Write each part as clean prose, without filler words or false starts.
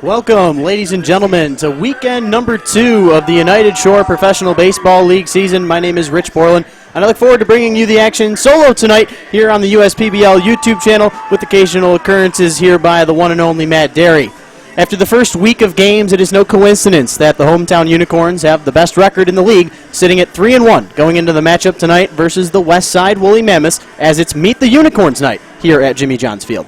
Welcome, ladies and gentlemen, to weekend number 2 of the United Shore Professional Baseball League season. My name is Rich Borland, and I look forward to bringing you the action solo tonight here on the USPBL YouTube channel with occasional occurrences here by the one and only Matt Derry. After the first week of games, it is no coincidence that the hometown Unicorns have the best record in the league, sitting at 3-1, going into the matchup tonight versus the Westside Woolly Mammoths, as it's Meet the Unicorns night here at Jimmy John's Field.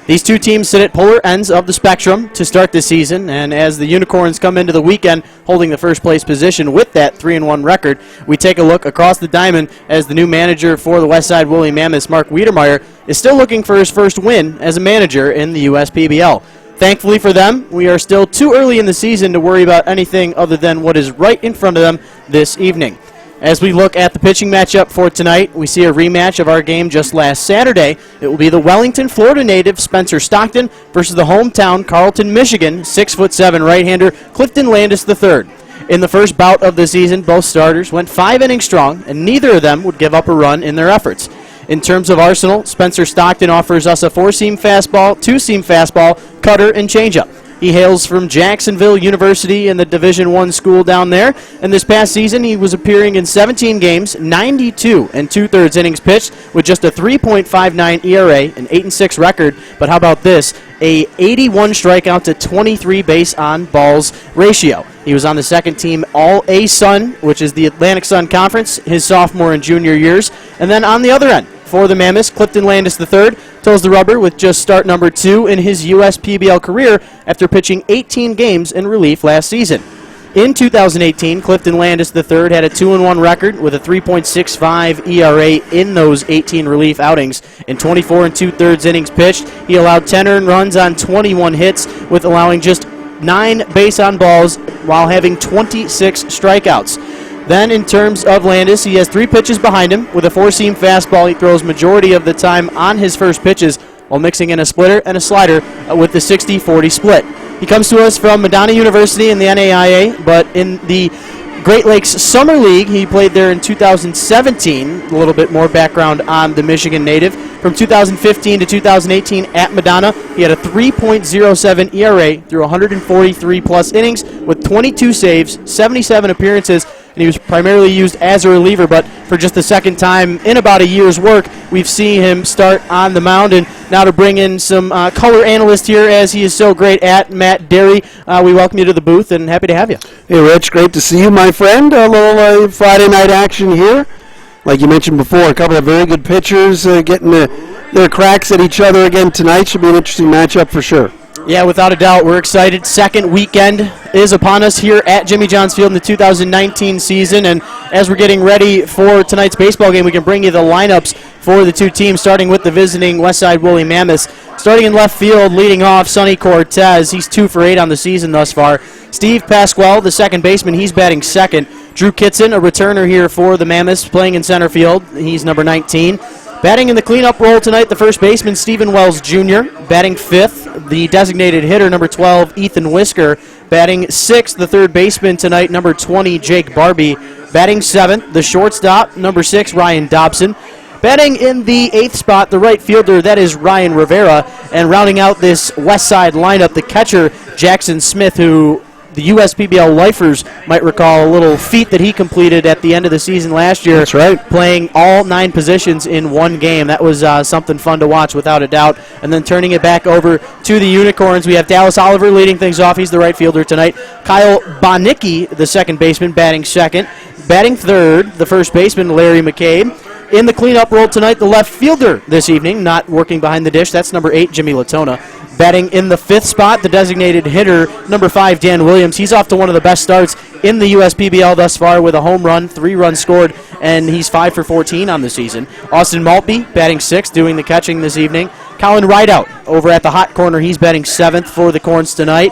These two teams sit at polar ends of the spectrum to start this season, and as the Unicorns come into the weekend holding the first place position with that 3-1 record, we take a look across the diamond as the new manager for the Westside Woolly Mammoths, Mark Wiedermeyer, is still looking for his first win as a manager in the USPBL. Thankfully for them, we are still too early in the season to worry about anything other than what is right in front of them this evening. As we look at the pitching matchup for tonight, we see a rematch of our game just last Saturday. It will be the Wellington, Florida native Spencer Stockton versus the hometown Carleton, Michigan 6'7" right-hander Clifton Landis III. In the first bout of the season, both starters went 5 innings strong, and neither of them would give up a run in their efforts. In terms of arsenal, Spencer Stockton offers us a 4-seam fastball, 2-seam fastball, cutter, and changeup. He hails from Jacksonville University in the Division I school down there, and this past season he was appearing in 17 games, 92 2/3 innings pitched, with just a 3.59 ERA, an 8-6 record. But how about this? A 81 strikeout to 23 base on balls ratio. He was on the second team All-A-Sun, which is the Atlantic Sun Conference, his sophomore and junior years. And then on the other end, for the Mammoths, Clifton Landis III toes the rubber with just start number 2 in his USPBL career after pitching 18 games in relief last season. In 2018, Clifton Landis III had a 2-1 record with a 3.65 ERA in those 18 relief outings. In 24 2/3 innings pitched, he allowed 10 earned runs on 21 hits, with allowing just 9 base on balls while having 26 strikeouts. Then in terms of Landis, he has 3 pitches behind him. With a 4-seam fastball, he throws majority of the time on his first pitches while mixing in a splitter and a slider with the 60-40 split. He comes to us from Madonna University in the NAIA, but in the Great Lakes Summer League, he played there in 2017. A little bit more background on the Michigan native. From 2015 to 2018 at Madonna, he had a 3.07 ERA through 143-plus innings with 22 saves, 77 appearances, and he was primarily used as a reliever, but for just the second time in about a year's work, we've seen him start on the mound. And now to bring in some color analyst here, as he is so great at, Matt Derry. We welcome you to the booth and happy to have you. Hey, Rich, great to see you, my friend. A little Friday night action here. Like you mentioned before, a couple of very good pitchers getting their cracks at each other again tonight. Should be an interesting matchup for sure. Yeah, without a doubt, we're excited. Second weekend is upon us here at Jimmy John's Field in the 2019 season, and as we're getting ready for tonight's baseball game, we can bring you the lineups for the two teams, starting with the visiting Westside Woolly Mammoths. Starting in left field, leading off, Sonny Cortez. He's 2 for 8 on the season thus far. Steve Pasquale, the second baseman, he's batting second. Drew Kitson, a returner here for the Mammoths, playing in center field. He's number 19. Batting in the cleanup role tonight, the first baseman, Stephen Wells Jr. Batting fifth, the designated hitter, number 12, Ethan Whisker. Batting sixth, the third baseman tonight, number 20, Jake Barbie. Batting seventh, the shortstop, number 6, Ryan Dobson. Batting in the 8th spot, the right fielder, that is Ryan Rivera. And rounding out this West Side lineup, the catcher, Jackson Smith, who the USPBL lifers might recall a little feat that he completed at the end of the season last year. That's right. Playing all 9 positions in one game. That was something fun to watch without a doubt. And then turning it back over to the Unicorns, we have Dallas Oliver leading things off. He's the right fielder tonight. Kyle Bonicki, the second baseman, batting second. Batting third, the first baseman, Larry McCabe. In the cleanup role tonight, the left fielder this evening, not working behind the dish, that's number 8, Jimmy Latona. Batting in the 5th spot, the designated hitter, number 5, Dan Williams. He's off to one of the best starts in the USPBL thus far with a home run, 3 runs scored, and he's 5 for 14 on the season. Austin Maltby, batting 6th, doing the catching this evening. Colin Rideout over at the hot corner, he's batting 7th for the Corns tonight.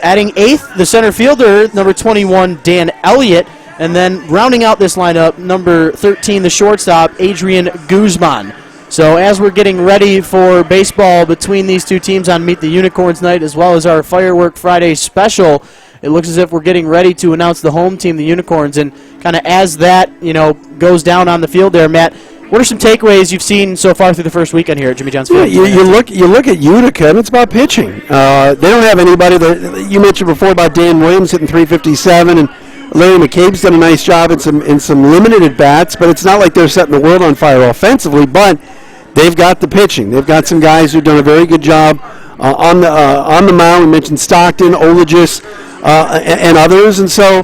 Batting 8th, the center fielder, number 21, Dan Elliott. And then rounding out this lineup, number 13, the shortstop, Adrian Guzman. So as we're getting ready for baseball between these two teams on Meet the Unicorns night, as well as our Firework Friday special, it looks as if we're getting ready to announce the home team, the Unicorns. And kind of as that, goes down on the field there, Matt, What are some takeaways you've seen so far through the first weekend here at Jimmy John's Yeah, Field? you look at Utica, and it's about pitching. They don't have anybody. You mentioned before about Dan Williams hitting 357, and Larry McCabe's done a nice job in some limited at-bats, but it's not like they're setting the world on fire offensively, but they've got the pitching. They've got some guys who've done a very good job on the mound. We mentioned Stockton, Ologis, and others, and so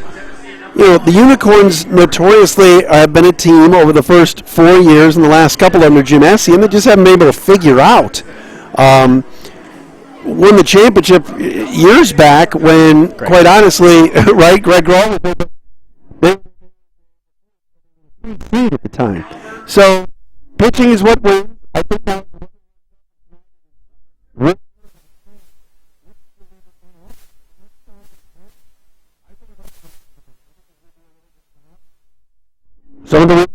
the Unicorns notoriously have been a team over the first 4 years and the last couple under Jim Essie, and they just haven't been able to figure out. Won the championship years back when, quite honestly, right, Greg Grohl was at the time. So pitching is what wins. I think now. Some of the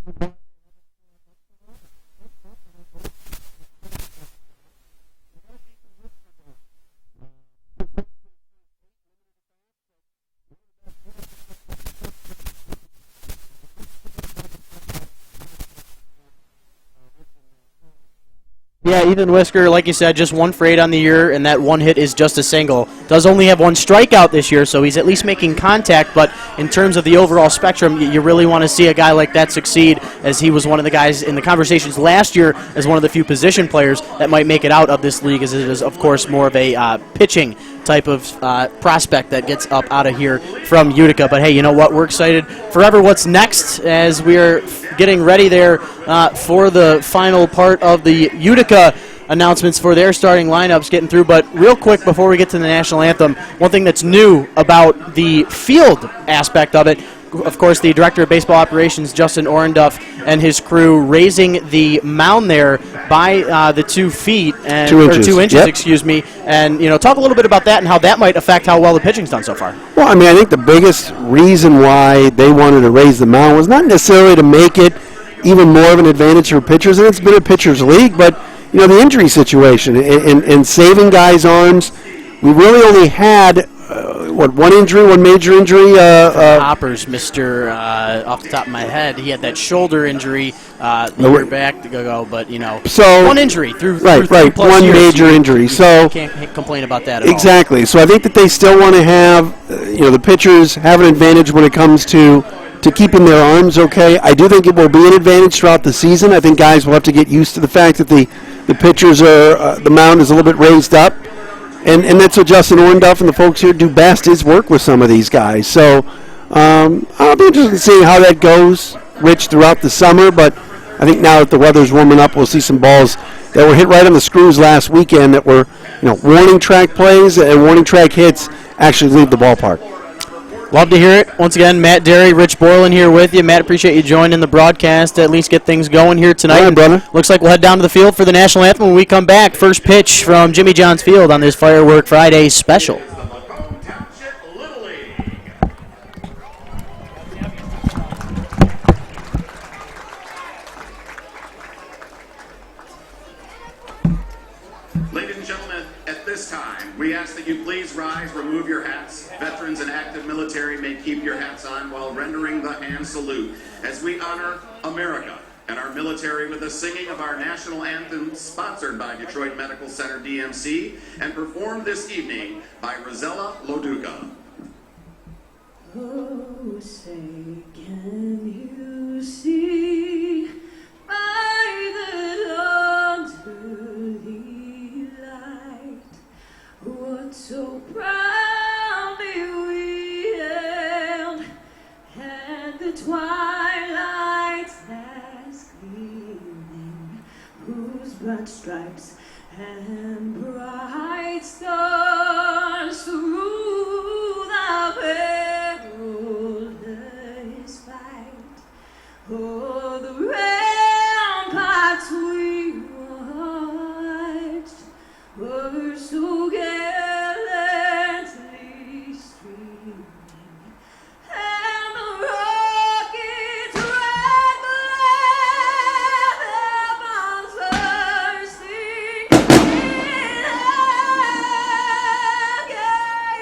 Yeah, Ethan Whisker, like you said, just 1 for 8 on the year, and that 1 hit is just a single. Does only have 1 strikeout this year, so he's at least making contact, but in terms of the overall spectrum, you really want to see a guy like that succeed, as he was one of the guys in the conversations last year as one of the few position players that might make it out of this league, as it is, of course, more of a pitching type of prospect that gets up out of here from Utica. But hey, you know what? We're excited forever what's next as we're getting ready there for the final part of the Utica announcements for their starting lineups getting through. But real quick before we get to the national anthem, one thing that's new about the field aspect of it, of course, the director of baseball operations, Justin Orenduff, and his crew raising the mound there by the 2 feet and 2 inches. 2 inches, Yep. excuse me. And talk a little bit about that and how that might affect how well the pitching's done so far. Well, I mean, I think the biggest reason why they wanted to raise the mound was not necessarily to make it even more of an advantage for pitchers, and it's been a pitcher's league, but the injury situation and saving guys' arms. We really only had one major injury. Hoppers, off the top of my head, he had that shoulder injury the year back to go, but so one injury through right, 3+ one years. major injury. So can't complain about that at all. exactly. So I think that they still want to have the pitchers have an advantage when it comes to keeping their arms okay. I do think it will be an advantage throughout the season. I think guys will have to get used to the fact that the pitchers are the mound is a little bit raised up. And that's what Justin Orenduff and the folks here do best, is work with some of these guys. So I'll be interested in seeing how that goes, Rich, throughout the summer. But I think now that the weather's warming up, we'll see some balls that were hit right on the screws last weekend that were warning track plays and warning track hits actually leave the ballpark. Love to hear it. Once again, Matt Derry, Rich Borland here with you. Matt, appreciate you joining the broadcast to at least get things going here tonight. All right, brother. Looks like we'll head down to the field for the national anthem when we come back. First pitch from Jimmy John's Field on this Firework Friday special. Ladies and gentlemen, at this time, we ask that you please rise, remove your hats. Veterans and active military may keep your hats on while rendering the hand salute as we honor America and our military with the singing of our national anthem, sponsored by Detroit Medical Center DMC and performed this evening by Rosella Loduca. Oh, say, can you see by the dawn's early light what so proudly we hailed, and the twilight's last gleaming, whose broad stripes and bright stars through the perilous fight, oh, the ramparts we watched were so gallantly streaming, and the rockets red glare bursting in air gave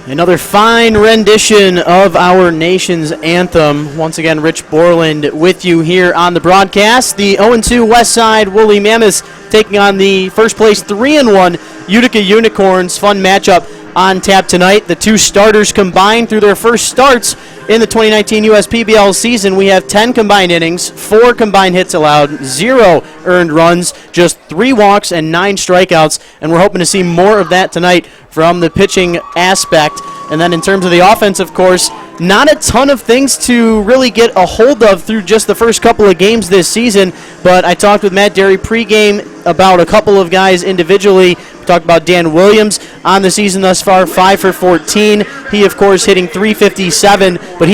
Another fine rendition of our nation's anthem. Once again, Rich Borland with you here on the broadcast. The 0-2 Westside Woolly Mammoths taking on the first place 3-1 Utica Unicorns. Fun matchup on tap tonight. The two starters combined through their first starts in the 2019 USPBL season. We have 10 combined innings, 4 combined hits allowed, 0 earned runs, just 3 walks and 9 strikeouts, and we're hoping to see more of that tonight from the pitching aspect. And then in terms of the offense, of course, not a ton of things to really get a hold of through just the first couple of games this season, but I talked with Matt Derry pregame about a couple of guys individually. We talked about Dan Williams on the season thus far, 5 for 14. He, of course, hitting .357, but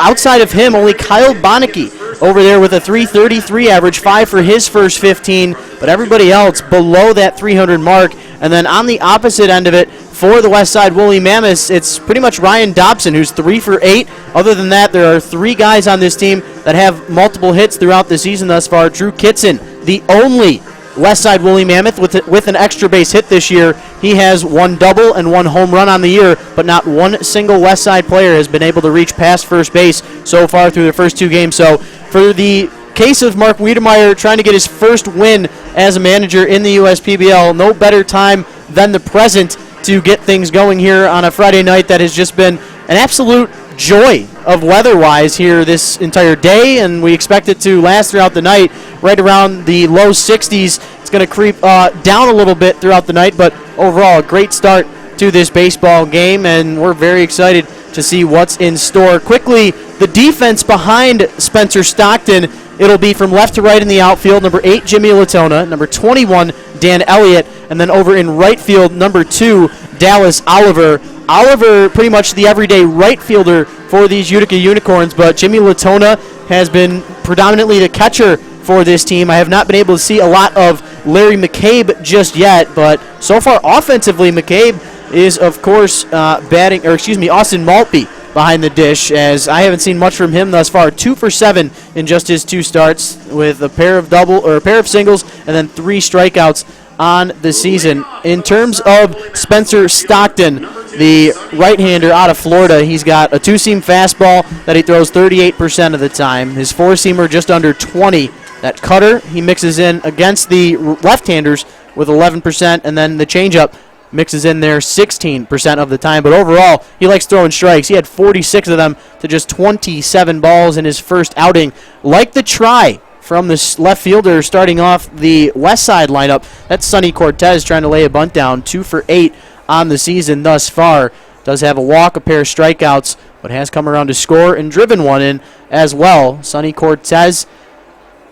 outside of him, only Kyle Bonnecke over there with a .333 average, 5 for his first 15, but everybody else below that 300 mark. And then on the opposite end of it, for the Westside Woolly Mammoths, it's pretty much Ryan Dobson, who's 3 for 8. Other than that, there are 3 guys on this team that have multiple hits throughout the season thus far. Drew Kitson, the only Westside Woolly Mammoth with an extra base hit this year. He has 1 double and 1 home run on the year, but not one single Westside player has been able to reach past first base so far through their first 2 games. So for the case of Mark Wiedemeyer trying to get his first win as a manager in the USPBL, no better time than the present to get things going here on a Friday night that has just been an absolute joy of weather-wise here this entire day, and we expect it to last throughout the night, right around the low 60s. It's going to creep down a little bit throughout the night, but overall, a great start to this baseball game, and we're very excited to see what's in store. Quickly, the defense behind Spencer Stockton, it'll be from left to right in the outfield, number 8, Jimmy Latona, number 21, Dan Elliott, and then over in right field, number 2, Dallas Oliver. Oliver, pretty much the everyday right fielder for these Utica Unicorns, but Jimmy Latona has been predominantly the catcher for this team. I have not been able to see a lot of Larry McCabe just yet, but so far offensively, McCabe is, of course, Austin Maltby behind the dish, as I haven't seen much from him thus far. 2 for 7 in just his 2 starts, with a pair of singles and then 3 strikeouts on the season. In terms of Spencer Stockton, the right-hander out of Florida, he's got a 2-seam fastball that he throws 38% of the time. His 4-seamer just under 20. That cutter he mixes in against the left-handers with 11%, and then the changeup mixes in there 16% of the time. But overall, he likes throwing strikes. He had 46 of them to just 27 balls in his first outing. Like the try from this left fielder starting off the west side lineup, that's Sonny Cortez trying to lay a bunt down. 2 for 8 on the season thus far. Does have a walk, a pair of strikeouts, but has come around to score and driven one in as well. Sonny Cortez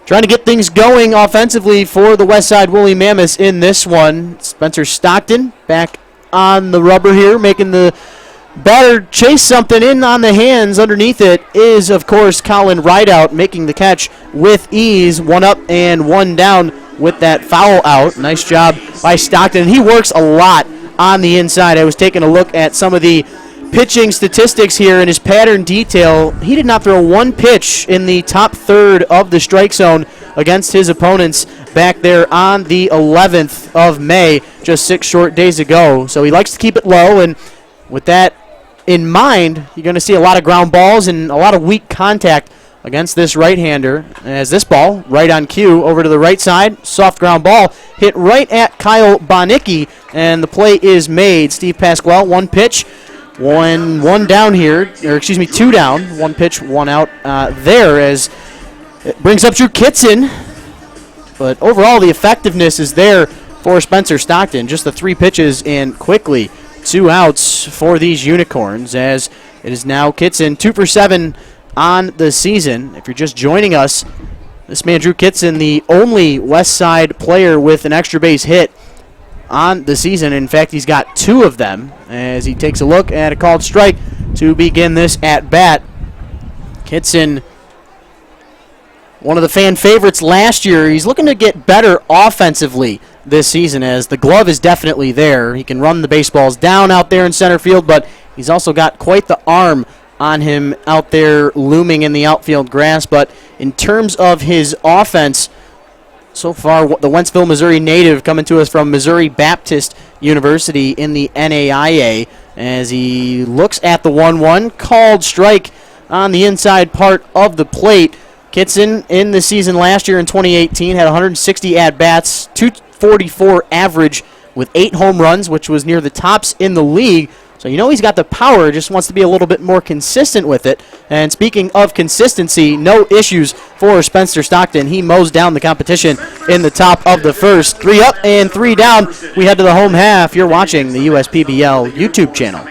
trying to get things going offensively for the Westside Woolly Mammoths in this one. Spencer Stockton back on the rubber here, making the batter chase something in on the hands. Underneath it is, of course, Colin Rideout making the catch with ease. 1 up and 1 down with that foul out. Nice job by Stockton. And he works a lot on the inside. I was taking a look at some of the pitching statistics here in his pattern detail. He did not throw 1 pitch in the top third of the strike zone against his opponents back there on the 11th of May, just 6 short days ago. So he likes to keep it low, and with that in mind, you're going to see a lot of ground balls and a lot of weak contact against this right-hander, as this ball, right on cue, over to the right side, soft ground ball, hit right at Kyle Bonnecke, and the play is made. Steve Pasquale, 1 pitch, one down here, 2 down, 1 pitch, 1 out there, as it brings up Drew Kitson. But overall, the effectiveness is there for Spencer Stockton. Just the 3 pitches and quickly 2 outs for these Unicorns, as it is now Kitson 2 for 7 on the season. If you're just joining us, this man Drew Kitson, the only West Side player with an extra base hit on the season. In fact, he's got 2 of them, as he takes a look at a called strike to begin this at bat. Kitson, one of the fan favorites last year. He's looking to get better offensively this season, as the glove is definitely there. He can run the baseballs down out there in center field, but he's also got quite the arm on him out there looming in the outfield grass. But in terms of his offense, so far, the Wentzville, Missouri native, coming to us from Missouri Baptist University in the NAIA, as he looks at the 1-1. Called strike on the inside part of the plate. Kitson in the season last year in 2018 had 160 at-bats, 244 average with 8 home runs, which was near the tops in the league. So you know he's got the power, just wants to be a little bit more consistent with it. And speaking of consistency, no issues for Spencer Stockton. He mows down the competition in the top of the first. 3 up and 3 down. We head to the home half. You're watching the USPBL YouTube channel.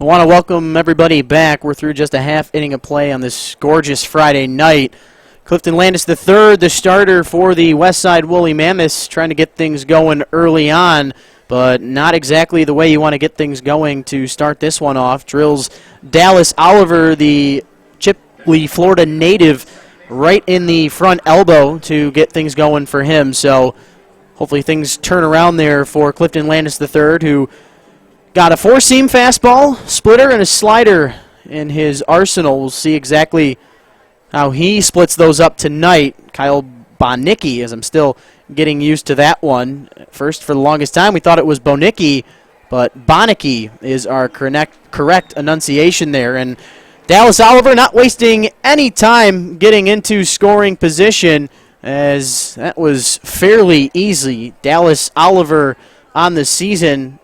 I want to welcome everybody back. We're through just a half inning of play on this gorgeous Friday night. Clifton Landis III, the starter for the Westside Woolly Mammoths, trying to get things going early on, but not exactly the way you want to get things going to start this one off. Drills Dallas Oliver, the Chipley, Florida native, right in the front elbow to get things going for him. So hopefully things turn around there for Clifton Landis III, who got a 4-seam fastball, splitter, and a slider in his arsenal. We'll see exactly how he splits those up tonight. Kyle Bonicki, as I'm still getting used to that one. First, for the longest time, we thought it was Bonicki, but Bonicki is our correct enunciation there. And Dallas Oliver not wasting any time getting into scoring position, as that was fairly easy. Dallas Oliver on the season,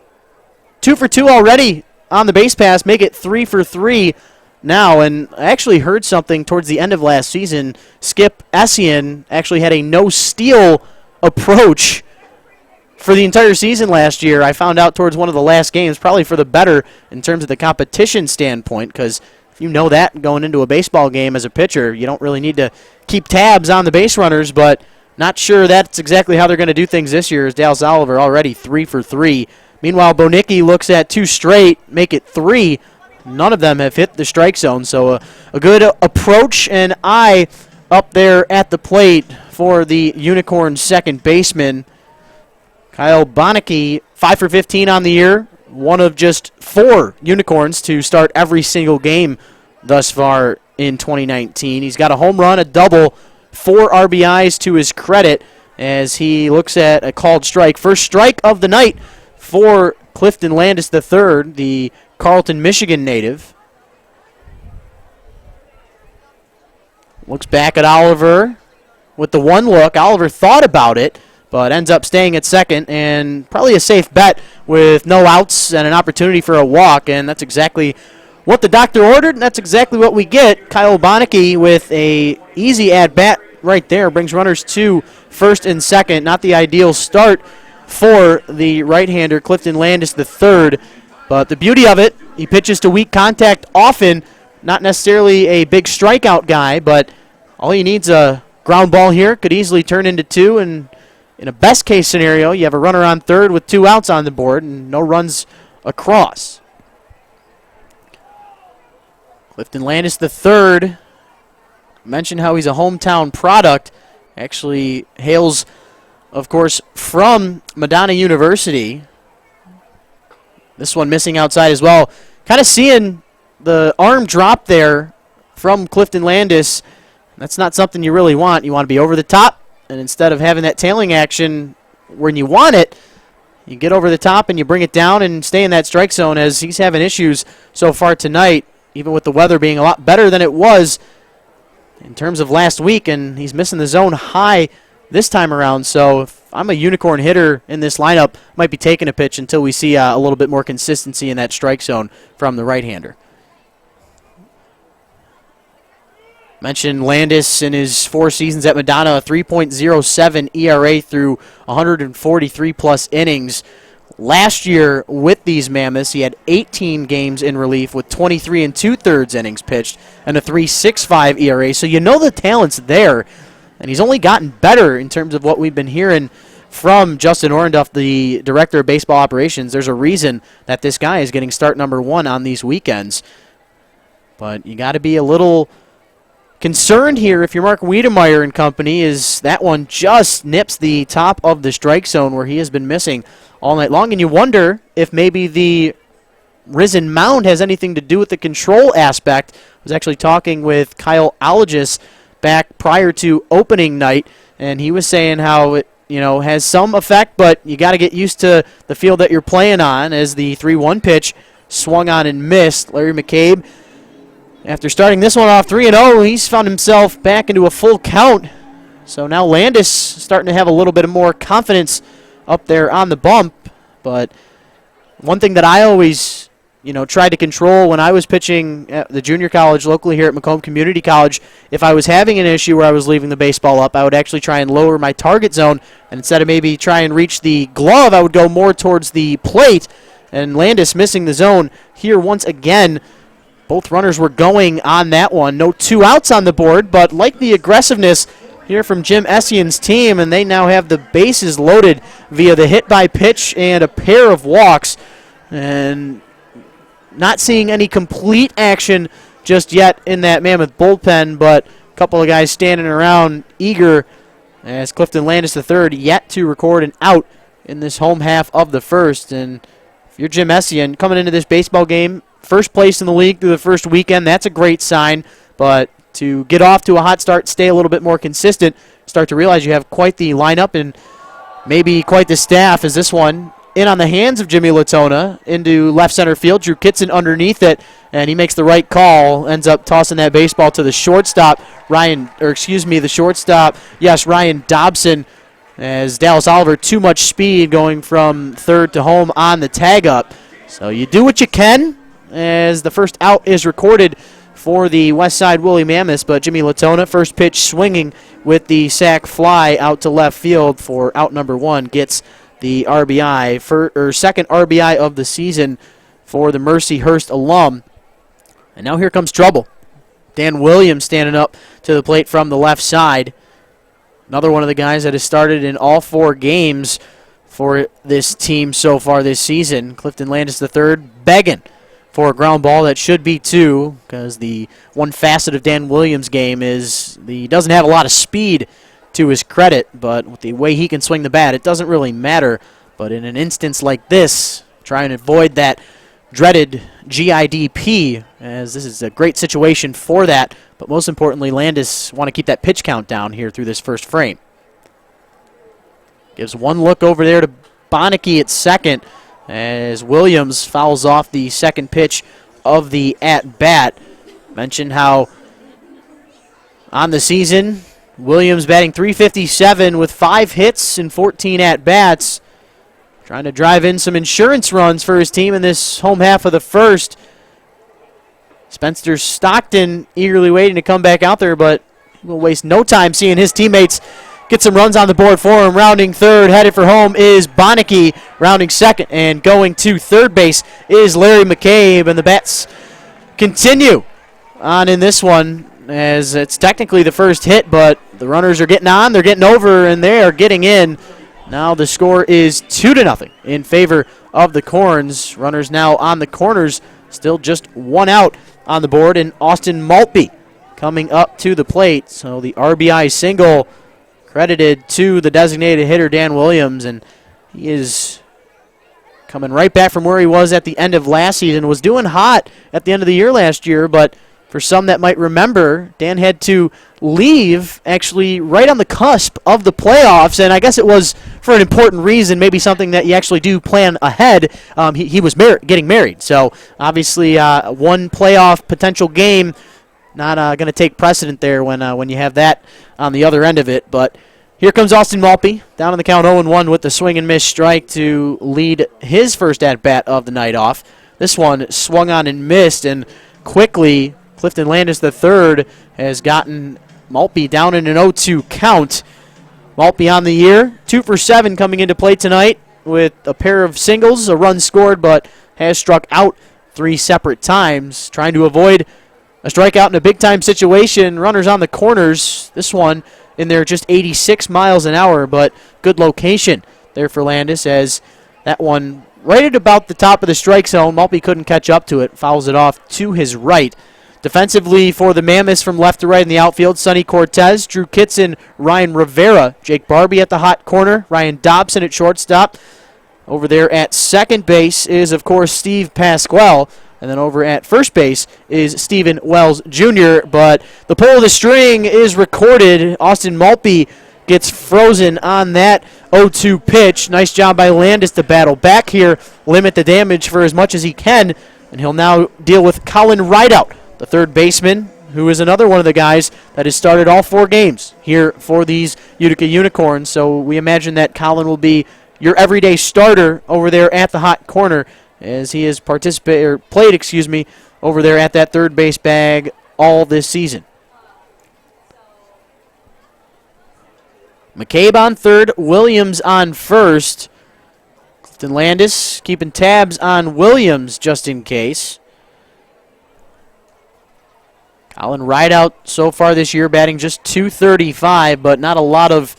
2 for 2 already on the base pass, make it 3 for 3 now. And I actually heard something towards the end of last season. Skip Essien actually had a no-steal approach for the entire season last year. I found out towards one of the last games, probably for the better in terms of the competition standpoint, because if you know that going into a baseball game as a pitcher, you don't really need to keep tabs on the base runners, but not sure that's exactly how they're going to do things this year, as Dallas Oliver already 3 for 3. Meanwhile, Bonicki looks at 2 straight, make it 3. None of them have hit the strike zone, so a good approach and eye up there at the plate for the Unicorn second baseman. Kyle Bonicki, 5 for 15 on the year, one of just 4 Unicorns to start every single game thus far in 2019. He's got a home run, a double, 4 RBIs to his credit as he looks at a called strike. First strike of the night for Clifton Landis III, the Carleton, Michigan native. Looks back at Oliver with the one look. Oliver thought about it, but ends up staying at second, and probably a safe bet with no outs and an opportunity for a walk, and that's exactly what the doctor ordered, and that's exactly what we get. Kyle Bonneke with a easy at-bat right there, brings runners to first and second. Not the ideal start for the right-hander, Clifton Landis III, but the beauty of it, he pitches to weak contact often, not necessarily a big strikeout guy, but all he needs a ground ball here, could easily turn into two, and in a best-case scenario, you have a runner on third with 2 outs on the board and no runs across. Clifton Landis III, mentioned how he's a hometown product, actually hails, of course, from Madonna University. This one missing outside as well. Kind of seeing the arm drop there from Clifton Landis. That's not something you really want. You want to be over the top, and instead of having that tailing action when you want it, you get over the top and you bring it down and stay in that strike zone, as he's having issues so far tonight, even with the weather being a lot better than it was in terms of last week, and he's missing the zone high this time around. So if I'm a unicorn hitter in this lineup, might be taking a pitch until we see a little bit more consistency in that strike zone from the right-hander. Mentioned Landis in his 4 seasons at Madonna, a 3.07 ERA through 143-plus innings. Last year with these Mammoths, he had 18 games in relief with 23 2/3 innings pitched and a 3.65 ERA. So you know the talent's there, and he's only gotten better in terms of what we've been hearing from Justin Orenduff, the director of baseball operations. There's a reason that this guy is getting start number 1 on these weekends. But you got to be a little concerned here if you're Mark Wiedemeyer and company, is that one just nips the top of the strike zone where he has been missing all night long. And you wonder if maybe the risen mound has anything to do with the control aspect. I was actually talking with Kyle Allegis back prior to opening night, and he was saying how it has some effect, but you got to get used to the field that you're playing on, as the 3-1 pitch swung on and missed. Larry McCabe, after starting this one off 3-0, he's found himself back into a full count. So now Landis starting to have a little bit of more confidence up there on the bump. But one thing that I always, tried to control when I was pitching at the junior college locally here at Macomb Community College, if I was having an issue where I was leaving the baseball up, I would actually try and lower my target zone. And instead of maybe try and reach the glove, I would go more towards the plate. And Landis missing the zone here once again. Both runners were going on that one. No 2 outs on the board, but like the aggressiveness here from Jim Essian's team, and they now have the bases loaded via the hit by pitch and a pair of walks. And not seeing any complete action just yet in that Mammoth bullpen, but a couple of guys standing around eager, as Clifton Landis III yet to record an out in this home half of the first. And if you're Jim Essian coming into this baseball game, first place in the league through the first weekend, that's a great sign. But to get off to a hot start, stay a little bit more consistent, start to realize you have quite the lineup and maybe quite the staff, as this one in on the hands of Jimmy Latona into left center field. Drew Kitson underneath it, and he makes the right call, ends up tossing that baseball to the shortstop, Ryan Dobson, as Dallas Oliver, too much speed going from third to home on the tag up. So you do what you can, as the first out is recorded for the Westside Woolly Mammoths, but Jimmy Latona, first pitch swinging with the sac fly out to left field for out number 1, gets the RBI, second RBI of the season for the Mercyhurst alum. And now here comes trouble. Dan Williams standing up to the plate from the left side. Another one of the guys that has started in all 4 games for this team so far this season. Clifton Landis III begging for a ground ball that should be 2, because the one facet of Dan Williams' game is he doesn't have a lot of speed to his credit, but with the way he can swing the bat, it doesn't really matter. But in an instance like this, try and avoid that dreaded GIDP, as this is a great situation for that. But most importantly, Landis want to keep that pitch count down here through this first frame. Gives one look over there to Bonneke at second, as Williams fouls off the second pitch of the at-bat. Mentioned how on the season. Williams batting .357 with 5 hits and 14 at-bats. Trying to drive in some insurance runs for his team in this home half of the first. Spencer Stockton eagerly waiting to come back out there, but we'll waste no time seeing his teammates get some runs on the board for him. Rounding third, headed for home is Bonneke. Rounding second and going to third base is Larry McCabe. And the bats continue on in this one, as it's technically the first hit, but the runners are getting on, they're getting over, and they are getting in. Now the score is 2-0 in favor of the Corns. Runners now on the corners, still just 1 out on the board, and Austin Maltby coming up to the plate. So the RBI single credited to the designated hitter, Dan Williams, and he is coming right back from where he was at the end of last season. Was doing hot at the end of the year last year, but for some that might remember, Dan had to leave actually right on the cusp of the playoffs, and I guess it was for an important reason, maybe something that you actually do plan ahead. He was getting married, so obviously one playoff potential game not going to take precedent there when you have that on the other end of it. But here comes Austin Maltby down on the count 0-1 with the swing and miss strike to lead his first at-bat of the night off. This one swung on and missed, and quickly Clifton Landis III has gotten Maltby down in an 0-2 count. Maltby on the year, 2 for 7 coming into play tonight with a pair of singles, a run scored, but has struck out 3 separate times, trying to avoid a strikeout in a big-time situation. Runners on the corners. This one in there just 86 miles an hour, but good location there for Landis, as that one right at about the top of the strike zone. Maltby couldn't catch up to it, fouls it off to his right. Defensively for the Mammoths from left to right in the outfield, Sonny Cortez, Drew Kitson, Ryan Rivera, Jake Barbie at the hot corner, Ryan Dobson at shortstop. Over there at second base is, of course, Steve Pasquale. And then over at first base is Stephen Wells Jr. But the pull of the string is recorded. Austin Maltby gets frozen on that 0-2 pitch. Nice job by Landis to battle back here, limit the damage for as much as he can. And he'll now deal with Colin Rideout, the third baseman, who is another one of the guys that has started all 4 games here for these Utica Unicorns. So we imagine that Colin will be your everyday starter over there at the hot corner, as he has played over there at that third base bag all this season. McCabe on third, Williams on first. Clifton Landis keeping tabs on Williams just in case. Colin Rideout so far this year batting just .235, but not a lot of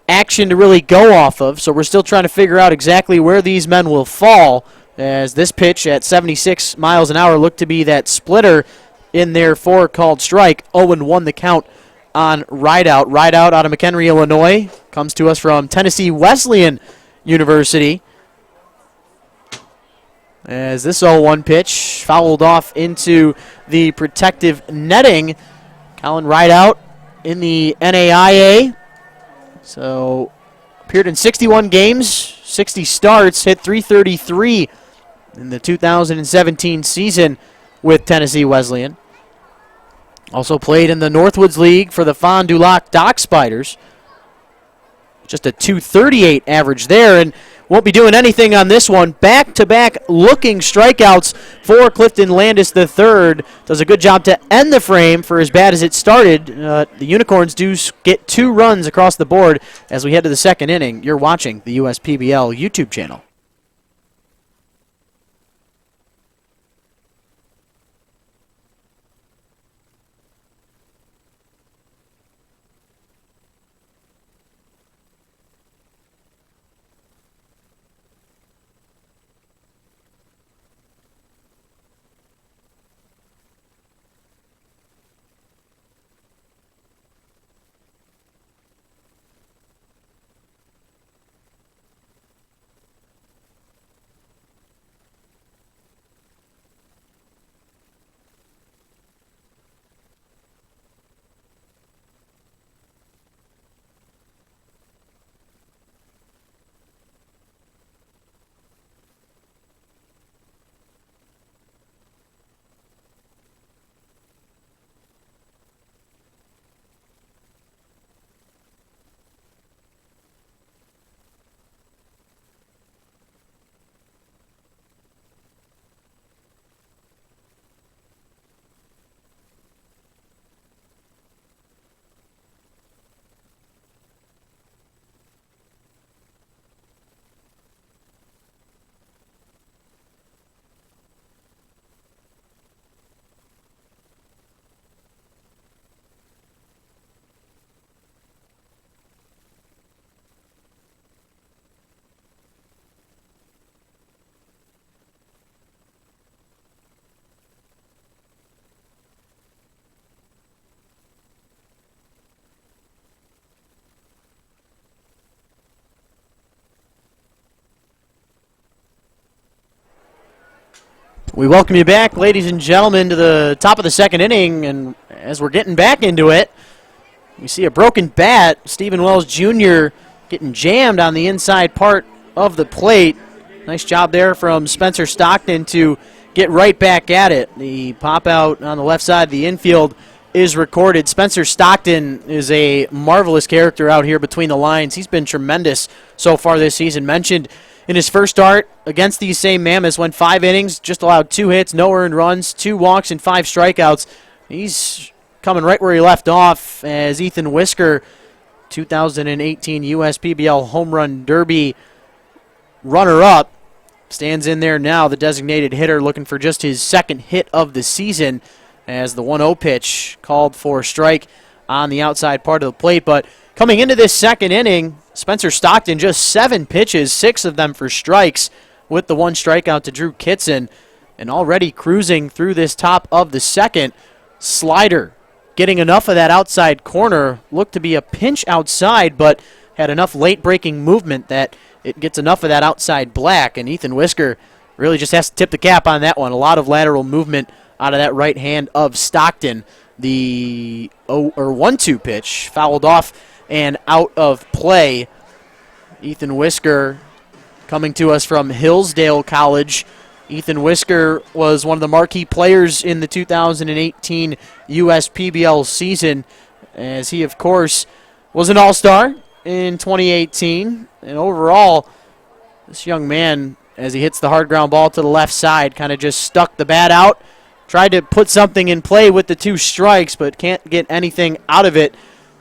action to really go off of, so we're still trying to figure out exactly where these men will fall, as this pitch at 76 miles an hour looked to be that splitter in there for called strike. 0-1 the count on Rideout. Rideout out of McHenry, Illinois, comes to us from Tennessee Wesleyan University, as this 0-1 pitch fouled off into the protective netting. Colin Rideout in the NAIA, so appeared in 61 games, 60 starts, hit .333 in the 2017 season with Tennessee Wesleyan. Also played in the Northwoods League for the Fond du Lac Dock Spiders. Just a .238 average there, and won't be doing anything on this one. Back-to-back looking strikeouts for Clifton Landis III. Does a good job to end the frame for as bad as it started. The Unicorns do get 2 runs across the board as we head to the second inning. You're watching the USPBL YouTube channel. We welcome you back, ladies and gentlemen, to the top of the second inning, and as we're getting back into it, we see a broken bat. Stephen Wells Jr. getting jammed on the inside part of the plate. Nice job there from Spencer Stockton to get right back at it. The pop out on the left side of the infield is recorded. Spencer Stockton is a marvelous character out here between the lines. He's been tremendous so far this season. Mentioned in his first start against these same Mammoths, went 5 innings, just allowed 2 hits, no earned runs, 2 walks, and 5 strikeouts. He's coming right where he left off as Ethan Whisker, 2018 USPBL Home Run Derby runner-up, stands in there now, the designated hitter, looking for just his second hit of the season as the 1-0 pitch called for a strike on the outside part of the plate. But coming into this second inning, Spencer Stockton just 7 pitches, 6 of them for strikes, with the 1 strikeout to Drew Kitson, and already cruising through this top of the second. Slider getting enough of that outside corner, looked to be a pinch outside, but had enough late-breaking movement that it gets enough of that outside black, and Ethan Whisker really just has to tip the cap on that one. A lot of lateral movement out of that right hand of Stockton. The 1-2 pitch fouled off and out of play. Ethan Whisker coming to us from Hillsdale College. Ethan Whisker was one of the marquee players in the 2018 USPBL season, as he, of course, was an all-star in 2018. And overall, this young man, as he hits the hard ground ball to the left side, kind of just stuck the bat out, tried to put something in play with the 2 strikes, but can't get anything out of it.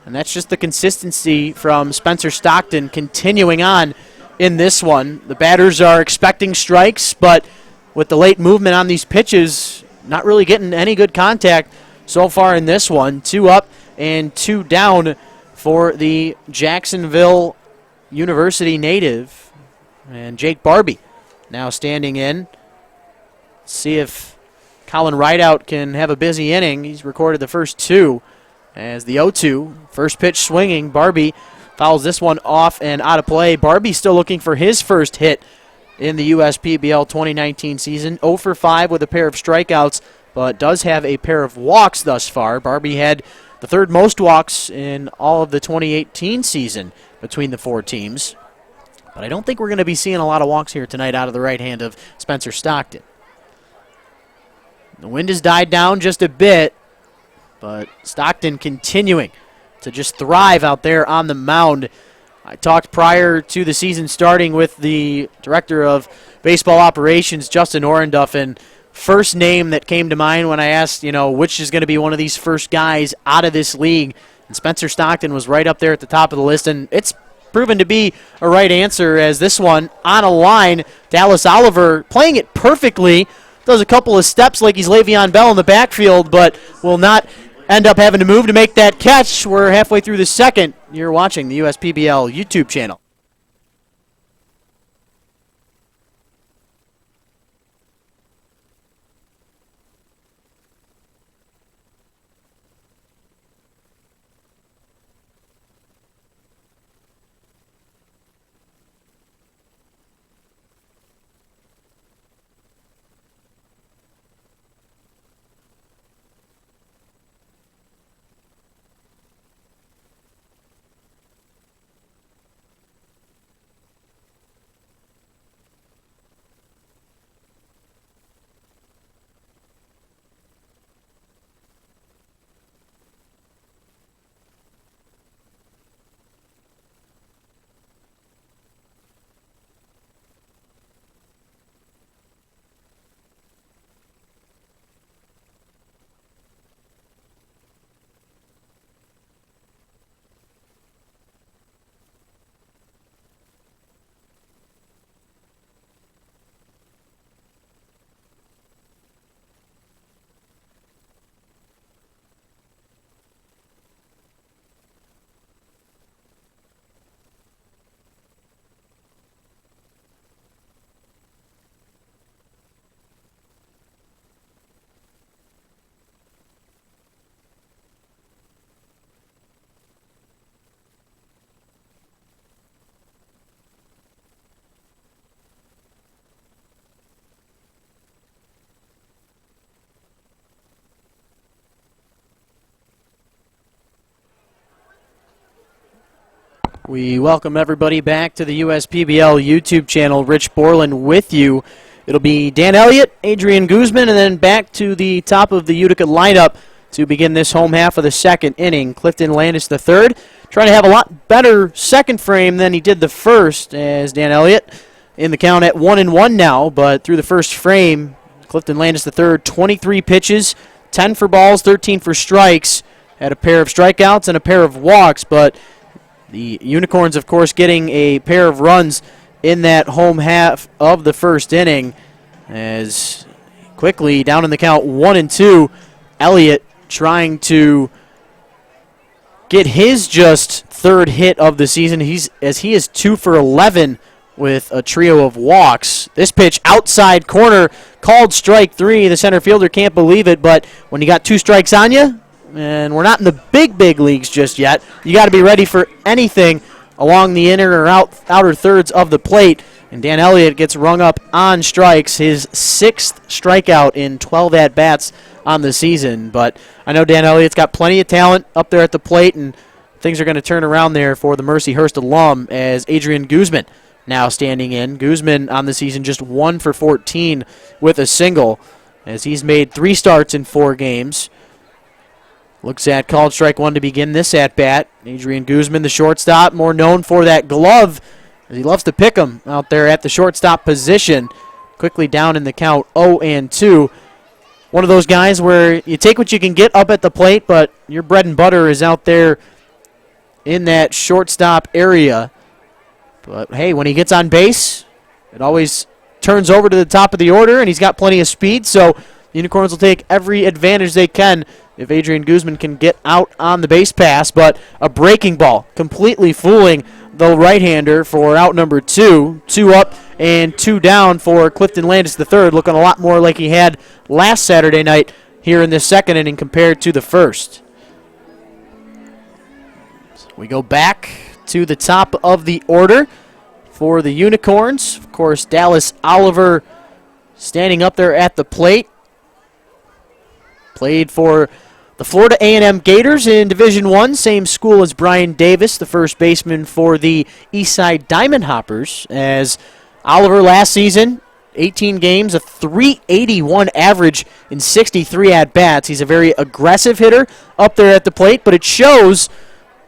And that's just the consistency from Spencer Stockton continuing on in this one. The batters are expecting strikes, but with the late movement on these pitches, not really getting any good contact so far in this one. 2 up and 2 down for the Jacksonville University native. And Jake Barbie now standing in. See if Colin Rideout can have a busy inning. He's recorded the first 2 as the 0-2. First pitch swinging. Barbie fouls this one off and out of play. Barbie still looking for his first hit in the USPBL 2019 season. 0 for 5 with a pair of strikeouts, but does have a pair of walks thus far. Barbie had the 3rd most walks in all of the 2018 season between the 4 teams. But I don't think we're going to be seeing a lot of walks here tonight out of the right hand of Spencer Stockton. The wind has died down just a bit, but Stockton continuing to just thrive out there on the mound. I talked prior to the season starting with the director of baseball operations, Justin Orenduff, and first name that came to mind when I asked, which is going to be one of these first guys out of this league, and Spencer Stockton was right up there at the top of the list, and it's proven to be a right answer, as this one on a line. Dallas Oliver playing it perfectly, does a couple of steps like he's Le'Veon Bell in the backfield, but will not end up having to move to make that catch. We're halfway through the second. You're watching the USPBL YouTube channel. We welcome everybody back to the USPBL YouTube channel. Rich Borland with you. It'll be Dan Elliott, Adrian Guzman, and then back to the top of the Utica lineup to begin this home half of the second inning. Clifton Landis III trying to have a lot better second frame than he did the first, as Dan Elliott in the count at 1-1 now, but through the first frame, Clifton Landis III, 23 pitches, 10 for balls, 13 for strikes, had a pair of strikeouts and a pair of walks, but the Unicorns, of course, getting a pair of runs in that home half of the first inning, as quickly down in the count 1-2, Elliott trying to get his just third hit of the season. He is 2 for 11 with a trio of walks. This pitch outside corner, called strike 3. The center fielder can't believe it, but when you got 2 strikes on you, and we're not in the big leagues just yet, you got to be ready for anything along the inner or outer thirds of the plate. And Dan Elliott gets rung up on strikes, his 6th strikeout in 12 at-bats on the season. But I know Dan Elliott's got plenty of talent up there at the plate, and things are going to turn around there for the Mercyhurst alum as Adrian Guzman now standing in. Guzman on the season just 1 for 14 with a single, as he's made 3 starts in 4 games. Looks at called strike 1 to begin this at-bat. Adrian Guzman, the shortstop, more known for that glove, as he loves to pick him out there at the shortstop position. Quickly down in the count, 0-2. One of those guys where you take what you can get up at the plate, but your bread and butter is out there in that shortstop area. But, hey, when he gets on base, it always turns over to the top of the order, and he's got plenty of speed, so the Unicorns will take every advantage they can if Adrian Guzman can get out on the base pass. But a breaking ball, completely fooling the right-hander for out number 2. 2 up and 2 down for Clifton Landis III, looking a lot more like he had last Saturday night here in this second inning compared to the first. So we go back to the top of the order for the Unicorns. Of course, Dallas Oliver standing up there at the plate. Played for the Florida A&M Gators in Division I, same school as Brian Davis, the first baseman for the Eastside Diamond Hoppers, as Oliver last season, 18 games, a .381 average in 63 at-bats. He's a very aggressive hitter up there at the plate, but it shows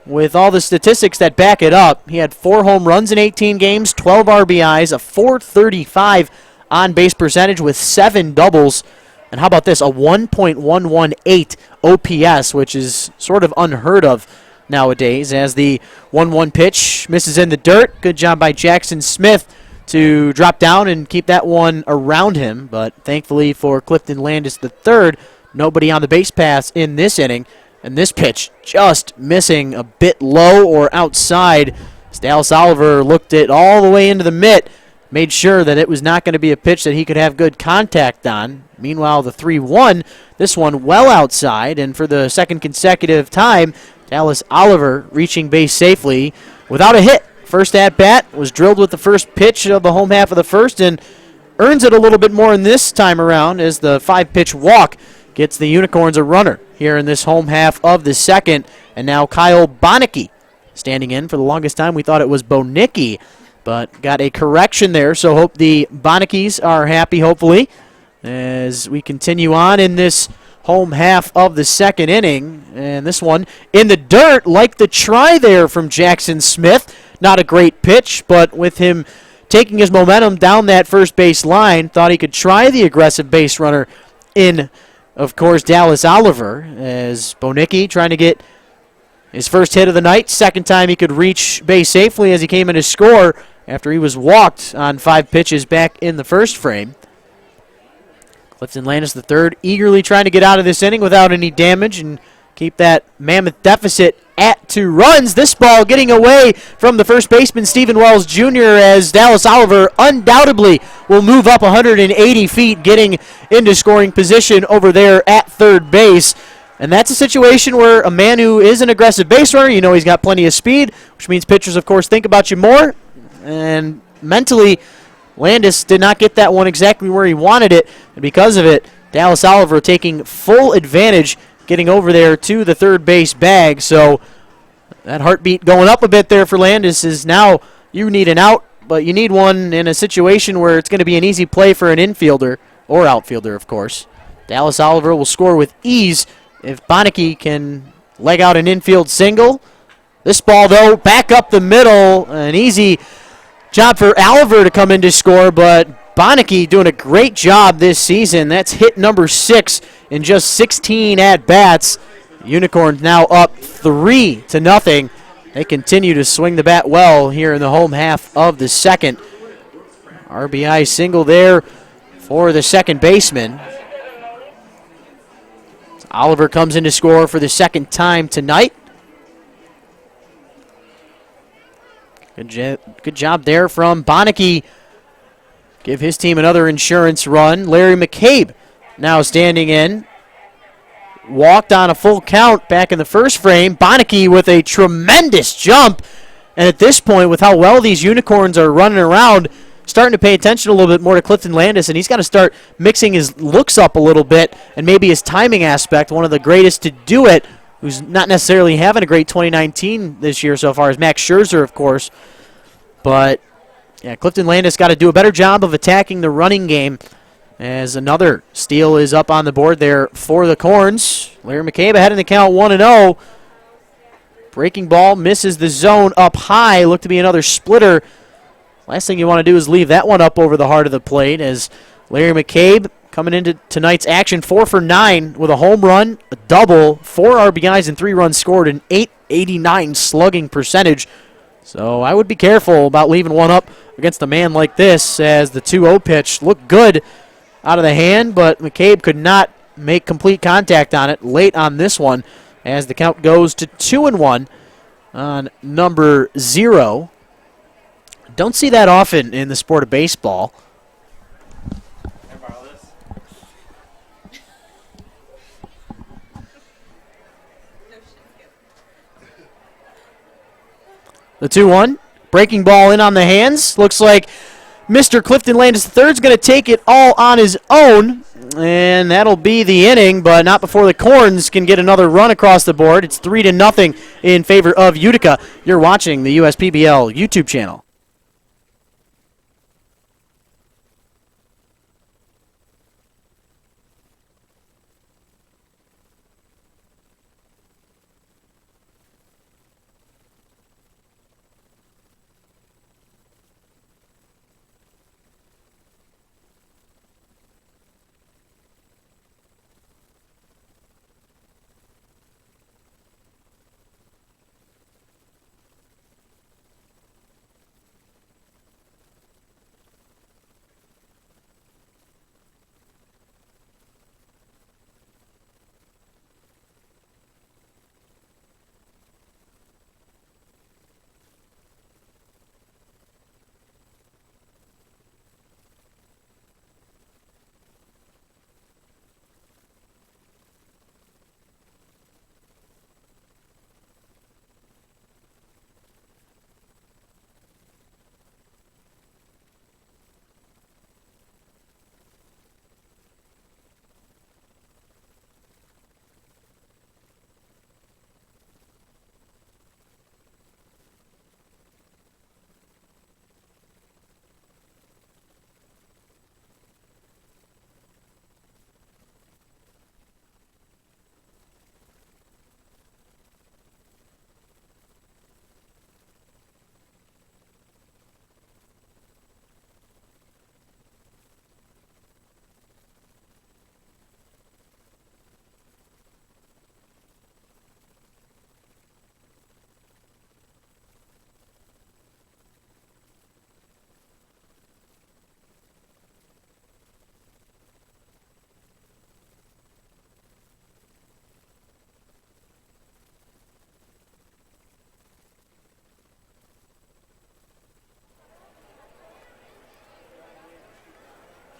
with all the statistics that back it up. He had 4 home runs in 18 games, 12 RBIs, a .435 on-base percentage with 7 doubles. And how about this, a 1.118 OPS, which is sort of unheard of nowadays, as the 1-1 pitch misses in the dirt. Good job by Jackson Smith to drop down and keep that one around him. But thankfully for Clifton Landis III, nobody on the base pass in this inning. And this pitch just missing a bit low or outside. Dallas Oliver looked it all the way into the mitt, made sure that it was not going to be a pitch that he could have good contact on. Meanwhile, the 3-1, this one well outside, and for the second consecutive time, Dallas Oliver reaching base safely without a hit. First at-bat was drilled with the first pitch of the home half of the first, and earns it a little bit more in this time around as the 5-pitch walk gets the Unicorns a runner here in this home half of the second. And now Kyle Bonicky standing in. For the longest time, we thought it was Bonicki, but got a correction there, so hope the Bonickis are happy, hopefully, as we continue on in this home half of the second inning. And this one in the dirt, like the try there from Jackson Smith. Not a great pitch, but with him taking his momentum down that first base line, thought he could try the aggressive base runner in, of course, Dallas Oliver, as Bonicki trying to get his first hit of the night. Second time he could reach base safely as he came in to score after he was walked on 5 pitches back in the first frame. Clifton Landis III eagerly trying to get out of this inning without any damage and keep that Mammoth deficit at 2 runs. This ball getting away from the first baseman, Stephen Wells Jr., as Dallas Oliver undoubtedly will move up 180 feet, getting into scoring position over there at third base. And that's a situation where a man who is an aggressive base runner, you know he's got plenty of speed, which means pitchers, of course, think about you more. And mentally, Landis did not get that one exactly where he wanted it, and because of it, Dallas Oliver taking full advantage, getting over there to the third base bag. So That heartbeat going up a bit there for Landis is now you need an out, but you need one in a situation where it's going to be an easy play for an infielder or outfielder, of course. Dallas Oliver will score with ease if Bonneke can leg out an infield single. This ball, though, back up the middle. An easy job for Oliver to come in to score, but Bonneke doing a great job this season. That's hit number 6 in just 16 at-bats. Unicorns now up 3-0. They continue to swing the bat well here in the home half of the second. RBI single there for the second baseman. Oliver comes in to score for the second time tonight. Good job there from Bonneke. Give his team another insurance run. Larry McCabe now standing in. Walked on a full count back in the first frame. Bonneke with a tremendous jump. And at this point, with how well these Unicorns are running around, starting to pay attention a little bit more to Clifton Landis, and he's got to start mixing his looks up a little bit and maybe his timing aspect. One of the greatest to do it, who's not necessarily having a great 2019 this year so far, is Max Scherzer, of course. But, yeah, Clifton Landis got to do a better job of attacking the running game as another steal is up on the board there for the Corns. Larry McCabe ahead in the count 1-0. Breaking ball misses the zone up high. Looked to be another splitter. Last thing you want to do is leave that one up over the heart of the plate as Larry McCabe coming into tonight's action 4 for 9 with a home run, a double, 4 RBIs and 3 runs scored, an .889 slugging percentage. So I would be careful about leaving one up against a man like this as the 2-0 pitch looked good out of the hand, but McCabe could not make complete contact on it late on this one as the count goes to 2-1 on number 0. Don't see that often in the sport of baseball. The 2-1. Breaking ball in on the hands. Looks like Mr. Clifton Landis III is going to take it all on his own. And that'll be the inning, but not before the Corns can get another run across the board. It's 3-0 in favor of Utica. You're watching the USPBL YouTube channel.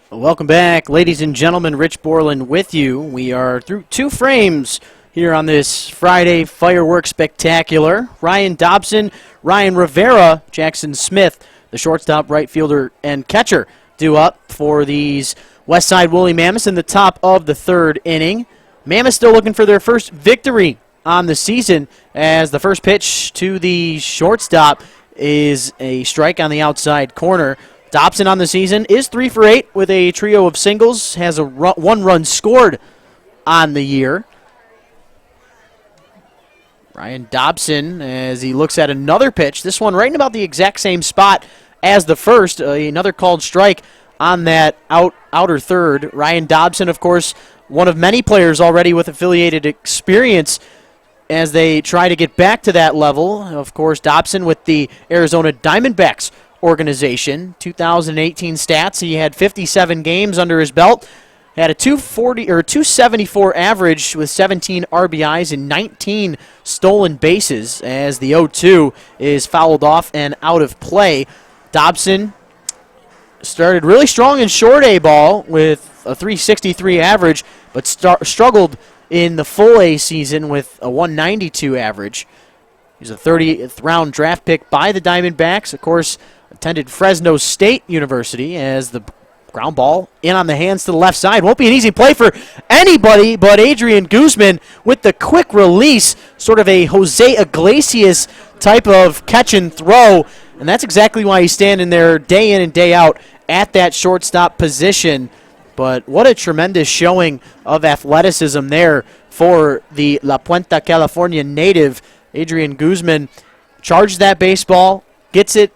Welcome back, ladies and gentlemen. Rich Borland with you. We are through 2 frames here on this Friday Fireworks Spectacular. Ryan Dobson, Ryan Rivera, Jackson Smith, the shortstop, right fielder, and catcher due up for these Westside Woolly Mammoths in the top of the 3rd inning. Mammoths still looking for their first victory on the season, as the first pitch to the shortstop is a strike on the outside corner. Dobson on the season is 3 for 8 with a trio of singles, has a 1 run scored on the year. Ryan Dobson, as he looks at another pitch, this one right in about the exact same spot as the first, another called strike on that outer third. Ryan Dobson, of course, one of many players already with affiliated experience as they try to get back to that level. Of course, Dobson with the Arizona Diamondbacks organization. 2018 stats, he had 57 games under his belt. Had a 274 average with 17 RBIs and 19 stolen bases as the 0-2 is fouled off and out of play. Dobson started really strong in short A ball with a 363 average, but struggled in the full A season with a 192 average. He's a 30th round draft pick by the Diamondbacks. Of course, attended Fresno State University as the ground ball in on the hands to the left side. Won't be an easy play for anybody but Adrian Guzman with the quick release, sort of a Jose Iglesias type of catch and throw. And that's exactly why he's standing there day in and day out at that shortstop position. But what a tremendous showing of athleticism there for the La Puente, California native. Adrian Guzman charged that baseball, gets it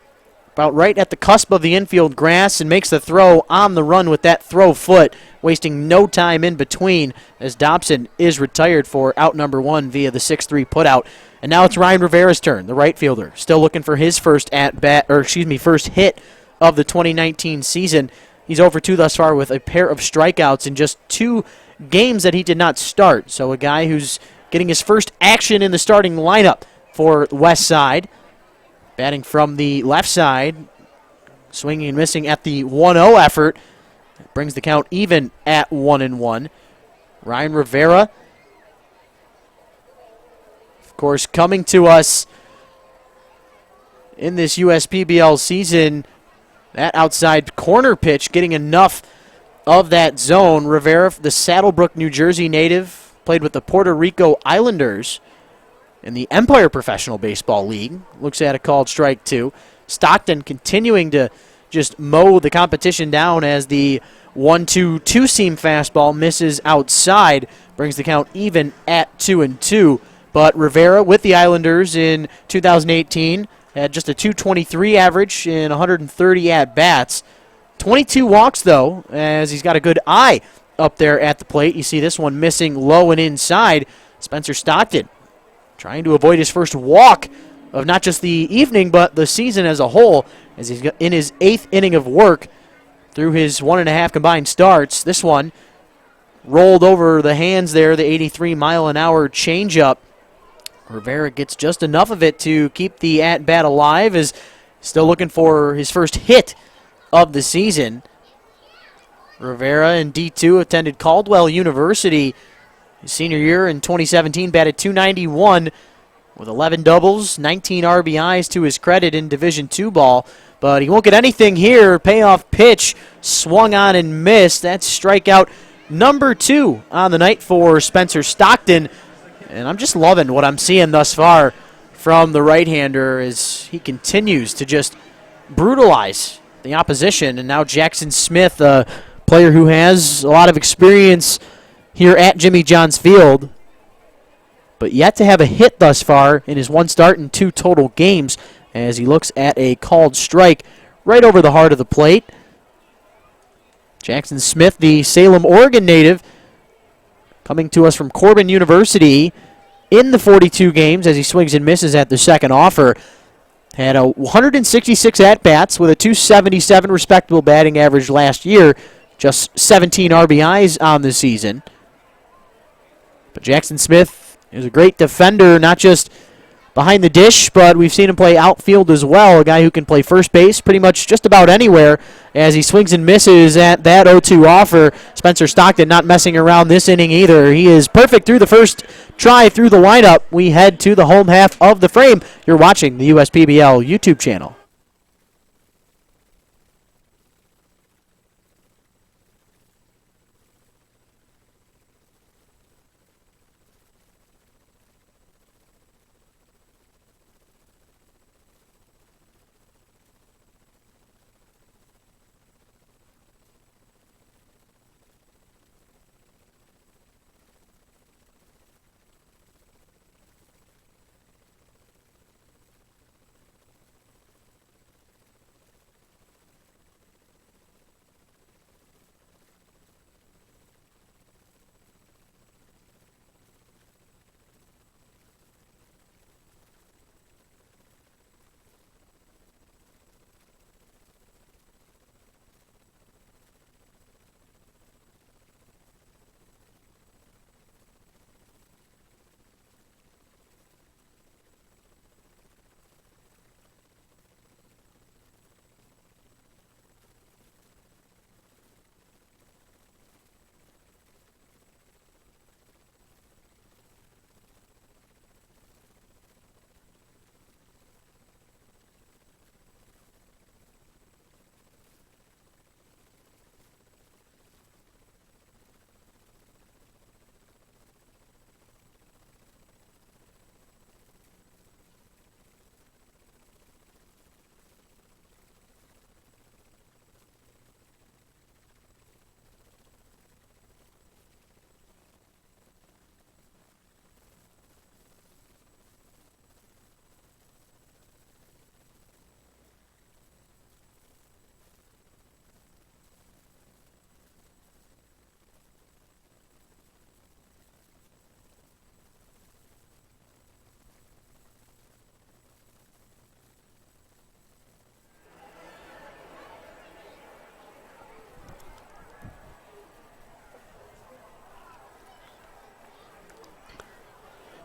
about right at the cusp of the infield grass and makes the throw on the run with that throw foot, wasting no time in between as Dobson is retired for out number 1 via the 6-3 putout. And now it's Ryan Rivera's turn, the right fielder, still looking for his first first hit of the 2019 season. He's over 2 thus far with a pair of strikeouts in just 2 games that he did not start. So a guy who's getting his first action in the starting lineup for Westside. Batting from the left side, swinging and missing at the 1-0 effort. Brings the count even at 1-1. Ryan Rivera, of course, coming to us in this USPBL season. That outside corner pitch getting enough of that zone. Rivera, the Saddlebrook, New Jersey native, played with the Puerto Rico Islanders in the Empire Professional Baseball League. Looks at a called strike 2. Stockton continuing to just mow the competition down as the 1-2 two-seam fastball misses outside. Brings the count even at 2-2. But Rivera with the Islanders in 2018 had just a 223 average in 130 at-bats. 22 walks, though, as he's got a good eye up there at the plate. You see this one missing low and inside. Spencer Stockton trying to avoid his first walk of not just the evening, but the season as a whole, as he's in his 8th inning of work through his 1.5 combined starts. This one rolled over the hands there, the 83-mile-an-hour changeup. Rivera gets just enough of it to keep the at-bat alive, is still looking for his first hit of the season. Rivera in D2 attended Caldwell University. His senior year in 2017 batted .291 with 11 doubles, 19 RBIs to his credit in Division II ball. But he won't get anything here. Payoff pitch swung on and missed. That's strikeout number 2 on the night for Spencer Stockton. And I'm just loving what I'm seeing thus far from the right-hander as he continues to just brutalize the opposition. And now Jackson Smith, a player who has a lot of experience here at Jimmy John's Field, but yet to have a hit thus far in his 1 start and 2 total games, as he looks at a called strike right over the heart of the plate. Jackson Smith, the Salem, Oregon native, coming to us from Corbin University in the 42 games as he swings and misses at the second offer. Had a 166 at-bats with a 277 respectable batting average last year, just 17 RBIs on the season. But Jackson Smith is a great defender, not just behind the dish, but we've seen him play outfield as well, a guy who can play first base pretty much just about anywhere as he swings and misses at that 0-2 offer. Spencer Stockton not messing around this inning either. He is perfect through the first try through the lineup. We head to the home half of the frame. You're watching the USPBL YouTube channel.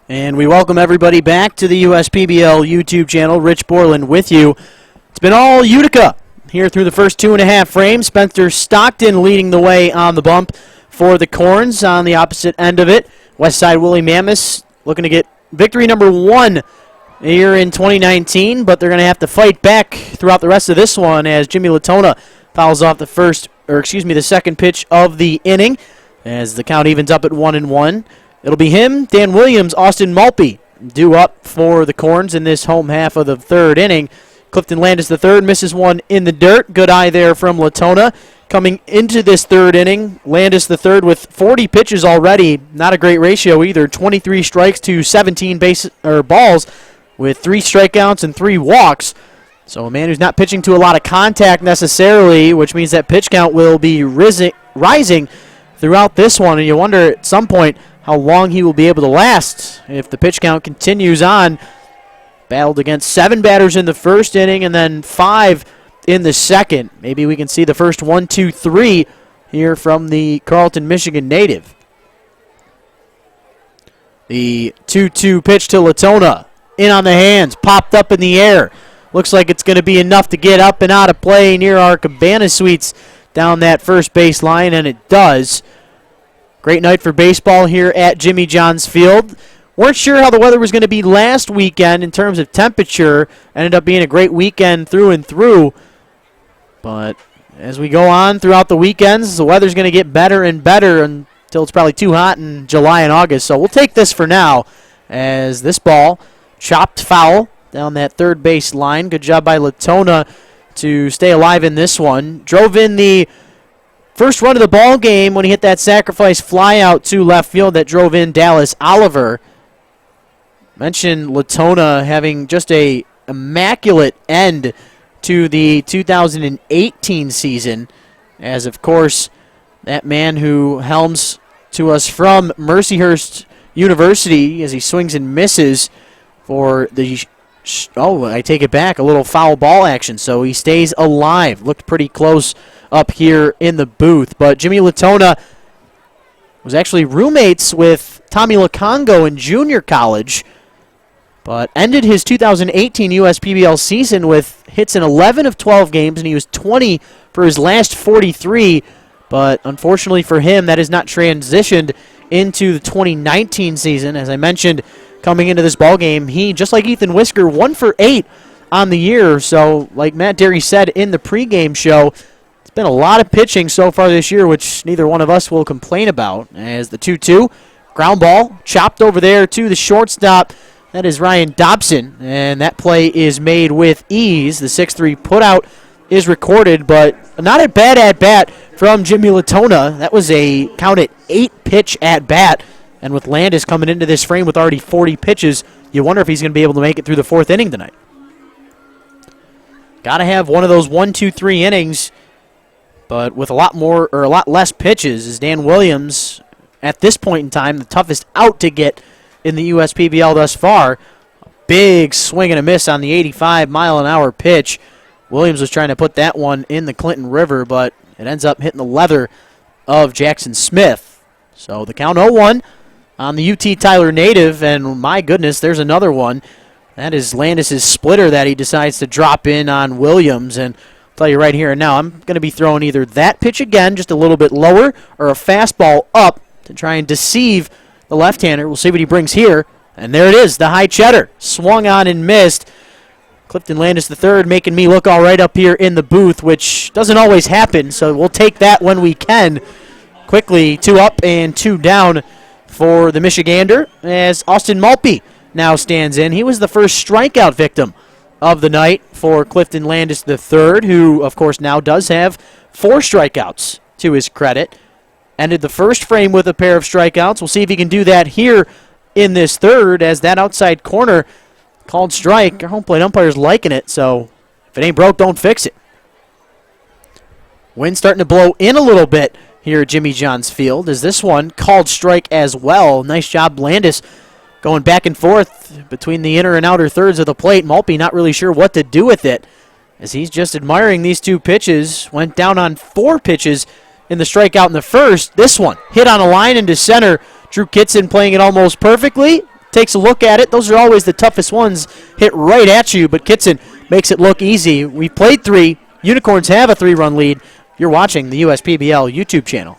And we welcome everybody back to the USPBL YouTube channel. Rich Borland with you. It's been all Utica here through the first 2.5 frames. Spencer Stockton leading the way on the bump for the Corns. On the opposite end of it, Westside Willie Mammoths looking to get victory number 1 here in 2019, but they're going to have to fight back throughout the rest of this one as Jimmy Latona fouls off the second pitch of the inning as the count evens up at 1-1. It'll be him, Dan Williams, Austin Maltby due up for the Corns in this home half of the third inning. Clifton Landis III misses one in the dirt. Good eye there from Latona. Coming into this third inning, Landis III with 40 pitches already. Not a great ratio either. 23 strikes to 17 balls with 3 strikeouts and 3 walks. So a man who's not pitching to a lot of contact necessarily, which means that pitch count will be rising throughout this one. And you wonder at some point how long he will be able to last if the pitch count continues on. Battled against 7 batters in the first inning and then 5 in the second. Maybe we can see the first 1, 2, 3 here from the Carleton, Michigan native. The 2-2 pitch to Latona. In on the hands, popped up in the air. Looks like it's going to be enough to get up and out of play near our Cabana Suites down that first base line, and it does. Great night for baseball here at Jimmy John's Field. Weren't sure how the weather was going to be last weekend in terms of temperature. Ended up being a great weekend through and through. But as we go on throughout the weekends, the weather's going to get better and better until it's probably too hot in July and August. So we'll take this for now as this ball chopped foul down that third base line. Good job by Latona to stay alive in this one. Drove in the first run of the ball game when he hit that sacrifice fly out to left field that drove in Dallas Oliver. Mentioned Latona having just a immaculate end to the 2018 season, as of course that man who helms to us from Mercyhurst University as he swings and misses for the I take it back, a little foul ball action, so he stays alive. Looked pretty close up here in the booth, but Jimmy Latona was actually roommates with Tommy Lukongo in junior college, but ended his 2018 USPBL season with hits in 11 of 12 games, and he was 20 for his last 43, but unfortunately for him, that has not transitioned into the 2019 season. As I mentioned, coming into this ball game, he, just like Ethan Whisker, 1 for 8 on the year. So, like Matt Derry said in the pregame show, it's been a lot of pitching so far this year, which neither one of us will complain about. As the 2-2, ground ball, chopped over there to the shortstop. That is Ryan Dobson, and that play is made with ease. The 6-3 putout is recorded, but not a bad at-bat from Jimmy Latona. That was a count at 8-pitch at-bat. And with Landis coming into this frame with already 40 pitches, you wonder if he's going to be able to make it through the 4th inning tonight. Got to have one of those 1, 2, 3 innings, but with a lot less pitches. Is Dan Williams, at this point in time, the toughest out to get in the USPBL thus far. A big swing and a miss on the 85-mile-an-hour pitch. Williams was trying to put that one in the Clinton River, but it ends up hitting the leather of Jackson Smith. So the count 0-1. On the UT Tyler native, and my goodness, there's another one. That is Landis' splitter that he decides to drop in on Williams. And I'll tell you right here and now, I'm going to be throwing either that pitch again, just a little bit lower, or a fastball up to try and deceive the left-hander. We'll see what he brings here. And there it is, the high cheddar. Swung on and missed. Clifton Landis III making me look all right up here in the booth, which doesn't always happen, so we'll take that when we can. Quickly, 2 up and 2 down for the Michigander, as Austin Maltby now stands in. He was the first strikeout victim of the night for Clifton Landis III, who, of course, now does have 4 strikeouts to his credit. Ended the first frame with a pair of strikeouts. We'll see if he can do that here in this third, as that outside corner called strike. Our home plate umpire's liking it, so if it ain't broke, don't fix it. Wind starting to blow in a little bit here at Jimmy John's Field. Is this one called strike as well? Nice job, Landis, going back and forth between the inner and outer thirds of the plate. Maltby not really sure what to do with it, as he's just admiring these 2 pitches. Went down on 4 pitches in the strikeout in the first. This one hit on a line into center. Drew Kitson playing it almost perfectly. takes a look at it. Those are always the toughest ones, hit right at you, but Kitson makes it look easy. We played 3. Unicorns have a 3-run lead. You're watching the USPBL YouTube channel.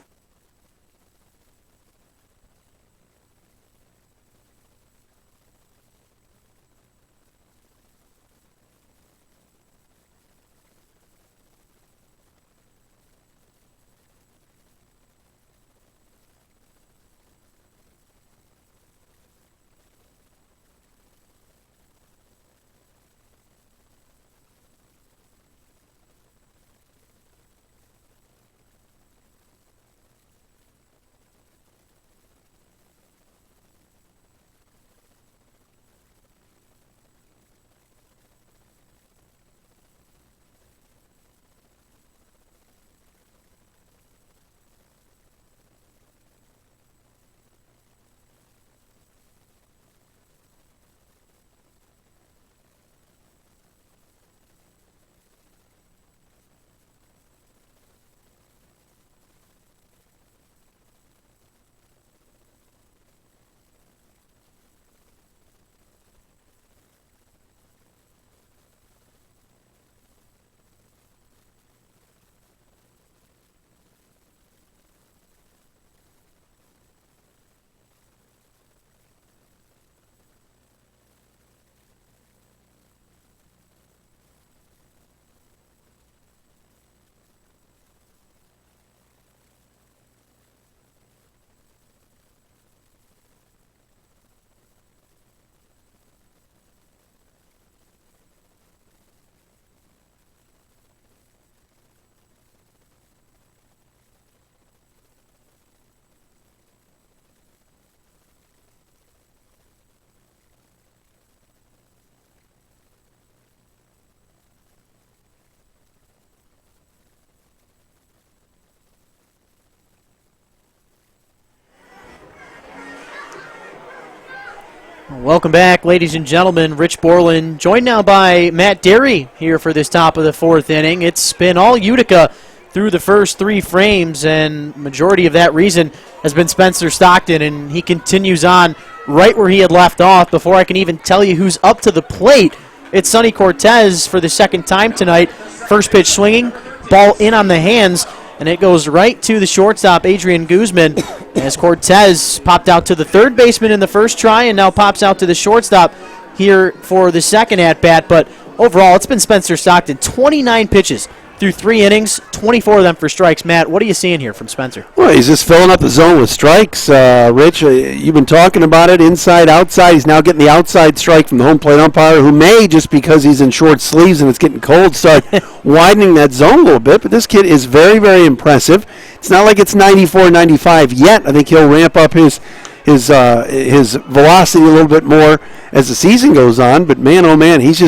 Welcome back, ladies and gentlemen. Rich Borland, joined now by Matt Derry here for this top of the 4th inning. It's been all Utica through the first 3 frames, and majority of that reason has been Spencer Stockton, and he continues on right where he had left off. Before I can even tell you who's up to the plate, it's Sonny Cortez for the 2nd time tonight. First pitch swinging, ball in on the hands, and it goes right to the shortstop, Adrian Guzman, as Cortez popped out to the 3rd baseman in the first try and now pops out to the shortstop here for the 2nd at-bat. But overall, it's been Spencer Stockton, 29 pitches through 3 innings, 24 of them for strikes. Matt, what are you seeing here from Spencer? Well, he's just filling up the zone with strikes. Rich, you've been talking about it, inside, outside. He's now getting the outside strike from the home plate umpire, who may, just because he's in short sleeves and it's getting cold, start widening that zone a little bit. But this kid is very, very impressive. It's not like it's 94, 95 yet. I think he'll ramp up his velocity a little bit more as the season goes on. But, man, oh, man, he's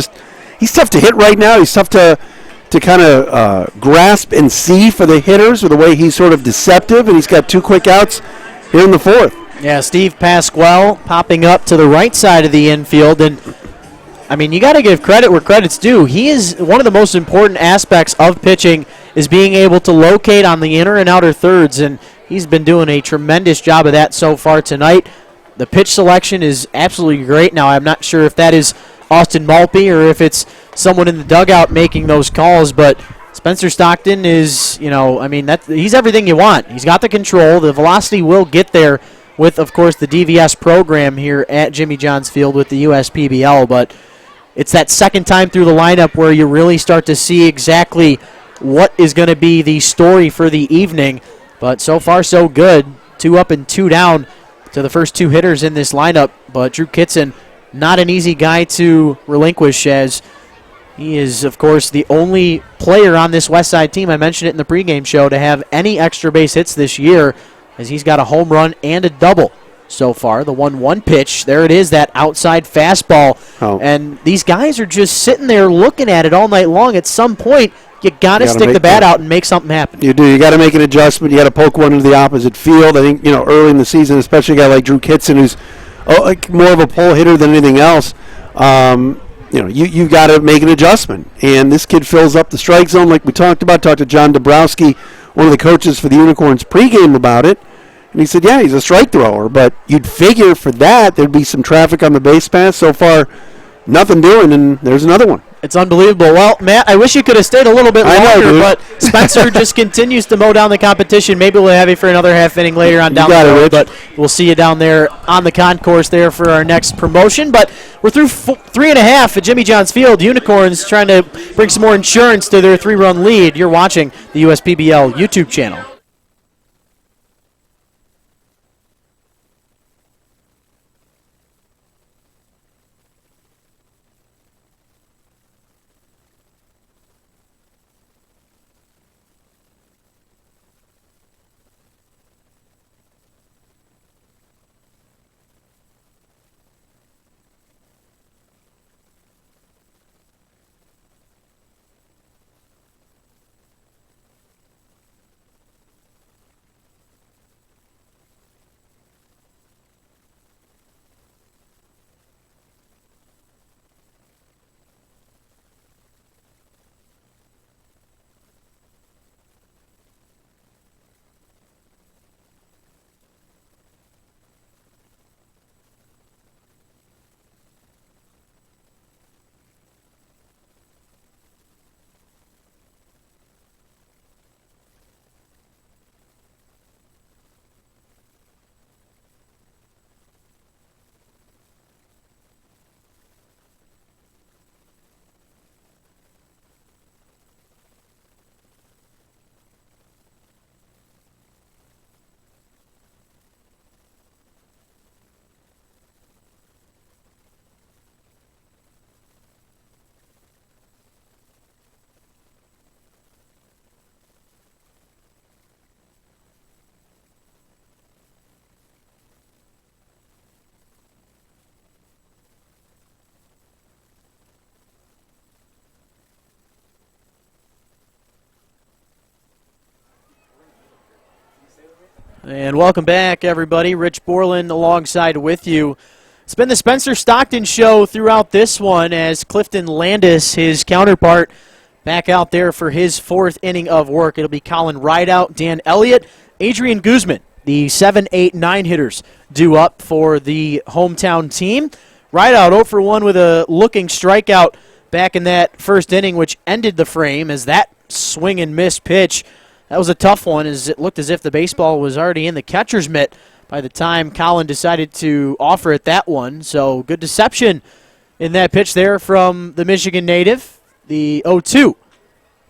tough to hit right now. He's tough to kind of grasp and see for the hitters, with the way he's sort of deceptive, and he's got 2 quick outs here in the 4th. Yeah, Steve Pasquale popping up to the right side of the infield, and I mean, you got to give credit where credit's due. He is one of the most important aspects of pitching, is being able to locate on the inner and outer thirds, and he's been doing a tremendous job of that so far tonight. The pitch selection is absolutely great. Now, I'm not sure if that is Austin Malpe or if it's someone in the dugout making those calls, but Spencer Stockton is, he's everything you want. He's got the control. The velocity will get there with, of course, the DVS program here at Jimmy John's Field with the USPBL, but it's that 2nd time through the lineup where you really start to see exactly what is going to be the story for the evening. But so far, so good. 2 up and 2 down to the first 2 hitters in this lineup, but Drew Kitson, not an easy guy to relinquish, as he is, of course, the only player on this Westside team, I mentioned it in the pregame show, to have any extra base hits this year, as he's got a home run and a double so far. The 1-1 pitch, there it is, that outside fastball. Oh. And these guys are just sitting there looking at it all night long. At some point, you got to stick the bat out and make something happen. You do. You got to make an adjustment. You got to poke one into the opposite field. I think, early in the season, especially a guy like Drew Kitson, who's more of a pull hitter than anything else, you've got to make an adjustment. And this kid fills up the strike zone like we talked about. Talked to John Dabrowski, one of the coaches for the Unicorns, pregame about it. And he said, yeah, he's a strike thrower, but you'd figure for that there'd be some traffic on the base pass. So far, nothing doing, and there's another one. It's unbelievable. Well, Matt, I wish you could have stayed a little bit longer, but Spencer just continues to mow down the competition. Maybe we'll have you for another half inning later on down the road, but we'll see you down there on the concourse there for our next promotion. But we're through 3.5 at Jimmy John's Field. Unicorns trying to bring some more insurance to their 3-run lead. You're watching the USPBL YouTube channel. And welcome back, everybody. Rich Borland alongside with you. It's been the Spencer Stockton show throughout this one as Clifton Landis, his counterpart, back out there for his 4th inning of work. It'll be Colin Rideout, Dan Elliott, Adrian Guzman, the 7, 8, 9 hitters due up for the hometown team. Rideout 0 for 1 with a looking strikeout back in that first inning, which ended the frame as that swing and miss pitch. That was a tough one, as it looked as if the baseball was already in the catcher's mitt by the time Colin decided to offer it that one. So good deception in that pitch there from the Michigan native. The 0-2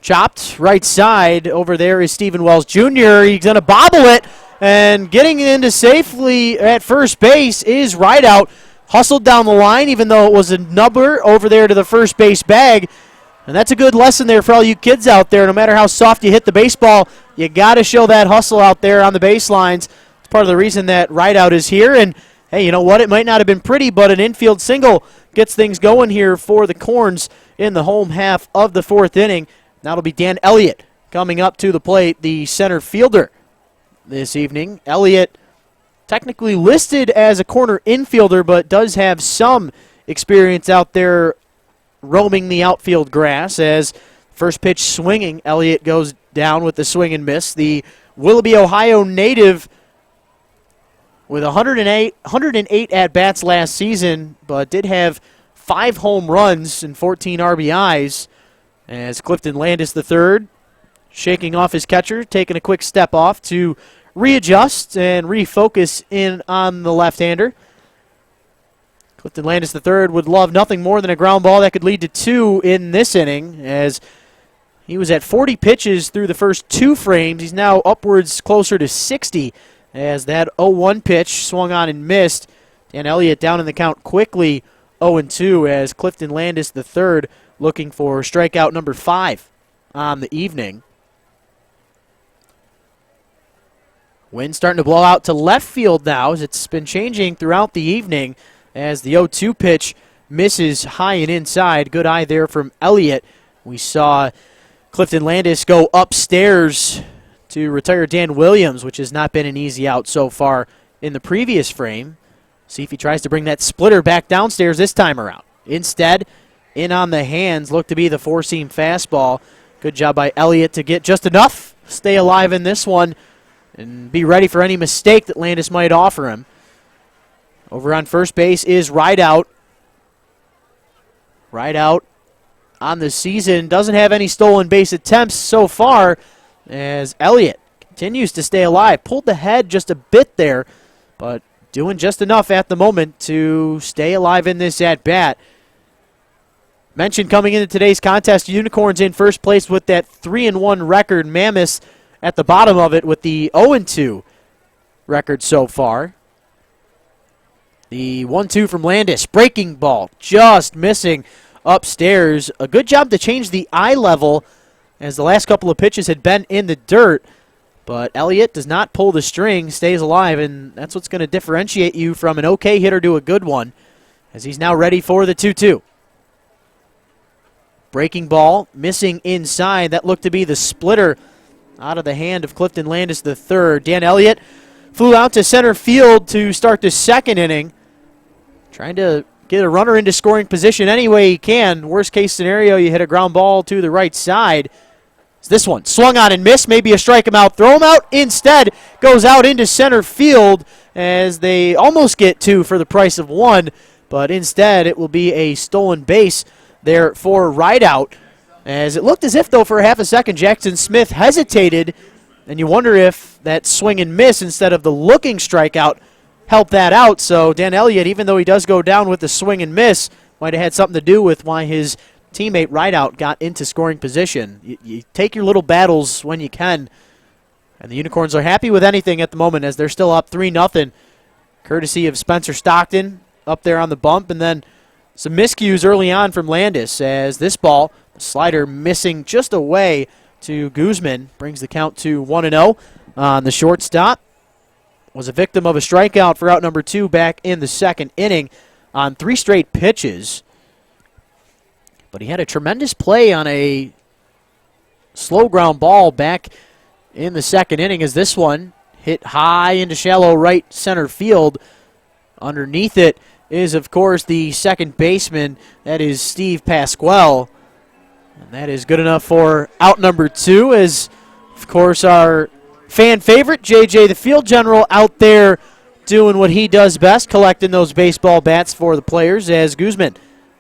chopped right side. Over there is Stephen Wells Jr. He's going to bobble it, and getting into safely at first base is Rideout. Hustled down the line, even though it was a number over there to the first base bag. And that's a good lesson there for all you kids out there. No matter how soft you hit the baseball, you got to show that hustle out there on the baselines. It's part of the reason that Rideout is here. And, hey, you know what? It might not have been pretty, but an infield single gets things going here for the Corns in the home half of the 4th inning. Now it'll be Dan Elliott coming up to the plate, the center fielder this evening. Elliott technically listed as a corner infielder, but does have some experience out there roaming the outfield grass. As first pitch swinging, Elliott goes down with the swing and miss. The Willoughby, Ohio native with 108 at-bats last season, but did have 5 home runs and 14 RBIs. As Clifton Landis III shaking off his catcher, taking a quick step off to readjust and refocus in on the left-hander. Clifton Landis III would love nothing more than a ground ball that could lead to 2 in this inning, as he was at 40 pitches through the first 2 frames. He's now upwards closer to 60, as that 0-1 pitch swung on and missed. Dan Elliott down in the count quickly, 0-2, as Clifton Landis III looking for strikeout number 5 on the evening. Wind starting to blow out to left field now, as it's been changing throughout the evening, as the 0-2 pitch misses high and inside. Good eye there from Elliott. We saw Clifton Landis go upstairs to retire Dan Williams, which has not been an easy out so far in the previous frame. See if he tries to bring that splitter back downstairs this time around. Instead, in on the hands, looked to be the 4-seam fastball. Good job by Elliott to get just enough, stay alive in this one, and be ready for any mistake that Landis might offer him. Over on first base is Rideout. Rideout on the season doesn't have any stolen base attempts so far, as Elliott continues to stay alive. Pulled the head just a bit there, but doing just enough at the moment to stay alive in this at-bat. Mentioned coming into today's contest, Unicorns in first place with that 3-1 record. Mammoths at the bottom of it with the 0-2 record so far. The 1-2 from Landis. Breaking ball just missing upstairs. A good job to change the eye level, as the last couple of pitches had been in the dirt. But Elliott does not pull the string, stays alive, and that's what's going to differentiate you from an okay hitter to a good one, as he's now ready for the 2-2. Breaking ball, missing inside. That looked to be the splitter out of the hand of Clifton Landis III. Dan Elliott flew out to center field to start the second inning, trying to get a runner into scoring position any way he can. Worst case scenario, you hit a ground ball to the right side. It's this one, swung on and missed. Maybe a strike him out, throw him out. Instead, goes out into center field, as they almost get two for the price of one. But instead, it will be a stolen base there for Rideout. As it looked as if, though, for half a second, Jackson Smith hesitated, and you wonder if that swing and miss instead of the looking strikeout helped that out. So Dan Elliott, even though he does go down with the swing and miss, might have had something to do with why his teammate Rideout got into scoring position. You take your little battles when you can, and the Unicorns are happy with anything at the moment, as they're still up 3-0, courtesy of Spencer Stockton up there on the bump, and then some miscues early on from Landis, as this ball, the slider missing just away to Guzman, brings the count to 1-0 on the shortstop. Was a victim of a strikeout for out number 2 back in the second inning on 3 straight pitches. But he had a tremendous play on a slow ground ball back in the second inning, as this one hit high into shallow right center field. Underneath it is, of course, the second baseman. That is Steve Pasquale. And that is good enough for out number 2, as, of course, our fan favorite, JJ the Field General, out there doing what he does best, collecting those baseball bats for the players, as Guzman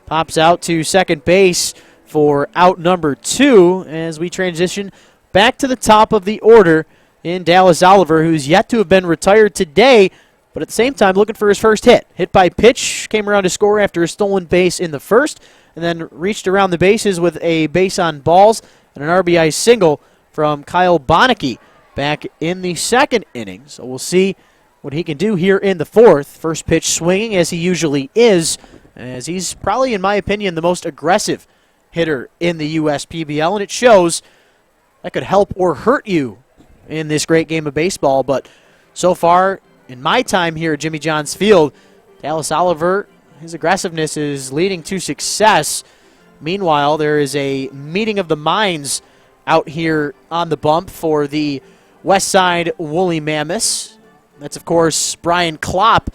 pops out to second base for out number 2, as we transition back to the top of the order in Dallas Oliver, who's yet to have been retired today, but at the same time looking for his first hit. Hit by pitch, came around to score after a stolen base in the first, and then reached around the bases with a base on balls and an RBI single from Kyle Bonneke back in the second inning. So we'll see what he can do here in the fourth. First pitch swinging, as he usually is, as he's probably, in my opinion, the most aggressive hitter in the USPBL, and it shows. That could help or hurt you in this great game of baseball, but so far, in my time here at Jimmy John's Field, Dallas Oliver, his aggressiveness is leading to success. Meanwhile, there is a meeting of the minds out here on the bump for the Westside Woolly Mammoths. That's, of course, Brian Klopp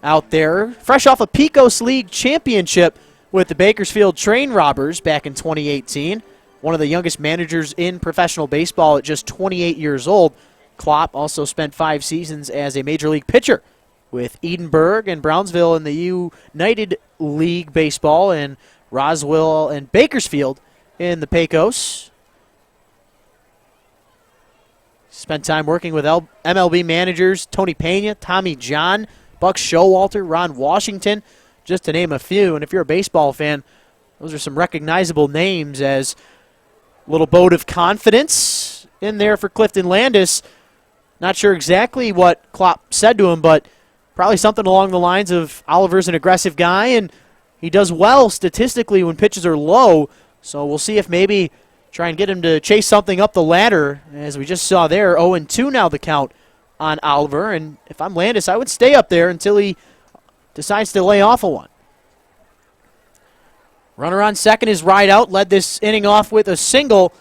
out there, fresh off a Pecos League championship with the Bakersfield Train Robbers back in 2018. One of the youngest managers in professional baseball at just 28 years old. Klopp also spent 5 seasons as a Major League pitcher with Edinburgh and Brownsville in the United League Baseball, and Roswell and Bakersfield in the Pecos. Spent time working with MLB managers Tony Pena, Tommy John, Buck Showalter, Ron Washington, just to name a few. And if you're a baseball fan, those are some recognizable names, as a little vote of confidence in there for Clifton Landis. Not sure exactly what Klopp said to him, but probably something along the lines of Oliver's an aggressive guy, and he does well statistically when pitches are low. So we'll see if maybe try and get him to chase something up the ladder. As we just saw there, 0-2 now the count on Oliver. And if I'm Landis, I would stay up there until he decides to lay off a one. Runner on second is Rideout. Led this inning off with a single,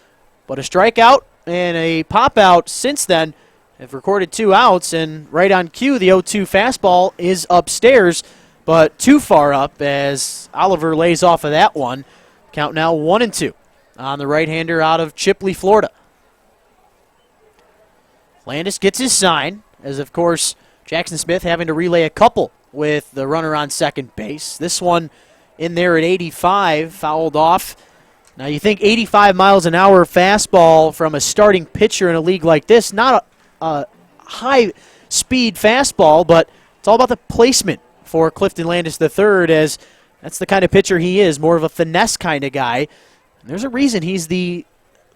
but a strikeout and a pop-out since then. Have recorded 2 outs, and right on cue, the 0-2 fastball is upstairs, but too far up as Oliver lays off of that one. Count now 1-2 on the right-hander out of Chipley, Florida. Landis gets his sign, as of course Jackson Smith having to relay a couple with the runner on second base. This one in there at 85, fouled off. Now you think 85 miles an hour fastball from a starting pitcher in a league like this, not a high-speed fastball, but it's all about the placement for Clifton Landis III, as that's the kind of pitcher he is, more of a finesse kind of guy. And there's a reason he's the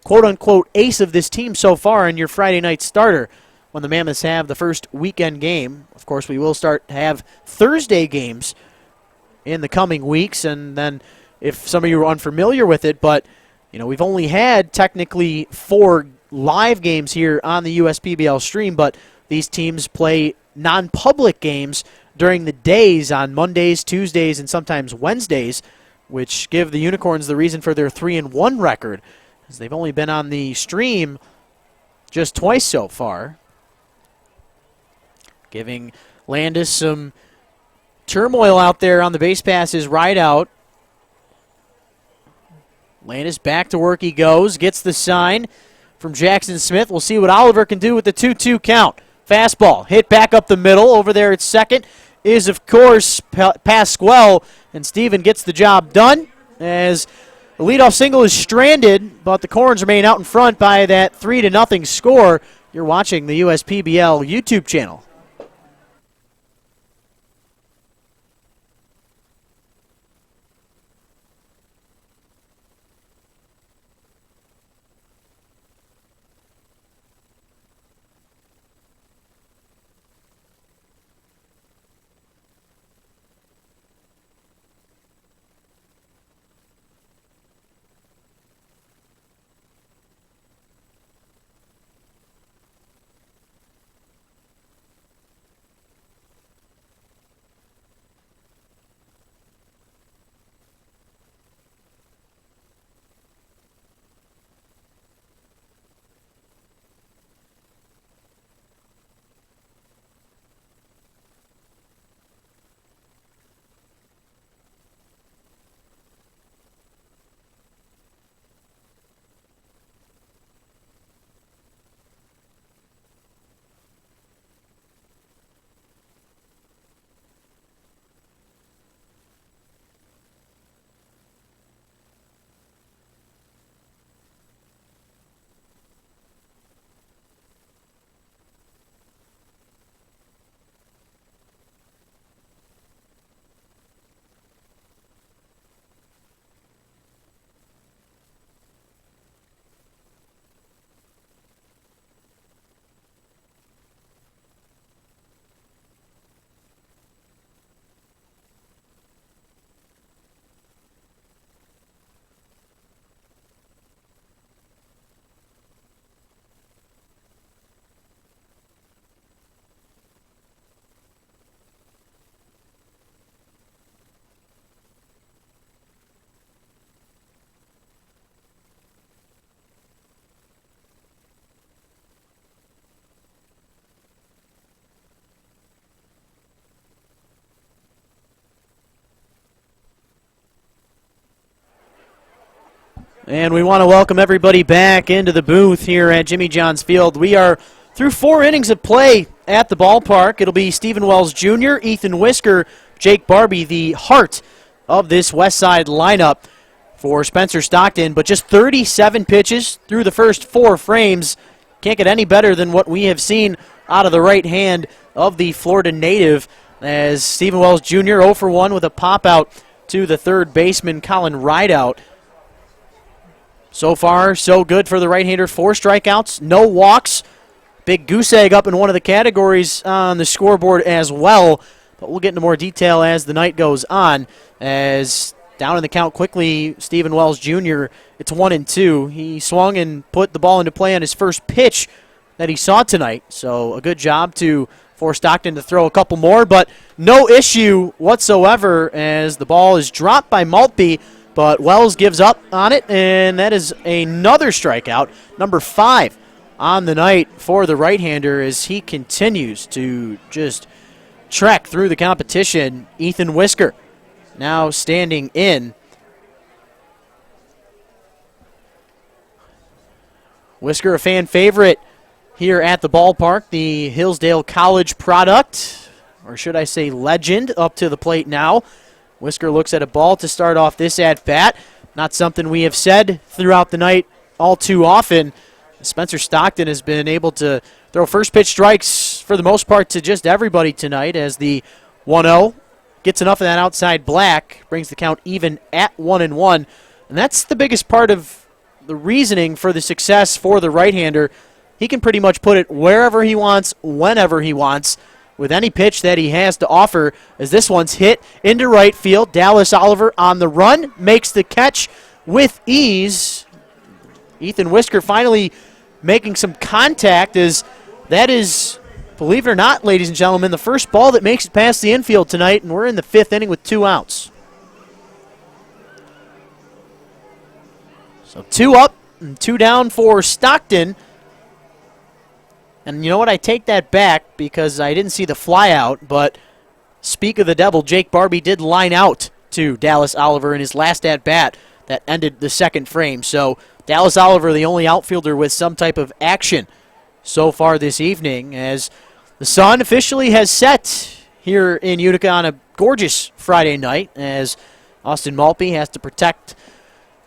quote-unquote ace of this team so far in your Friday night starter when the Mammoths have the first weekend game. Of course, we will start to have Thursday games in the coming weeks, and then if some of you are unfamiliar with it, but we've only had technically 4 live games here on the USPBL stream, but these teams play non-public games during the days on Mondays, Tuesdays, and sometimes Wednesdays, which give the Unicorns the reason for their 3-1 record, as they've only been on the stream just twice so far, giving Landis some turmoil out there on the base passes right out. Landis back to work he goes, gets the sign from Jackson Smith. We'll see what Oliver can do with the 2-2 count. Fastball hit back up the middle. Over there at second is, of course, Pasquale, and Steven gets the job done as the leadoff single is stranded, but the Corns remain out in front by that 3-0 score. You're watching the USPBL YouTube channel. And we want to welcome everybody back into the booth here at Jimmy John's Field. We are through 4 innings of play at the ballpark. It'll be Stephen Wells Jr., Ethan Whisker, Jake Barbie, the heart of this Westside lineup for Spencer Stockton. But just 37 pitches through the first 4 frames. Can't get any better than what we have seen out of the right hand of the Florida native, as Stephen Wells Jr. 0 for 1 with a pop-out to the third baseman, Colin Rideout. So far, so good for the right-hander. 4 strikeouts, no walks. Big goose egg up in one of the categories on the scoreboard as well. But we'll get into more detail as the night goes on. As down in the count quickly, Stephen Wells Jr., it's 1-2. He swung and put the ball into play on his first pitch that he saw tonight. So a good job to force Stockton to throw a couple more, but no issue whatsoever as the ball is dropped by Maltby. But Wells gives up on it, and that is another strikeout, number 5 on the night for the right-hander as he continues to just trek through the competition. Ethan Whisker now standing in. Whisker, a fan favorite here at the ballpark. The Hillsdale College product, or should I say legend, up to the plate now. Whisker looks at a ball to start off this at-bat. Not something we have said throughout the night all too often. Spencer Stockton has been able to throw first pitch strikes for the most part to just everybody tonight, as the 1-0 gets enough of that outside black, brings the count even at 1-1. And that's the biggest part of the reasoning for the success for the right-hander. He can pretty much put it wherever he wants, whenever he wants, with any pitch that he has to offer, as this one's hit into right field. Dallas Oliver on the run, makes the catch with ease. Ethan Whisker finally making some contact, as that is, believe it or not, ladies and gentlemen, the first ball that makes it past the infield tonight, and we're in the 5th inning with 2 outs. So 2 up and 2 down for Stockton. And you know what? I take that back because I didn't see the fly out, but speak of the devil, Jake Barbie did line out to Dallas Oliver in his last at-bat that ended the 2nd frame. So Dallas Oliver, the only outfielder with some type of action so far this evening, as the sun officially has set here in Utica on a gorgeous Friday night, as Austin Malpe has to protect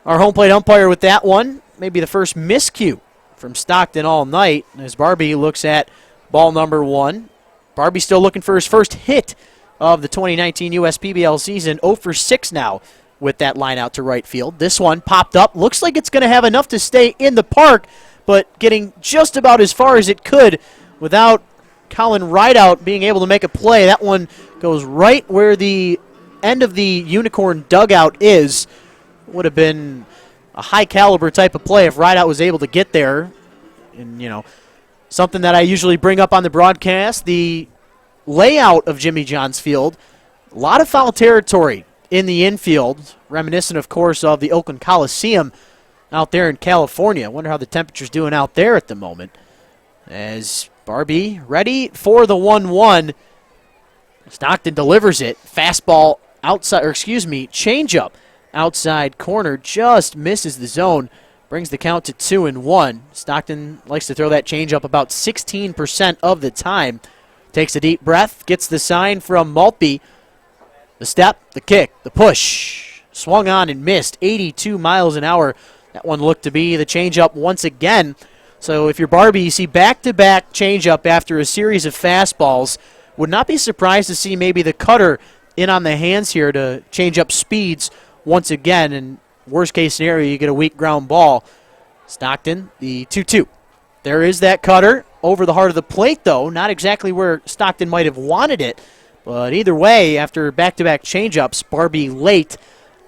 our home plate umpire with that one. Maybe the first miscue from Stockton all night, as Barbie looks at ball number 1. Barbie still looking for his first hit of the 2019 USPBL season. 0 for 6 now with that line out to right field. This one popped up. Looks like it's going to have enough to stay in the park, but getting just about as far as it could without Colin Rideout being able to make a play. That one goes right where the end of the Unicorn dugout is. Would have been a high-caliber type of play if Rideout was able to get there. And, you know, something that I usually bring up on the broadcast, the layout of Jimmy John's Field, a lot of foul territory in the infield, reminiscent, of course, of the Oakland Coliseum out there in California. I wonder how the temperature's doing out there at the moment. As Barbie ready for the 1-1. Stockton delivers it. Fastball outside, or excuse me, changeup outside corner, just misses the zone, brings the count to 2-1. Stockton likes to throw that changeup about 16% of the time. Takes a deep breath, gets the sign from Malpe. The step, the kick, the push. Swung on and missed, 82 miles an hour. That one looked to be the changeup once again. So if you're Barbie, you see back-to-back changeup after a series of fastballs. Would not be surprised to see maybe the cutter in on the hands here to change up speeds once again. And worst case scenario, you get a weak ground ball. Stockton, the 2-2. There is that cutter over the heart of the plate, though. Not exactly where Stockton might have wanted it. But either way, after back-to-back changeups, Barbie late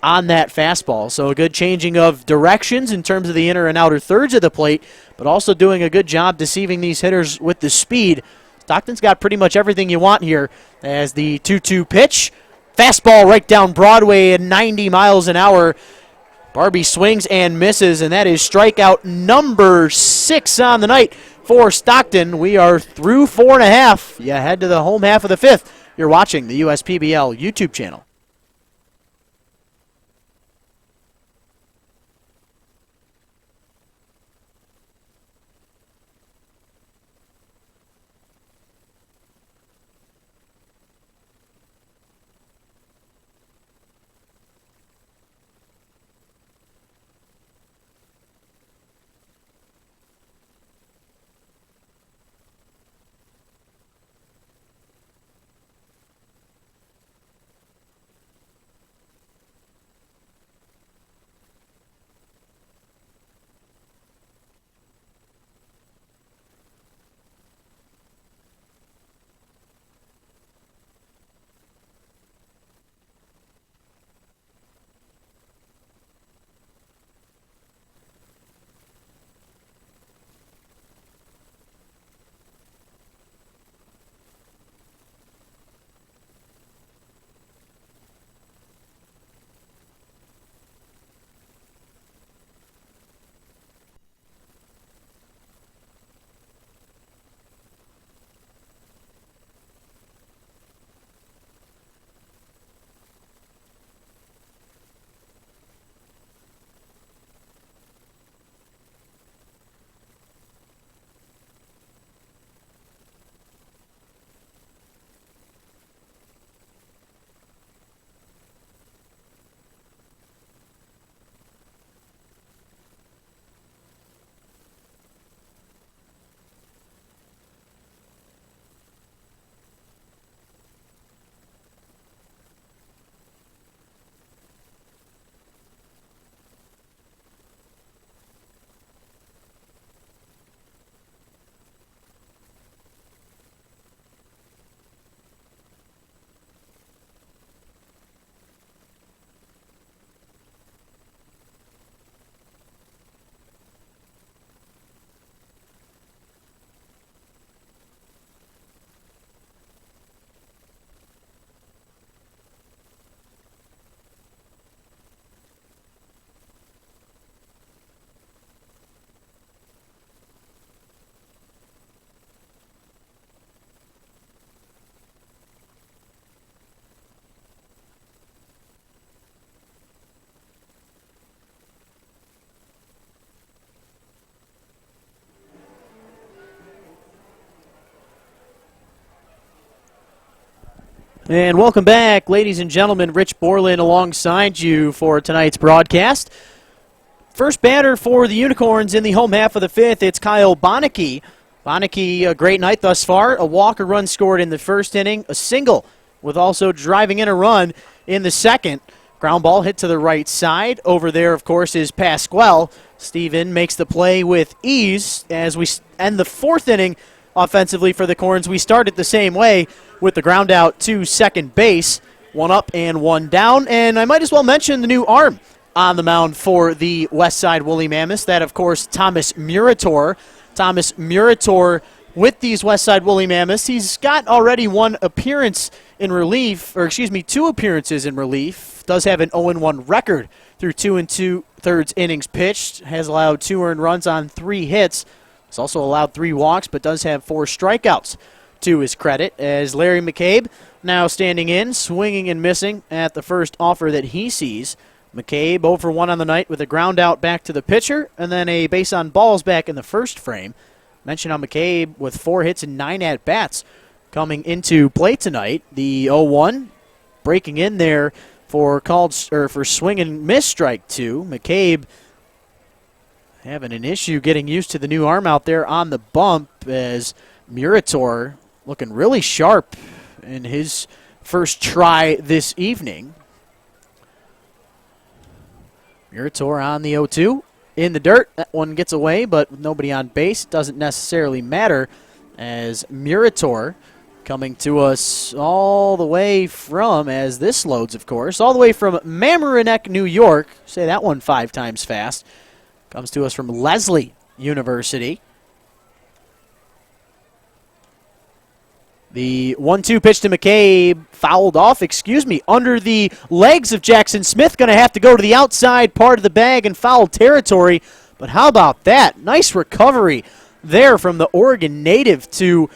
on that fastball. So a good changing of directions in terms of the inner and outer thirds of the plate, but also doing a good job deceiving these hitters with the speed. Stockton's got pretty much everything you want here, as the 2-2 pitch. Fastball right down Broadway at 90 miles an hour. Barbie swings and misses, and that is strikeout number 6 on the night for Stockton. We are through 4.5. You head to the home half of the 5th. You're watching the USPBL YouTube channel. And welcome back, ladies and gentlemen. Rich Borland alongside you for tonight's broadcast. First batter for the Unicorns in the home half of the fifth, it's Kyle Bonneke. Bonneke, a great night thus far. A walk, a run scored in the first inning, a single with also driving in a run in the second. Ground ball hit to the right side. Over there, of course, is Pasquale. Steven makes the play with ease as we end the fourth inning offensively for the Corns. We started the same way with the ground out to second base. One up and one down. And I might as well mention the new arm on the mound for the Westside Woolly Mammoths. That, of course, Thomas Murator. Thomas Murator with these Westside Woolly Mammoths. He's got already one appearance in relief, or excuse me, 2 appearances in relief. Does have an 0-1 record through 2 2/3 innings pitched. Has allowed 2 earned runs on 3 hits. He's also allowed 3 walks, but does have 4 strikeouts to his credit, as Larry McCabe now standing in, swinging and missing at the first offer that he sees. McCabe 0 for 1 on the night with a ground out back to the pitcher, and then a base on balls back in the first frame. Mentioned on McCabe with 4 hits and 9 at-bats coming into play tonight. The 0-1 breaking in there for swing and miss strike 2. McCabe having an issue getting used to the new arm out there on the bump, as Murator looking really sharp in his first try this evening. Murator on the 0-2. In the dirt. That one gets away, but with nobody on base, doesn't necessarily matter, as Murator coming to us all the way from, as this loads, of course, all the way from Mamaroneck, New York. Say that one 5 times fast. Comes to us from Lesley University. The 1-2 pitch to McCabe, fouled off, under the legs of Jackson Smith. Going to have to go to the outside part of the bag in foul territory. But how about that? Nice recovery there from the Oregon native to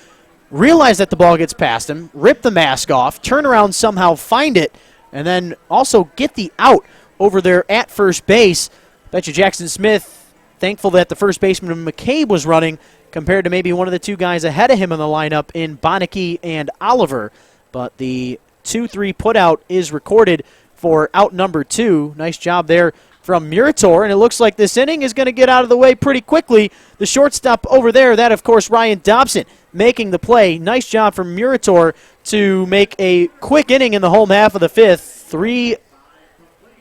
realize that the ball gets past him, rip the mask off, turn around somehow, find it, and then also get the out over there at first base. Bet you Jackson Smith, thankful that the first baseman McCabe was running, compared to maybe one of the 2 guys ahead of him in the lineup in Bonneke and Oliver. But the 2-3 putout is recorded for out number 2. Nice job there from Murator, and it looks like this inning is going to get out of the way pretty quickly. The shortstop over there, that of course Ryan Dobson making the play. Nice job from Murator to make a quick inning in the home half of the fifth. 3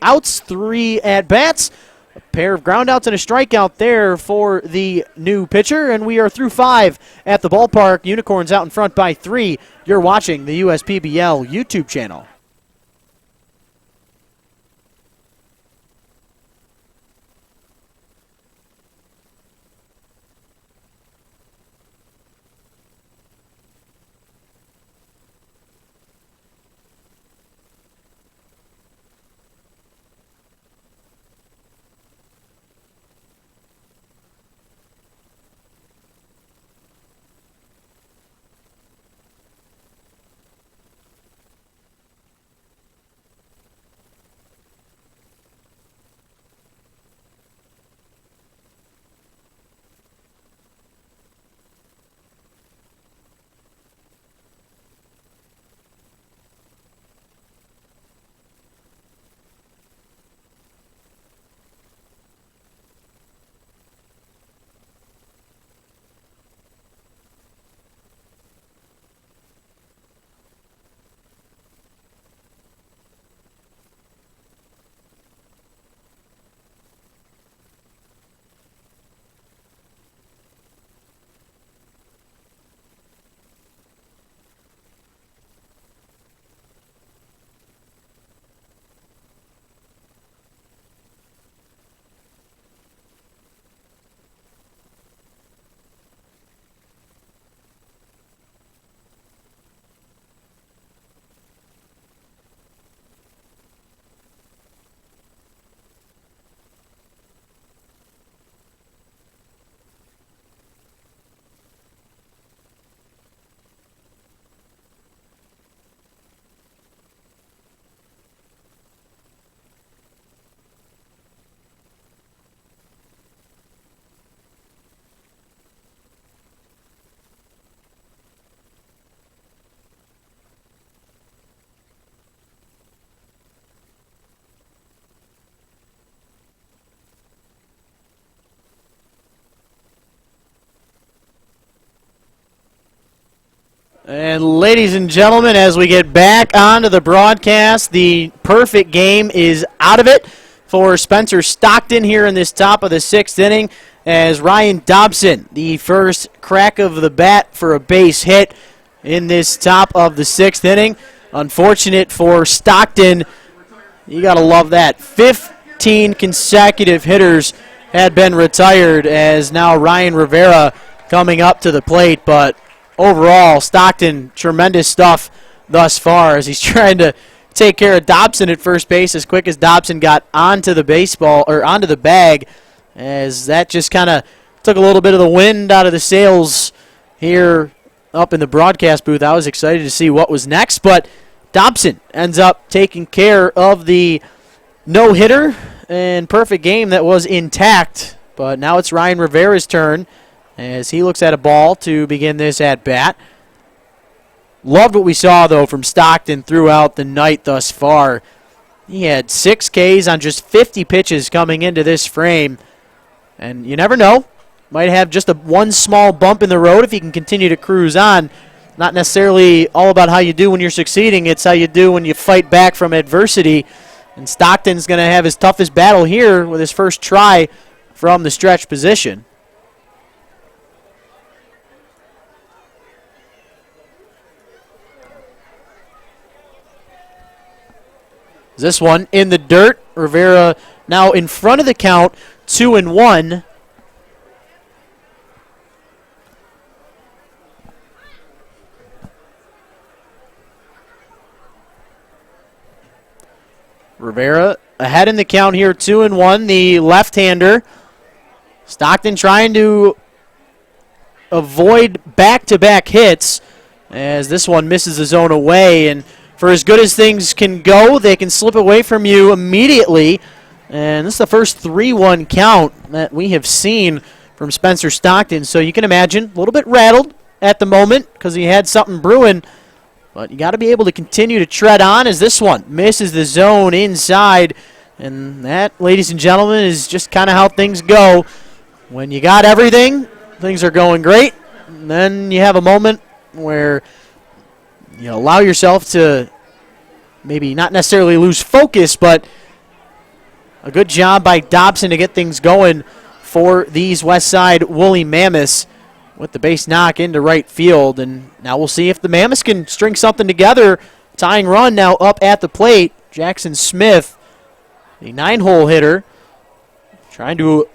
outs, 3 at-bats. A pair of groundouts and a strikeout there for the new pitcher, and we are through 5 at the ballpark. Unicorns out in front by 3. You're watching the USPBL YouTube channel. And ladies and gentlemen, as we get back onto the broadcast, the perfect game is out of it for Spencer Stockton here in this top of the 6th inning, as Ryan Dobson, the first crack of the bat for a base hit in this top of the 6th inning. Unfortunate for Stockton. You got to love that. 15 consecutive hitters had been retired, as now Ryan Rivera coming up to the plate. But overall, Stockton, tremendous stuff thus far, as he's trying to take care of Dobson at first base as quick as Dobson got onto the baseball, or onto the bag, as that just kind of took a little bit of the wind out of the sails here up in the broadcast booth. I was excited to see what was next, but Dobson ends up taking care of the no-hitter and perfect game that was intact. But now it's Ryan Rivera's turn as he looks at a ball to begin this at-bat. Loved what we saw, though, from Stockton throughout the night thus far. He had 6 Ks on just 50 pitches coming into this frame. And you never know. Might have just one small bump in the road if he can continue to cruise on. Not necessarily all about how you do when you're succeeding. It's how you do when you fight back from adversity. And Stockton's going to have his toughest battle here with his first try from the stretch position. This one in the dirt. Rivera now in front of the count, 2-1. Rivera ahead in the count here, 2-1. The left-hander. Stockton trying to avoid back-to-back hits, as this one misses the zone away. And for as good as things can go, they can slip away from you immediately. And this is the first 3-1 count that we have seen from Spencer Stockton. So you can imagine a little bit rattled at the moment because he had something brewing. But you got to be able to continue to tread on, as this one misses the zone inside. And that, ladies and gentlemen, is just kind of how things go. When you got everything, things are going great. And then you have a moment where you allow yourself to maybe not necessarily lose focus, but a good job by Dobson to get things going for these Westside Woolly Mammoths with the base knock into right field. And now we'll see if the Mammoths can string something together. Tying run now up at the plate. Jackson Smith, the 9-hole hitter, trying to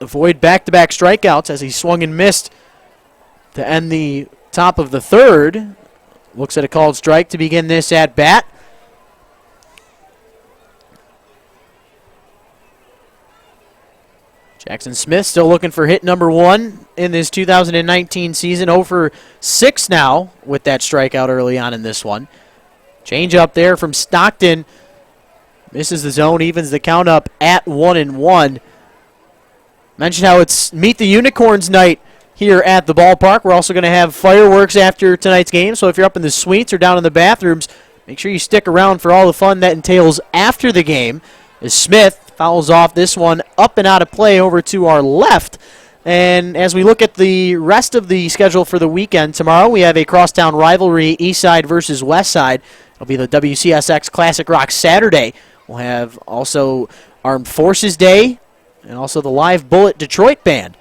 avoid back-to-back strikeouts as he swung and missed to end the top of the 3rd. Looks at a called strike to begin this at-bat. Jackson Smith still looking for hit number 1 in this 2019 season. 0 for 6 now with that strikeout early on in this one. Change up there from Stockton. Misses the zone, evens the count up at 1-1. Mentioned how it's Meet the Unicorns night here at the ballpark. We're also going to have fireworks after tonight's game, so if you're up in the suites or down in the bathrooms, make sure you stick around for all the fun that entails after the game, as Smith fouls off this one up and out of play over to our left. And as we look at the rest of the schedule for the weekend, tomorrow we have a crosstown rivalry, Eastside versus Westside. It'll be the WCSX Classic Rock Saturday. We'll have also Armed Forces Day and also the Live Bullet Detroit Band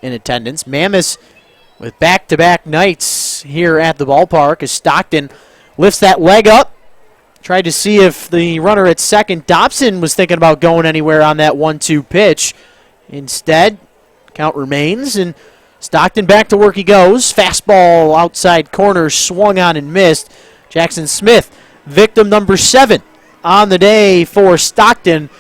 in attendance. Mammoths with back-to-back nights here at the ballpark as Stockton lifts that leg up. Tried to see if the runner at second, Dobson, was thinking about going anywhere on that 1-2 pitch. Instead, count remains, and Stockton back to work he goes. Fastball outside corner, swung on and missed. Jackson Smith, victim number 7 on the day for Stockton.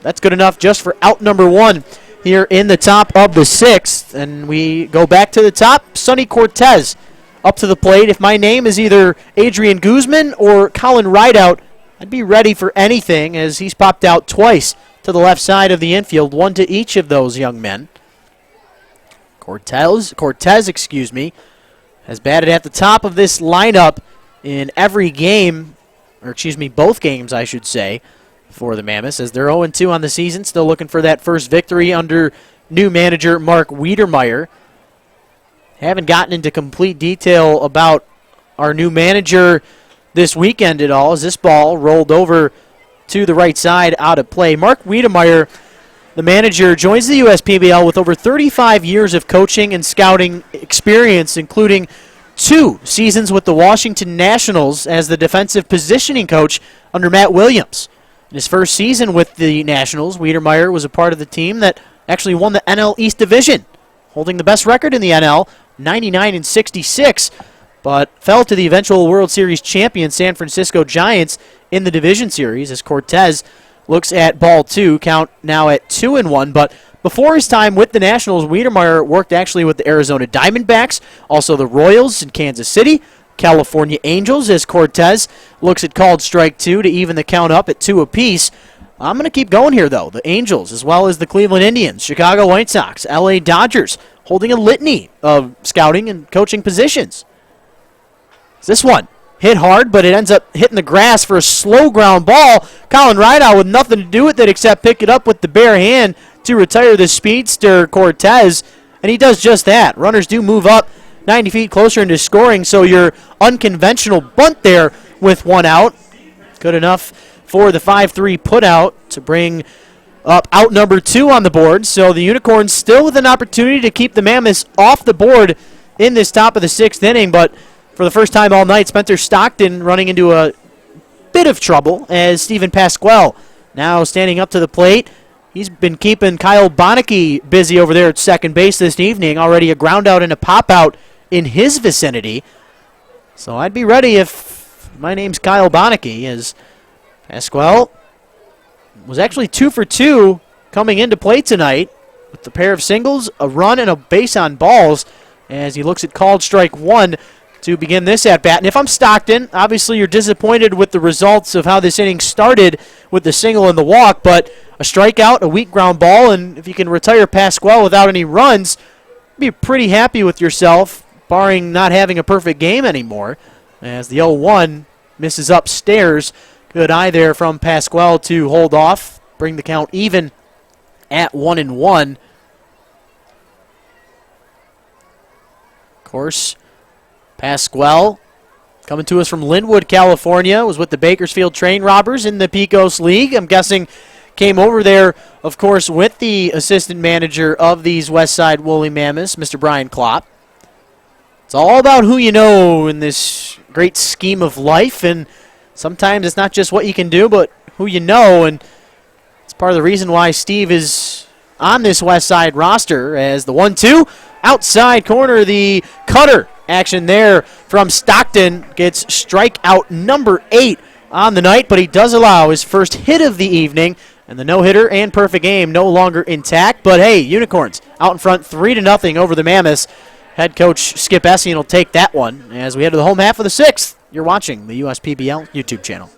That's good enough just for out number 1 here in the top of the 6th. And we go back to the top. Sonny Cortez up to the plate. If my name is either Adrian Guzman or Colin Rideout, I'd be ready for anything, as he's popped out twice to the left side of the infield, 1 to each of those young men. Cortez, has batted at the top of this lineup in every game, or excuse me, both games, I should say, for the Mammoths, as they're 0-2 on the season, still looking for that first victory under new manager Mark Wiedermeyer. Haven't gotten into complete detail about our new manager this weekend at all as this ball rolled over to the right side out of play. Mark Wiedemeyer, the manager, joins the USPBL with over 35 years of coaching and scouting experience, including 2 seasons with the Washington Nationals as the defensive positioning coach under Matt Williams. In his first season with the Nationals, Wiedemeyer was a part of the team that actually won the NL East Division, holding the best record in the NL, 99-66, but fell to the eventual World Series champion San Francisco Giants in the division series as Cortez looks at ball 2, count now at 2-1. But before his time with the Nationals, Wiedemeyer worked actually with the Arizona Diamondbacks, also the Royals in Kansas City, California Angels as Cortez looks at called strike 2 to even the count up at 2 apiece. I'm going to keep going here, though. The Angels, as well as the Cleveland Indians, Chicago White Sox, LA Dodgers, holding a litany of scouting and coaching positions. This one hit hard, but it ends up hitting the grass for a slow ground ball. Colin Rideout with nothing to do with it except pick it up with the bare hand to retire the speedster Cortez, and he does just that. Runners do move up 90 feet closer into scoring, so your unconventional bunt there with 1 out. Good enough for the 5-3 putout to bring up out number 2 on the board. So the Unicorns still with an opportunity to keep the Mammoths off the board in this top of the 6th inning, but for the first time all night, Spencer Stockton running into a bit of trouble as Stephen Pasquale now standing up to the plate. He's been keeping Kyle Bonneke busy over there at second base this evening. Already a ground out and a pop out in his vicinity. So I'd be ready if my name's Kyle Bonneke, as Pasquale was actually 2 for 2 coming into play tonight with a pair of singles, a run, and a base on balls as he looks at called strike 1 to begin this at-bat. And if I'm Stockton, obviously you're disappointed with the results of how this inning started with the single and the walk, but a strikeout, a weak ground ball, and if you can retire Pasquale without any runs, be pretty happy with yourself, barring not having a perfect game anymore, as the 0-1 misses upstairs. Good eye there from Pasquale to hold off, bring the count even at 1-1. Of course, Pasquale, coming to us from Linwood, California, was with the Bakersfield Train Robbers in the Pecos League. I'm guessing came over there, of course, with the assistant manager of these Westside Woolly Mammoths, Mr. Brian Klopp. It's all about who you know in this great scheme of life, and sometimes it's not just what you can do, but who you know, and it's part of the reason why Steve is on this Westside roster as the 1-2, outside corner, the cutter action there from Stockton gets strikeout number 8 on the night, but he does allow his first hit of the evening, and the no-hitter and perfect game no longer intact. But hey, Unicorns out in front 3-0 over the Mammoths. Head coach Skip Essien will take that one as we head to the home half of the 6th. You're watching the USPBL YouTube channel.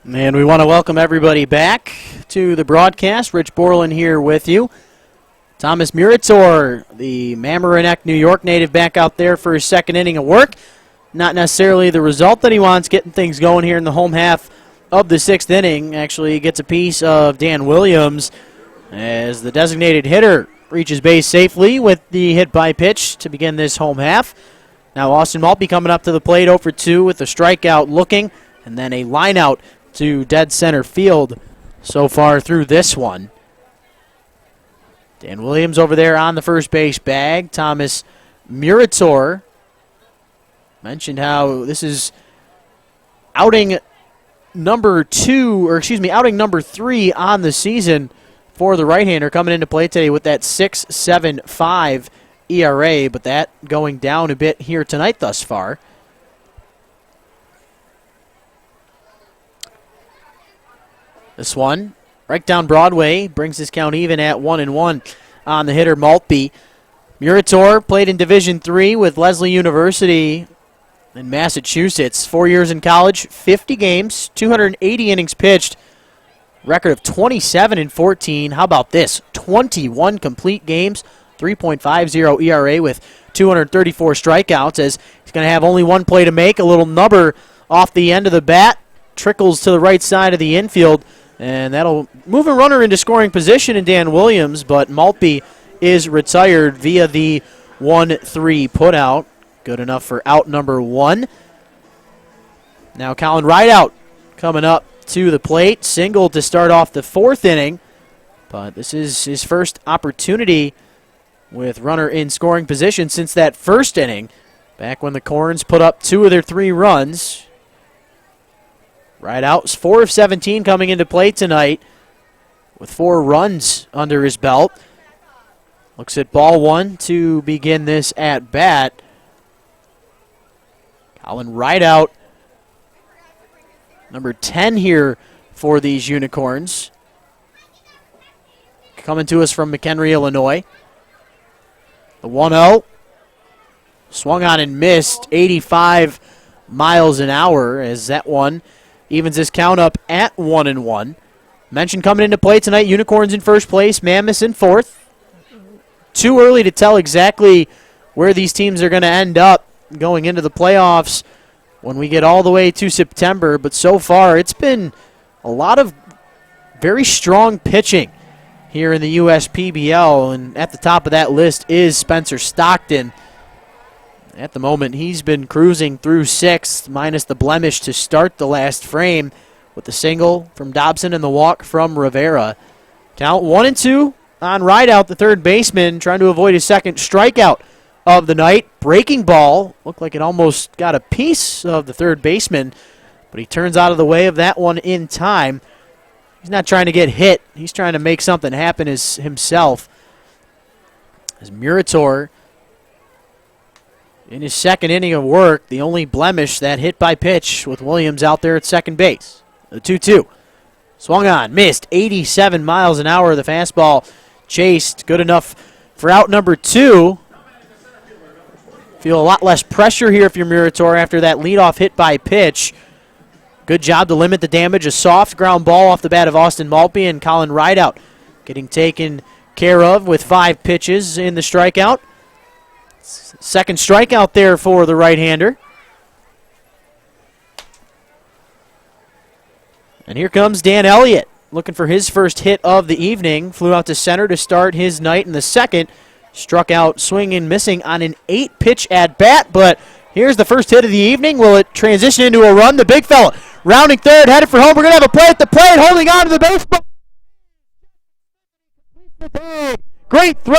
And we want to welcome everybody back to the broadcast. Rich Borland here with you. Thomas Murator, the Mamaroneck, New York native, back out there for his second inning of work. Not necessarily the result that he wants, getting things going here in the home half of the sixth inning. Actually gets a piece of Dan Williams as the designated hitter reaches base safely with the hit by pitch to begin this home half. Now Austin Maltby coming up to the plate 0 for 2 with a strikeout looking, and then a line out to dead center field so far through this one. Dan Williams over there on the first base bag. Thomas Murator mentioned how this is outing number 3 on the season for the right-hander, coming into play today with that 6.75 ERA, but that going down a bit here tonight thus far. This one, right down Broadway, brings his count even at 1-1 on the hitter Maltby. Murator played in Division III with Lesley University in Massachusetts. 4 years in college, 50 games, 280 innings pitched, record of 27-14. How about this? 21 complete games, 3.50 ERA with 234 strikeouts, as he's going to have only one play to make. A little nubber off the end of the bat, trickles to the right side of the infield, and that'll move a runner into scoring position in Dan Williams, but Maltby is retired via the 1-3 putout. Good enough for out number 1. Now Colin Rideout coming up to the plate. Single to start off the 4th inning, but this is his first opportunity with runner in scoring position since that first inning, back when the Corns put up 2 of their 3 runs. Rideout's 4 of 17 coming into play tonight with 4 runs under his belt. Looks at ball 1 to begin this at bat. Colin Rideout, number 10 here for these Unicorns. Coming to us from McHenry, Illinois. The 1-0. Swung on and missed, 85 miles an hour, as that one evens his count up at 1-1. Mentioned coming into play tonight, Unicorns in first place, Mammoths in 4th. Too early to tell exactly where these teams are going to end up going into the playoffs when we get all the way to September, but so far it's been a lot of very strong pitching here in the USPBL, and at the top of that list is Spencer Stockton. At the moment, he's been cruising through 6th, minus the blemish to start the last frame with the single from Dobson and the walk from Rivera. Count 1-2 on Rideout, the third baseman, trying to avoid his second strikeout of the night. Breaking ball, looked like it almost got a piece of the third baseman, but he turns out of the way of that one in time. He's not trying to get hit. He's trying to make something happen himself. As Murator, in his second inning of work, the only blemish, that hit by pitch with Williams out there at second base. The 2-2. Swung on, missed, 87 miles an hour. The fastball chased, good enough for out number 2. Feel a lot less pressure here if you're Murator after that leadoff hit by pitch. Good job to limit the damage. A soft ground ball off the bat of Austin Maltby, and Colin Rideout getting taken care of with 5 pitches in the strikeout. Second strikeout there for the right-hander. And here comes Dan Elliott, looking for his first hit of the evening. Flew out to center to start his night in the second. Struck out swinging, missing on an 8-pitch at-bat, but here's the first hit of the evening. Will it transition into a run? The big fella rounding third, headed for home. We're going to have a play at the plate, holding on to the baseball. Great throw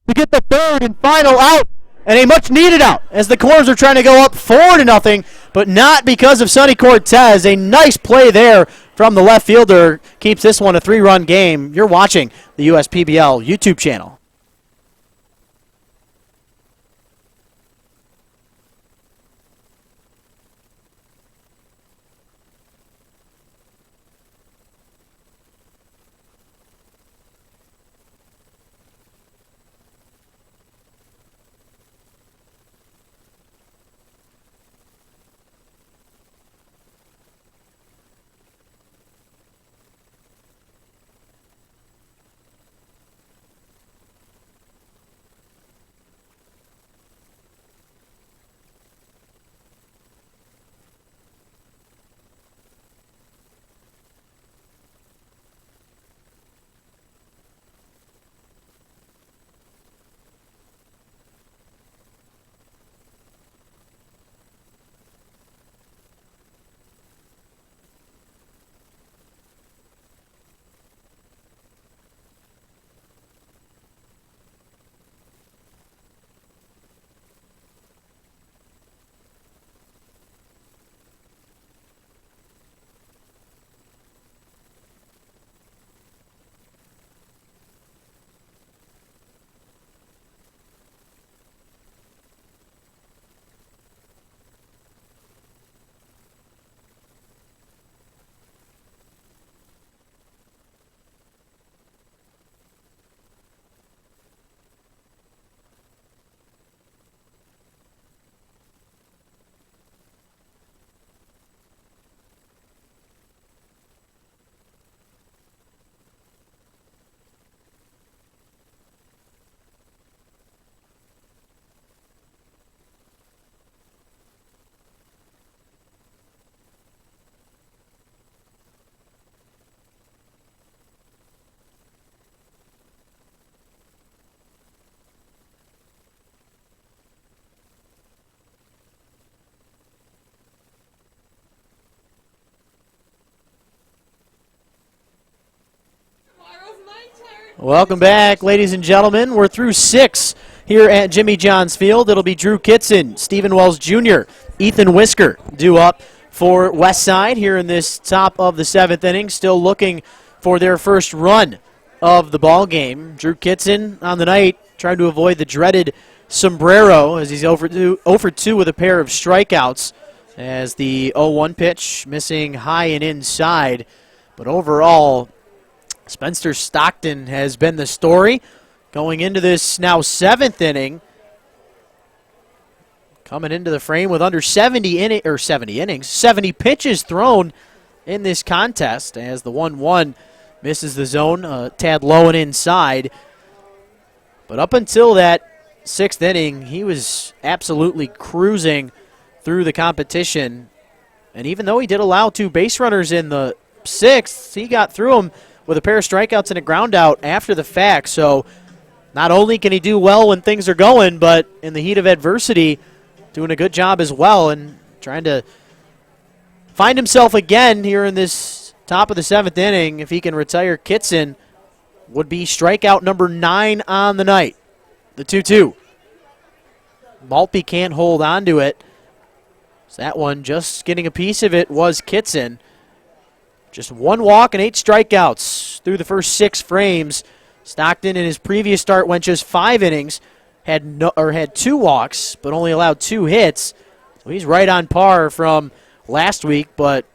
to get the third and final out, and a much-needed out as the Corns are trying to go up 4-0, but not because of Sonny Cortez. A nice play there from the left fielder keeps this one a 3-run game. You're watching the USPBL YouTube channel. Welcome back, ladies and gentlemen. We're through 6 here at Jimmy John's Field. It'll be Drew Kitson, Stephen Wells Jr., Ethan Whisker due up for Westside here in this top of the 7th inning, still looking for their first run of the ball game. Drew Kitson on the night trying to avoid the dreaded sombrero as he's 0 for 2 with a pair of strikeouts as the 0-1 pitch missing high and inside. But overall, Spencer Stockton has been the story going into this now 7th inning. Coming into the frame with under 70 pitches thrown in this contest as the 1-1 misses the zone, a tad low and inside. But up until that 6th inning, he was absolutely cruising through the competition. And even though he did allow 2 base runners in the 6th, he got through them with a pair of strikeouts and a ground out after the fact. So not only can he do well when things are going, but in the heat of adversity, doing a good job as well and trying to find himself again here in this top of the 7th inning. If he can retire Kitson, would be strikeout number 9 on the night. The 2-2. Maltby can't hold on to it. So that one, just getting a piece of it, was Kitson. Just 1 walk and 8 strikeouts through the first 6 frames. Stockton in his previous start went just 5 innings, had 2 walks, but only allowed 2 hits. So he's right on par from last week, but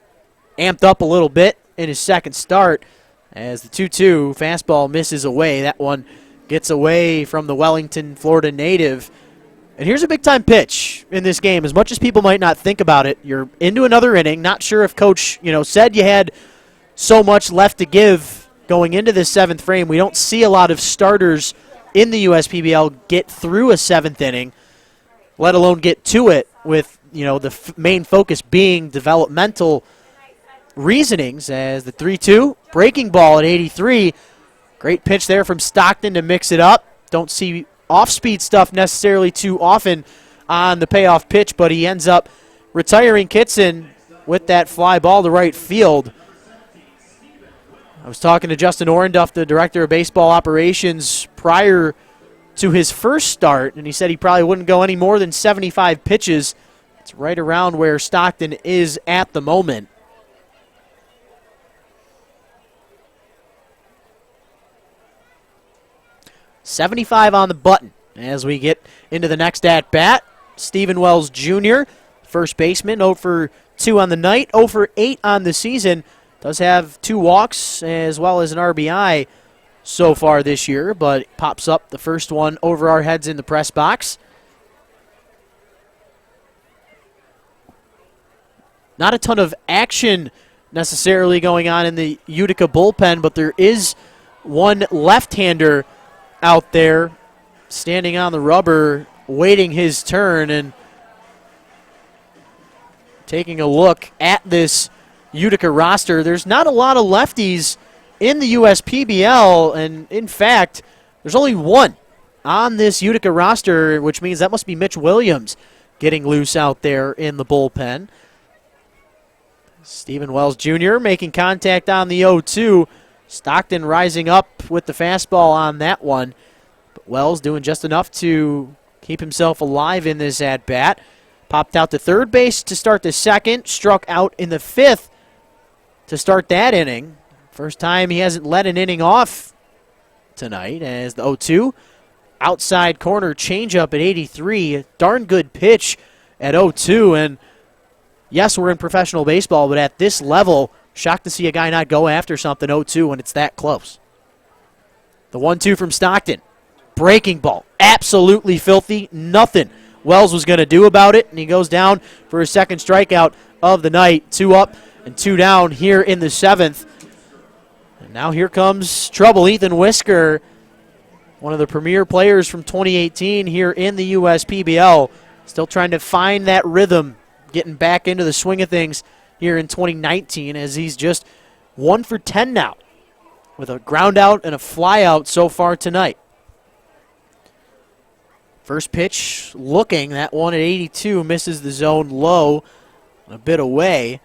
amped up a little bit in his second start as the 2-2 fastball misses away. That one gets away from the Wellington, Florida native. And here's a big-time pitch in this game. As much as people might not think about it, you're into another inning. Not sure if Coach, said you had so much left to give going into this 7th frame. We don't see a lot of starters in the USPBL get through a 7th inning, let alone get to it with, the main focus being developmental reasonings as the 3-2, breaking ball at 83. Great pitch there from Stockton to mix it up. Don't see off-speed stuff necessarily too often on the payoff pitch, but he ends up retiring Kitson with that fly ball to right field. I was talking to Justin Orenduff, the director of baseball operations, prior to his first start, and he said he probably wouldn't go any more than 75 pitches. It's right around where Stockton is at the moment. .75 on the button as we get into the next at-bat. Stephen Wells Jr., first baseman, 0 for 2 on the night, 0 for 8 on the season. Does have 2 walks as well as an RBI so far this year, but pops up the first one over our heads in the press box. Not a ton of action necessarily going on in the Utica bullpen, but there is one left-hander out there standing on the rubber waiting his turn and taking a look at this Utica roster. There's not a lot of lefties in the USPBL, and in fact, there's only one on this Utica roster, which means that must be Mitch Williams getting loose out there in the bullpen. Stephen Wells Jr. making contact on the 0-2. Stockton rising up with the fastball on that one. But Wells doing just enough to keep himself alive in this at-bat. Popped out to third base to start the 2nd. Struck out in the 5th to start that inning. First time he hasn't let an inning off tonight as the 0-2. Outside corner changeup at 83. A darn good pitch at 0-2. And yes, we're in professional baseball, but at this level, shocked to see a guy not go after something 0-2 when it's that close. The 1-2 from Stockton. Breaking ball. Absolutely filthy. Nothing Wells was going to do about it, and he goes down for his 2nd strikeout of the night. 2 up and 2 down here in the 7th. And now here comes trouble. Ethan Whisker, one of the premier players from 2018 here in the USPBL, still trying to find that rhythm, getting back into the swing of things here in 2019 as he's just 1 for 10 now with a ground out and a fly out so far tonight. First pitch looking, that one at 82 misses the zone low, a bit away.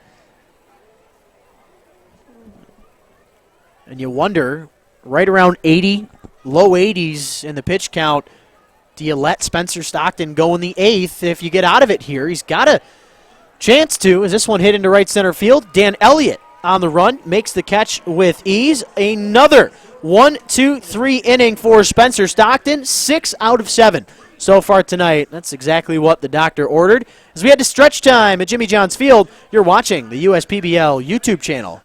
And you wonder right around 80, low 80s in the pitch count. Do you let Spencer Stockton go in the 8th if you get out of it here? He's got a chance to, as this one hit into right center field. Dan Elliott on the run, makes the catch with ease. Another 1-2-3 inning for Spencer Stockton, 6 out of 7 so far tonight. That's exactly what the doctor ordered. As we head to stretch time at Jimmy John's Field, you're watching the USPBL YouTube channel.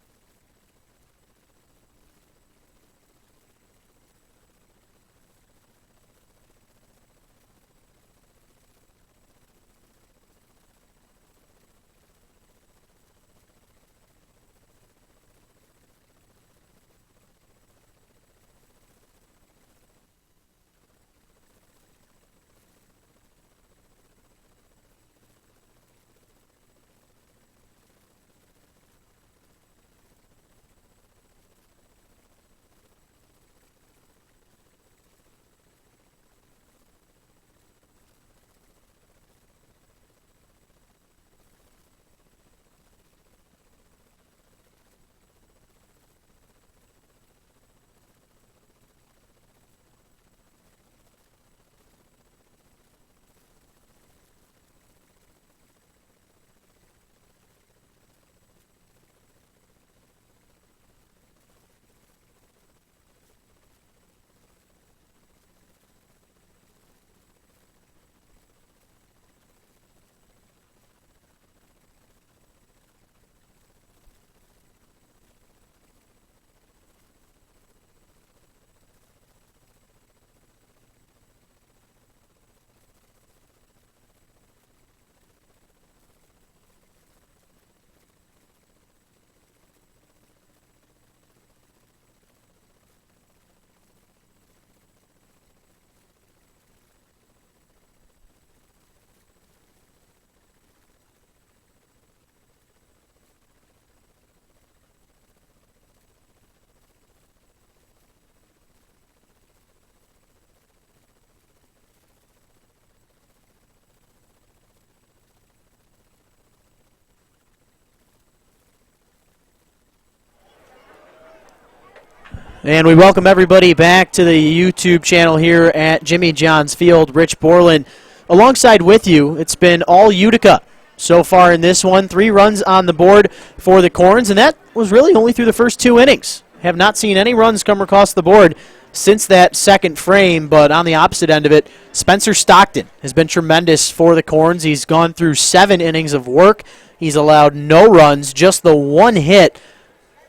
And we welcome everybody back to the YouTube channel here at Jimmy John's Field. Rich Borland alongside with you. It's been all Utica so far in this one. 3 runs on the board for the Corns, and that was really only through the first 2 innings. Have not seen any runs come across the board since that second frame, but on the opposite end of it, Spencer Stockton has been tremendous for the Corns. He's gone through 7 innings of work. He's allowed no runs, just the 1 hit.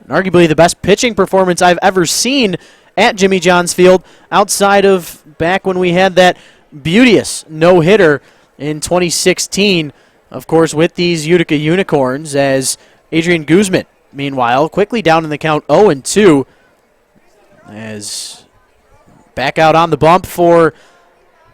Arguably the best pitching performance I've ever seen at Jimmy John's Field outside of back when we had that beauteous no-hitter in 2016, of course, with these Utica Unicorns, as Adrian Guzman, meanwhile, quickly down in the count 0-2, as back out on the bump for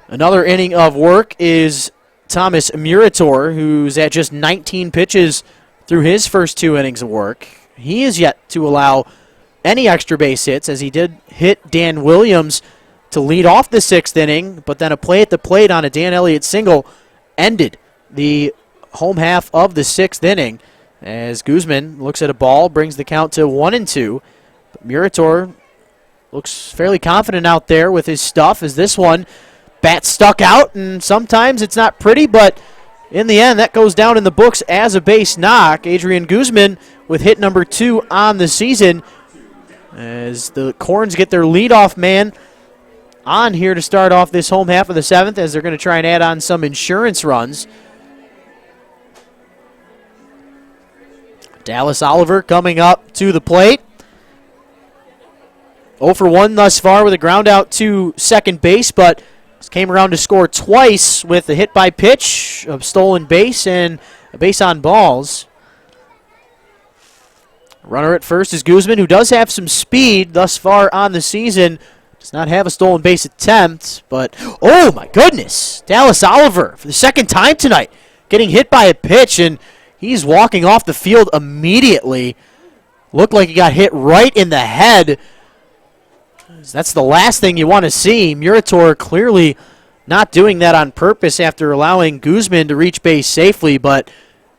another inning of work is Thomas Murator, who's at just 19 pitches through his first 2 innings of work. He is yet to allow any extra base hits, as he did hit Dan Williams to lead off the 6th inning, but then a play at the plate on a Dan Elliott single ended the home half of the 6th inning, as Guzman looks at a ball, brings the count to 1-2. But Murator looks fairly confident out there with his stuff, as this one, bat stuck out, and sometimes it's not pretty, but in the end, that goes down in the books as a base knock. Adrian Guzman with hit number 2 on the season, as the Corns get their leadoff man on here to start off this home half of the 7th, as they're going to try and add on some insurance runs. Dallas Oliver coming up to the plate. 0 for 1 thus far with a ground out to second base, but came around to score twice with a hit by pitch, a stolen base, and a base on balls. Runner at first is Guzman, who does have some speed thus far on the season. Does not have a stolen base attempt, but, oh my goodness, Dallas Oliver for the 2nd time tonight, getting hit by a pitch, and he's walking off the field immediately. Looked like he got hit right in the head. That's the last thing you want to see. Murator clearly not doing that on purpose after allowing Guzman to reach base safely, but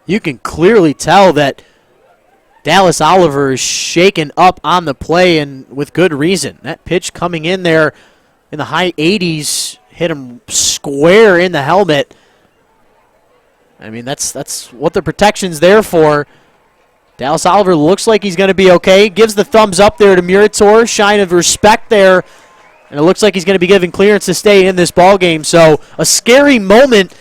you can clearly tell that Dallas Oliver is shaken up on the play, and with good reason. That pitch coming in there in the high 80s hit him square in the helmet. I mean, that's what the protection's there for. Dallas Oliver looks like he's going to be okay. Gives the thumbs up there to Murator. Shine of respect there. And it looks like he's going to be giving clearance to stay in this ball game. So a scary moment,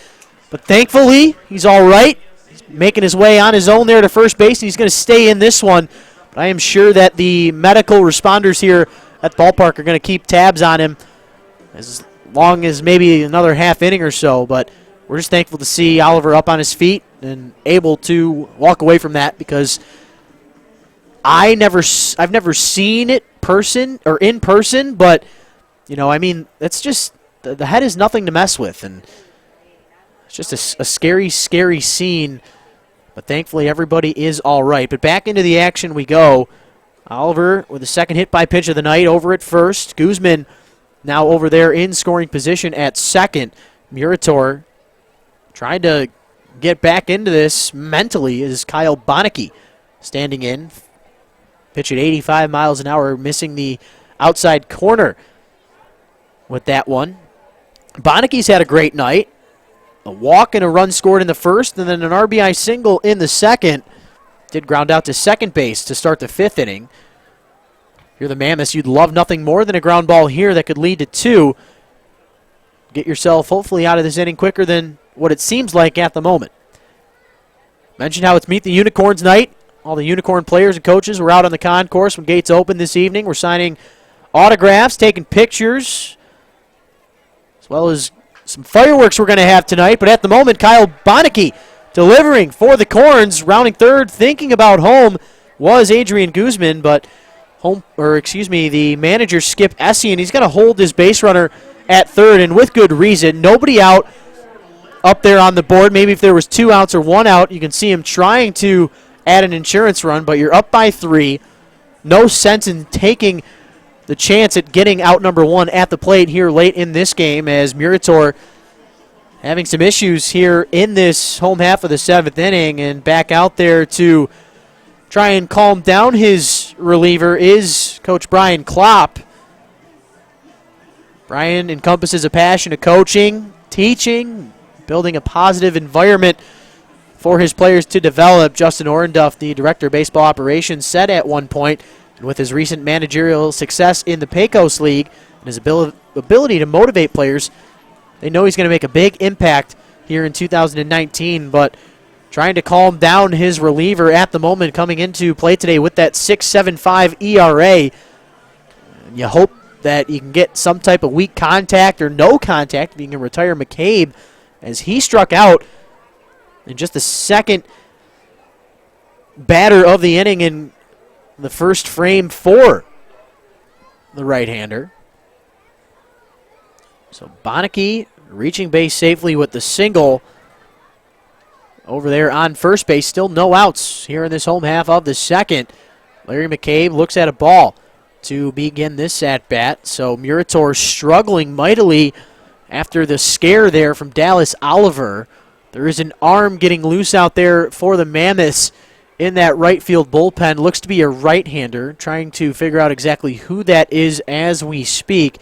but thankfully he's all right. He's making his way on his own there to first base, and he's going to stay in this one. But I am sure that the medical responders here at the ballpark are going to keep tabs on him as long as maybe another half inning or so. But we're just thankful to see Oliver up on his feet and able to walk away from that, because I've never seen it in person, but you know, I mean, that's just the head is nothing to mess with, and it's just a scary, scary scene. But thankfully, everybody is all right. But back into the action we go. Oliver with the second hit by pitch of the night over at first. Guzman now over there in scoring position at second. Murator trying to get back into this mentally is Kyle Bonneke standing in. Pitch at 85 miles an hour, missing the outside corner with that one. Bonneke's had a great night. A walk and a run scored in the first, and then an RBI single in the second. Did ground out to second base to start the fifth inning. If you're the Mammoths, you'd love nothing more than a ground ball here that could lead to two. Get yourself hopefully out of this inning quicker than what it seems like at the moment. Mentioned how it's Meet the Unicorns night. All the Unicorn players and coaches were out on the concourse when gates opened this evening. We're signing autographs, taking pictures, as well as some fireworks we're going to have tonight. But at the moment, Kyle Bonneke delivering for the Corns. Rounding third, thinking about home, was Adrian Guzman, but the manager Skip Essien, he's going to hold his base runner at third, and with good reason. Nobody out up there on the board. Maybe if there was 2 outs or 1 out, you can see him trying to add an insurance run, but you're up by 3. No sense in taking the chance at getting out number 1 at the plate here late in this game, as Murator having some issues here in this home half of the 7th inning, and back out there to try and calm down his reliever is Coach Brian Klopp. Brian encompasses a passion of coaching, teaching, building a positive environment for his players to develop. Justin Orenduff, the director of baseball operations, said at one point, and with his recent managerial success in the Pecos League and his ability to motivate players, they know he's going to make a big impact here in 2019, but trying to calm down his reliever at the moment coming into play today with that 6.75 ERA. And you hope that you can get some type of weak contact or no contact if you can retire McCabe, as he struck out in just the second batter of the inning in the first frame for the right-hander. So Bonneke reaching base safely with the single over there on first base. Still no outs here in this home half of the second. Larry McCabe looks at a ball to begin this at-bat. So Murator struggling mightily after the scare there from Dallas Oliver. There is an arm getting loose out there for the Mammoths in that right field bullpen. Looks to be a right-hander. Trying to figure out exactly who that is as we speak,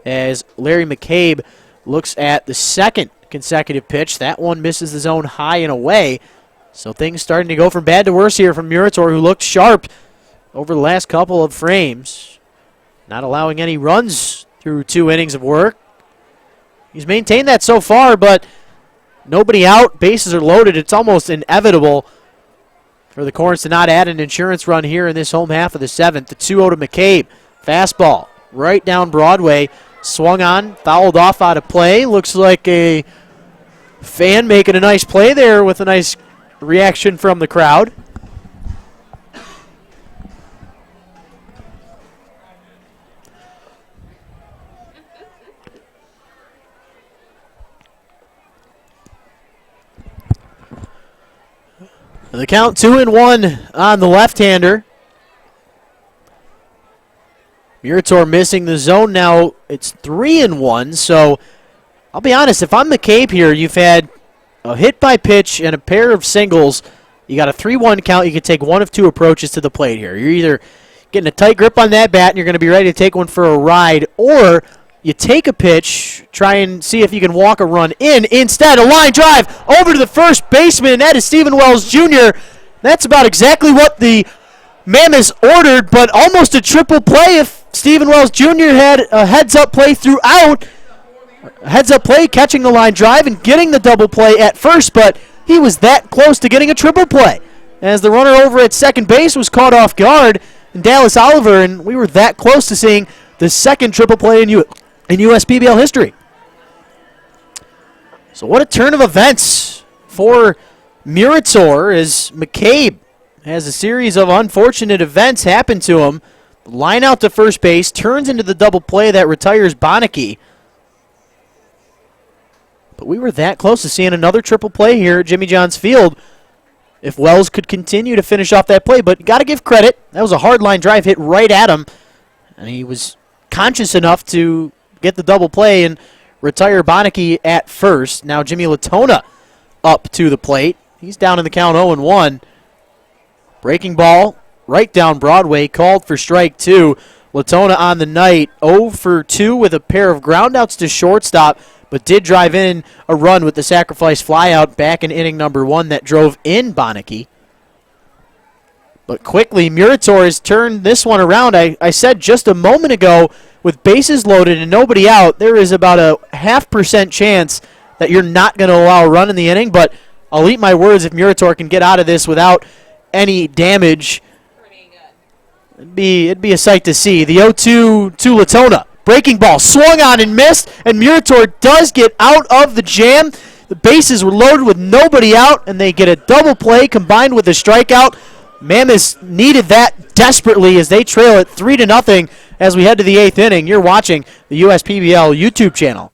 as Larry McCabe looks at the second consecutive pitch. That one misses the zone high and away. So things starting to go from bad to worse here from Murator, who looked sharp over the last couple of frames. Not allowing any runs through 2 innings of work. He's maintained that so far, but nobody out, bases are loaded. It's almost inevitable for the Corns to not add an insurance run here in this home half of the 7th. The 2-0 to McCabe. Fastball right down Broadway. Swung on, fouled off out of play. Looks like a fan making a nice play there with a nice reaction from the crowd. The count 2-1 on the left-hander. Murator missing the zone now. It's 3-1. So I'll be honest, if I'm McCabe here, you've had a hit by pitch and a pair of singles You got a 3-1 count. You can take one of two approaches to the plate here. You're either getting a tight grip on that bat and you're going to be ready to take one for a ride, or you take a pitch, try and see if you can walk a run in. Instead, a line drive over to the first baseman, and that is Stephen Wells Jr. That's about exactly what the Mammoths ordered, but almost a triple play if Stephen Wells Jr. had a heads-up play throughout. A heads-up play, catching the line drive and getting the double play at first, but he was that close to getting a triple play, as the runner over at second base was caught off guard in Dallas Oliver, and we were that close to seeing the second triple play in USPBL history. So what a turn of events for Murator, as McCabe has a series of unfortunate events happen to him. Line out to first base, turns into the double play that retires Bonneke. But we were that close to seeing another triple play here at Jimmy John's Field if Wells could continue to finish off that play. But you got to give credit. That was a hard line drive hit right at him, and he was conscious enough to get the double play and retire Bonneke at first. Now Jimmy Latona up to the plate. He's down in the count 0-1. Breaking ball right down Broadway, called for strike two. Latona on the night 0 for 2 with a pair of groundouts to shortstop, but did drive in a run with the sacrifice flyout back in inning number 1 that drove in Bonneke. But quickly, Murator has turned this one around. I said just a moment ago, with bases loaded and nobody out, there is about a 0.5% chance that you're not going to allow a run in the inning, but I'll eat my words if Murator can get out of this without any damage. It'd be a sight to see. The 0-2 to Latona. Breaking ball, swung on and missed, and Murator does get out of the jam. The bases were loaded with nobody out, and they get a double play combined with a strikeout. Mammoths needed that desperately as they trail it 3-0 as we head to the 8th inning. You're watching the USPBL YouTube channel.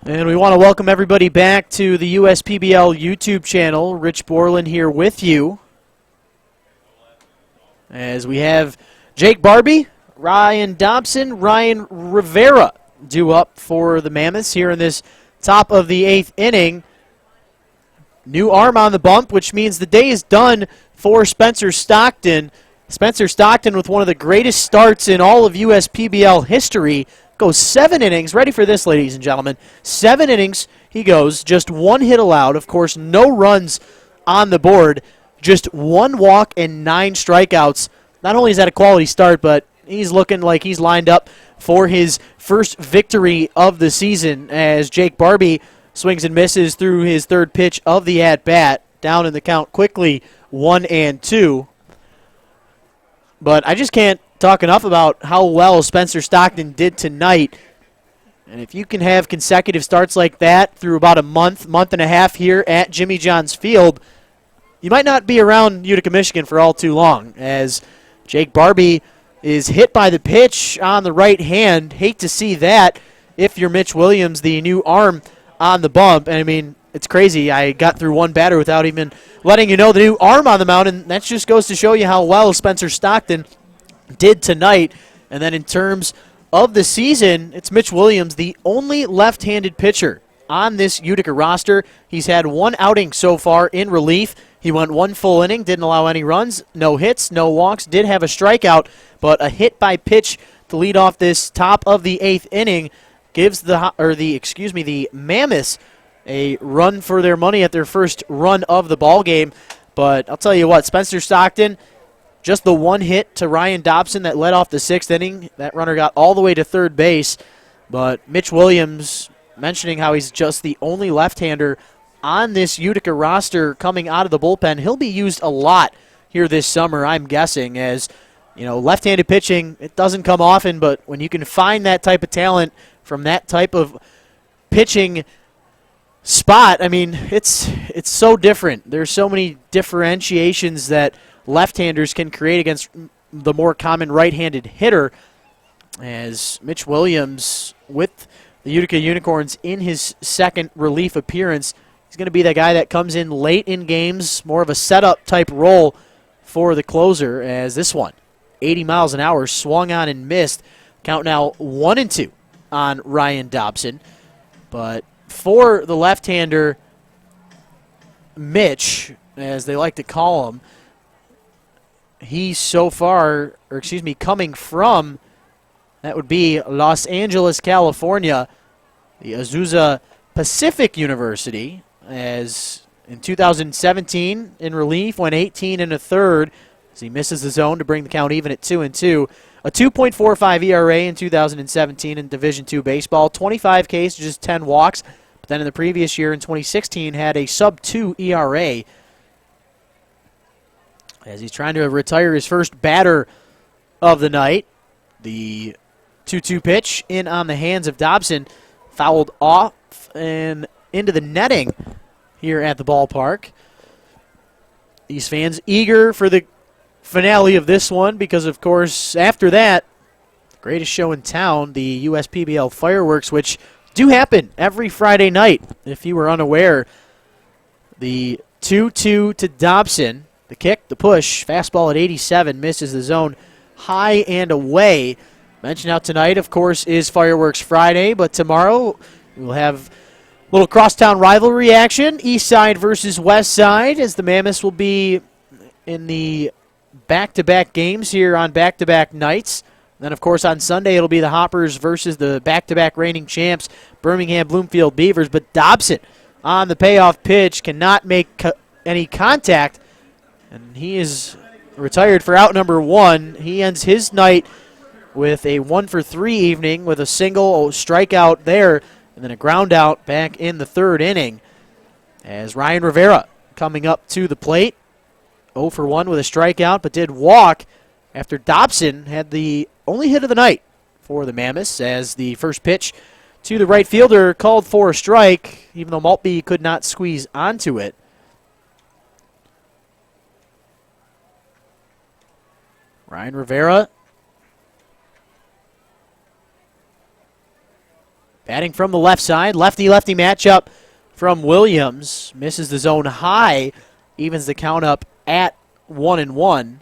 And we want to welcome everybody back to the USPBL YouTube channel. Rich Borland here with you. As we have Jake Barbie, Ryan Dobson, Ryan Rivera due up for the Mammoths here in this top of the 8th inning. New arm on the bump, which means the day is done for Spencer Stockton. Spencer Stockton with one of the greatest starts in all of USPBL history. Goes 7 innings. Ready for this, ladies and gentlemen. 7 innings he goes. Just 1 hit allowed. Of course, no runs on the board. Just 1 walk and 9 strikeouts. Not only is that a quality start, but he's looking like he's lined up for his first victory of the season as Jake Barbie swings and misses through his 3rd pitch of the at-bat. Down in the count quickly, 1-2. But I just can't talk enough about how well Spencer Stockton did tonight. And if you can have consecutive starts like that through about a month and a half here at Jimmy John's Field, you might not be around Utica, Michigan for all too long, as Jake Barbie is hit by the pitch on the right hand. Hate to see that if you're Mitch Williams, the new arm on the bump. And I mean, it's crazy. I got through one batter without even letting you know the new arm on the mound, and that just goes to show you how well Spencer Stockton did tonight. And then in terms of the season, it's Mitch Williams, the only left-handed pitcher on this Utica roster. He's had 1 outing so far in relief. He went 1 full inning, didn't allow any runs, no hits, no walks, did have a strikeout, but a hit by pitch to lead off this top of the 8th inning gives the Mammoths a run for their money at their first run of the ball game. But I'll tell you what, Spencer Stockton, just the 1 hit to Ryan Dobson that led off the 6th inning. That runner got all the way to 3rd base. But Mitch Williams mentioning how he's just the only left-hander on this Utica roster coming out of the bullpen. He'll be used a lot here this summer, I'm guessing, as you know, left-handed pitching, it doesn't come often, but when you can find that type of talent from that type of pitching spot, I mean, it's so different. There's so many differentiations that left-handers can create against the more common right-handed hitter, as Mitch Williams with the Utica Unicorns in his 2nd relief appearance. He's going to be that guy that comes in late in games, more of a setup type role for the closer, as this one, 80 miles an hour, swung on and missed. Count now 1-2 on Ryan Dobson. But for the left-hander, Mitch, as they like to call him, he's so far, coming from, that would be Los Angeles, California, the Azusa Pacific University, as in 2017 in relief, went 18 1/3 as he misses the zone to bring the count even at 2-2. A 2.45 ERA in 2017 in Division II baseball, 25 Ks, just 10 walks. But then in the previous year, in 2016, had a sub-2 ERA. As he's trying to retire his first batter of the night. The 2-2 pitch in on the hands of Dobson, fouled off and into the netting here at the ballpark. These fans eager for the finale of this one because, of course, after that, the greatest show in town, the USPBL fireworks, which do happen every Friday night. If you were unaware, the 2-2 to Dobson, the kick, the push, fastball at 87, misses the zone high and away. Mentioned out tonight, of course, is Fireworks Friday, but tomorrow we'll have a little crosstown rivalry action, Eastside versus Westside, as the Mammoths will be in the back-to-back games here on back-to-back nights. Then, of course, on Sunday it'll be the Hoppers versus the back-to-back reigning champs, Birmingham Bloomfield Beavers. But Dobson on the payoff pitch cannot make any contact, and he is retired for out number 1. He ends his night with a 1-for-3 evening with a single strikeout there and then a ground out back in the 3rd inning as Ryan Rivera coming up to the plate. 0-for-1 with a strikeout, but did walk after Dobson had the only hit of the night for the Mammoths, as the first pitch to the right fielder called for a strike, even though Maltby could not squeeze onto it. Ryan Rivera Batting from the left side, lefty-lefty matchup from Williams. Misses the zone high, evens the count up at 1-1.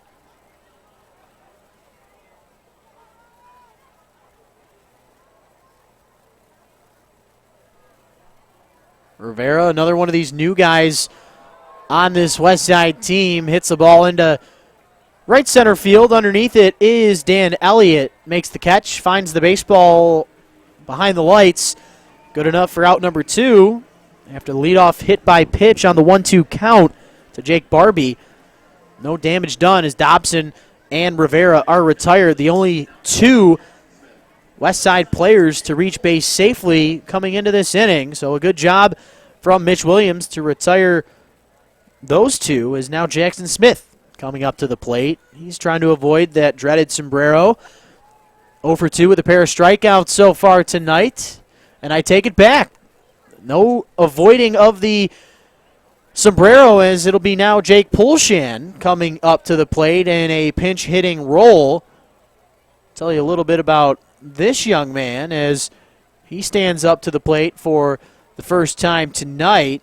Rivera, another one of these new guys on this Westside team, hits the ball into right center field. Underneath it is Dan Elliott. Makes the catch, finds the baseball behind the lights. Good enough for out number 2. After the leadoff hit by pitch on the 1-2 count to Jake Barbie. No damage done as Dobson and Rivera are retired. The only 2 Westside players to reach base safely coming into this inning. So a good job from Mitch Williams to retire those 2, is now Jackson Smith coming up to the plate. He's trying to avoid that dreaded sombrero. 0 for 2 with a pair of strikeouts so far tonight. And I take it back. No avoiding of the sombrero, as it'll be now Jake Pulshan coming up to the plate in a pinch hitting role. Tell you a little bit about this young man as he stands up to the plate for the first time tonight.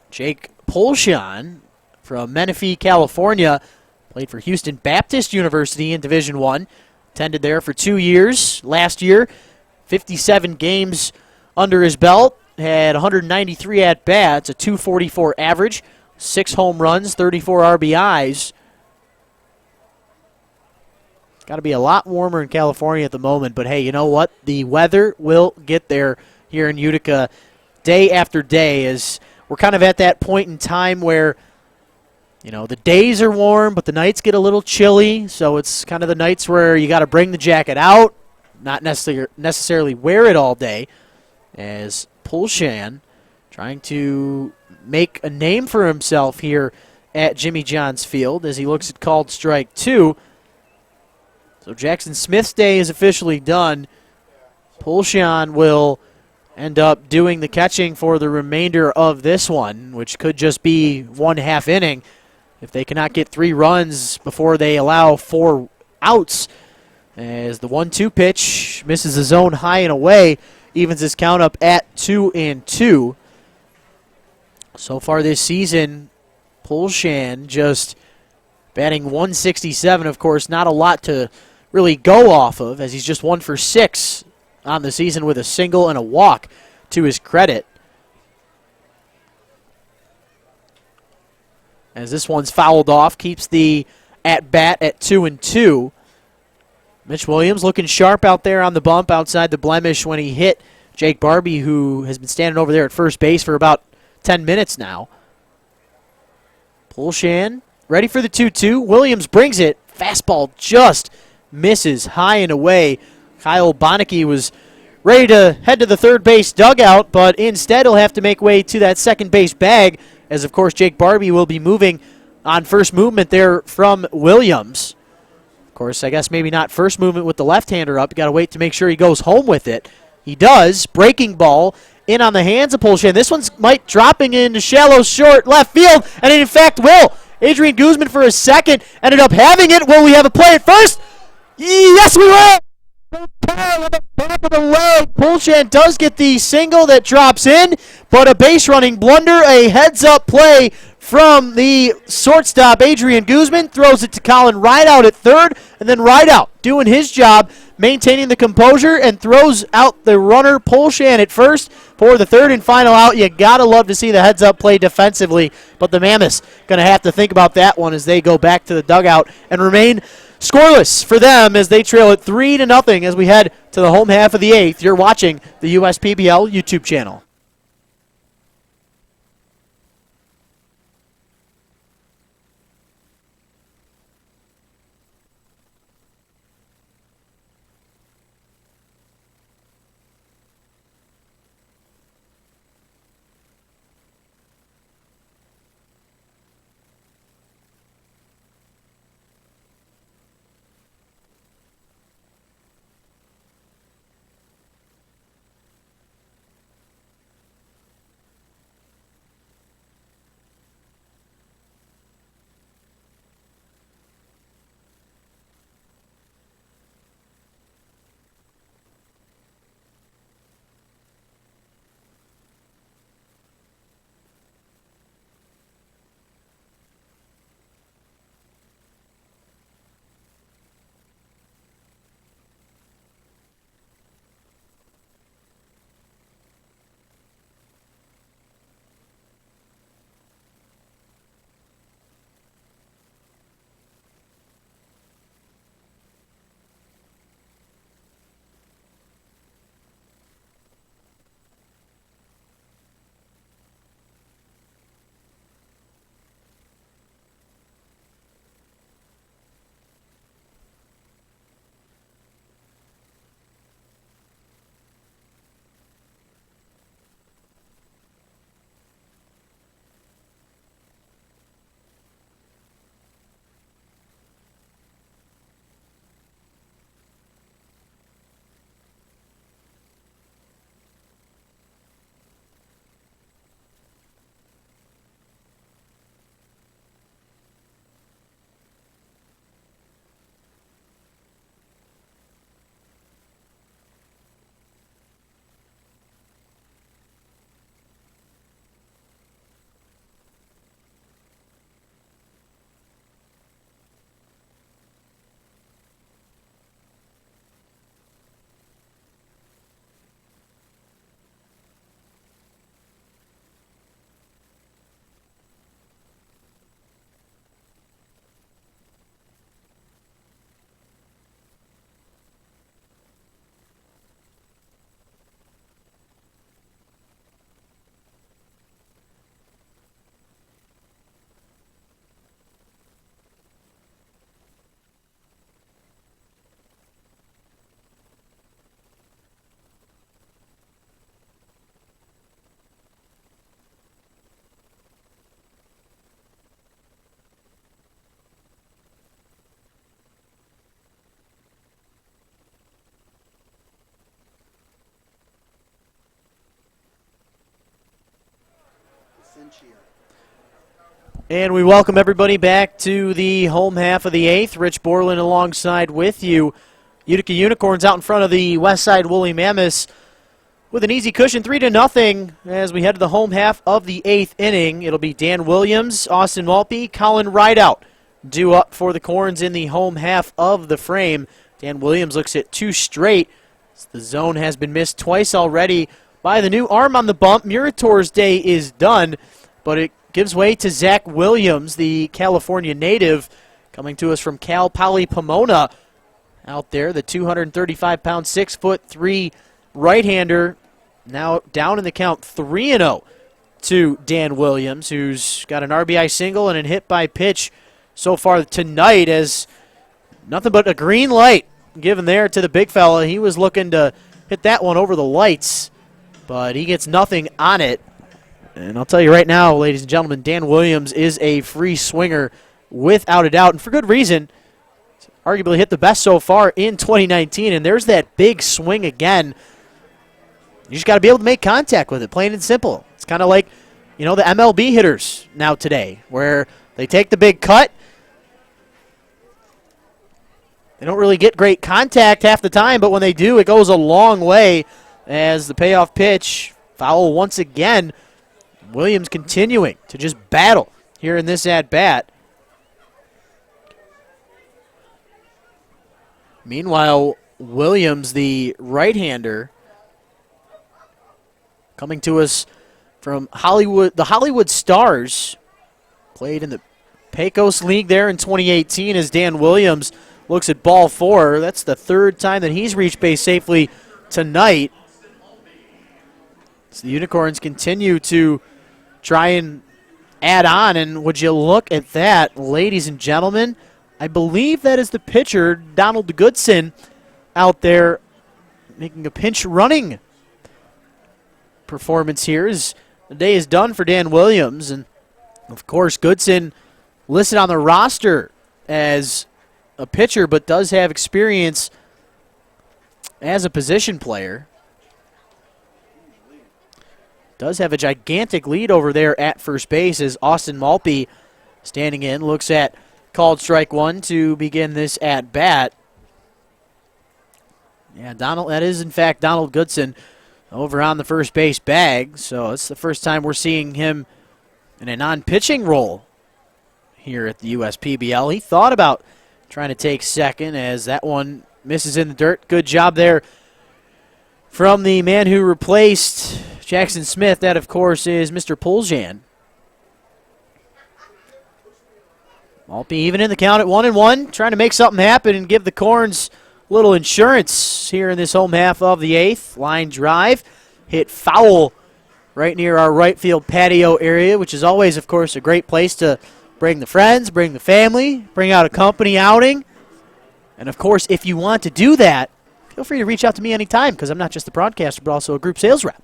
Jake Pulshan from Menifee, California, played for Houston Baptist University in Division I. Attended there for 2 years. Last year, 57 games under his belt. Had 193 at-bats, a .244 average, 6 home runs, 34 RBIs. It's got to be a lot warmer in California at the moment, but hey, you know what? The weather will get there here in Utica day after day, as we're kind of at that point in time where, you know, the days are warm, but the nights get a little chilly, so it's kind of the nights where you got to bring the jacket out, not necessarily wear it all day, as Pulshan trying to make a name for himself here at Jimmy John's Field as he looks at called strike 2. So Jackson Smith's day is officially done. Pulshan will end up doing the catching for the remainder of this one, which could just be 1/2 inning if they cannot get 3 runs before they allow 4 outs, as the 1-2 pitch misses the zone high and away, evens his count up at 2-2. So far this season, Pulshan just batting .167. Of course, not a lot to really go off of, as he's just 1 for 6 on the season with a single and a walk to his credit. As this one's fouled off, keeps the at-bat at 2-2. Mitch Williams looking sharp out there on the bump outside the blemish when he hit Jake Barbie, who has been standing over there at first base for about 10 minutes now. Pulshan ready for the 2-2. Williams brings it. Fastball just misses high and away. Kyle Bonneke was ready to head to the third base dugout, but instead he'll have to make way to that second base bag, as of course Jake Barbie will be moving on first movement there from Williams. Of course, I guess maybe not first movement with the left-hander up. You got to wait to make sure he goes home with it. He does. Breaking ball in on the hands of Pulshan. This one's might dropping into shallow short left field, and in fact will. Adrian Guzman for a second ended up having it. Will we have a play at first? Yes, we will. On the back of the leg. Pulshan does get the single that drops in, but a base running blunder, a heads-up play from the shortstop, Adrian Guzman, throws it to Colin Rideout at third, and then Rideout doing his job, maintaining the composure, and throws out the runner, Pulshan, at first for the third and final out. You got to love to see the heads-up play defensively, but the Mammoths going to have to think about that one as they go back to the dugout and remain scoreless for them as they trail it 3-0 as we head to the home half of the 8th. You're watching the USPBL YouTube channel. And we welcome everybody back to the home half of the 8th. Rich Borland alongside with you. Utica Unicorns out in front of the Westside Woolly Mammoths with an easy cushion, 3-0 as we head to the home half of the 8th inning. It'll be Dan Williams, Austin Maltby, Colin Rideout due up for the Corns in the home half of the frame. Dan Williams looks at 2 straight. The zone has been missed twice already by the new arm on the bump. Murator's day is done, but it gives way to Zach Williams, the California native, coming to us from Cal Poly Pomona. Out there, the 235-pound, 6'3" right-hander, now down in the count 3-0 to Dan Williams, who's got an RBI single and a hit by pitch so far tonight, as nothing but a green light given there to the big fella. He was looking to hit that one over the lights, but he gets nothing on it. And I'll tell you right now, ladies and gentlemen, Dan Williams is a free swinger without a doubt, and for good reason. He's arguably hit the best so far in 2019, and there's that big swing again. You just got to be able to make contact with it, plain and simple. It's kind of like, the MLB hitters now today, where they take the big cut. They don't really get great contact half the time, but when they do, it goes a long way, as the payoff pitch, foul once again. Williams continuing to just battle here in this at-bat. Meanwhile, Williams, the right-hander, coming to us from Hollywood, the Hollywood Stars, played in the Pecos League there in 2018 as Dan Williams looks at ball 4. That's the 3rd time that he's reached base safely tonight. So the Unicorns continue to try and add on, and would you look at that, ladies and gentlemen? I believe that is the pitcher, Donald Goodson, out there making a pinch running performance here as the day is done for Dan Williams. And, of course, Goodson listed on the roster as a pitcher, but does have experience as a position player. Does have a gigantic lead over there at first base as Austin Maltby standing in, looks at called strike 1 to begin this at-bat. Yeah, that is in fact Donald Goodson over on the first base bag, so it's the first time we're seeing him in a non-pitching role here at the USPBL. He thought about trying to take second as that one misses in the dirt. Good job there from the man who replaced Jackson Smith. That, of course, is Mr. Puljan. Maltby even in the count at 1-1, trying to make something happen and give the Corns a little insurance here in this home half of the 8th. Line drive, hit foul right near our right field patio area, which is always, of course, a great place to bring the friends, bring the family, bring out a company outing. And, of course, if you want to do that, feel free to reach out to me anytime, because I'm not just the broadcaster but also a group sales rep.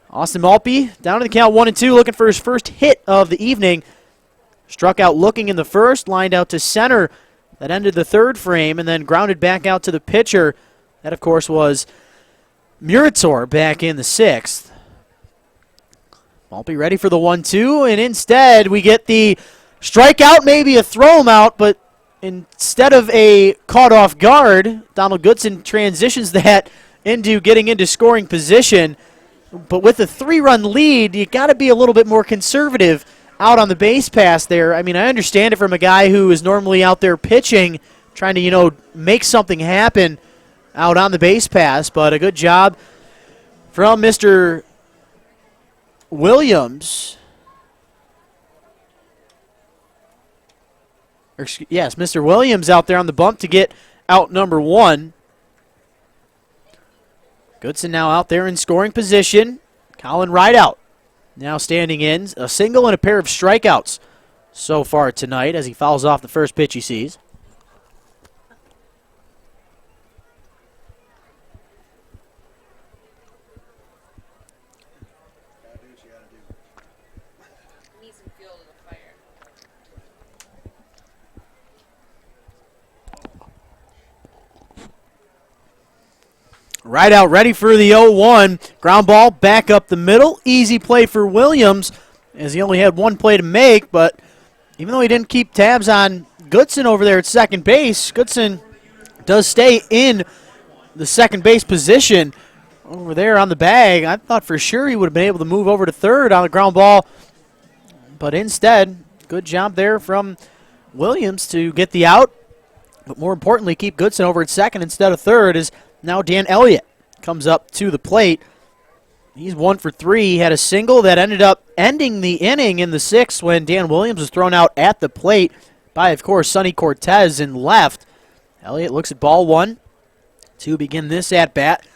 Austin Maltby down to the count 1-2, looking for his first hit of the evening. Struck out looking in the first, lined out to center. That ended the 3rd frame, and then grounded back out to the pitcher. That, of course, was Murator back in the 6th. Maltby ready for the 1-2, and instead we get the strikeout, maybe a throw him out, but instead of a caught off guard, Donald Goodson transitions that into getting into scoring position. But with a 3-run lead, you got to be a little bit more conservative out on the base pass there. I mean, I understand it from a guy who is normally out there pitching, trying to, make something happen out on the base pass, but a good job from Mr. Williams. Yes, Mr. Williams out there on the bump to get out number 1. Goodson now out there in scoring position. Colin Rideout now standing in. A single and a pair of strikeouts so far tonight as he fouls off the first pitch he sees. Right out, ready for the 0-1. Ground ball back up the middle. Easy play for Williams, as he only had one play to make, but even though he didn't keep tabs on Goodson over there at second base, Goodson does stay in the second base position over there on the bag. I thought for sure he would have been able to move over to third on the ground ball, but instead, good job there from Williams to get the out, but more importantly, keep Goodson over at second instead of third, as now Dan Elliott comes up to the plate. He's 1 for 3. He had a single that ended up ending the inning in the sixth when Dan Williams was thrown out at the plate by, of course, Sonny Cortez in left. Elliott looks at ball one to begin this at-bat.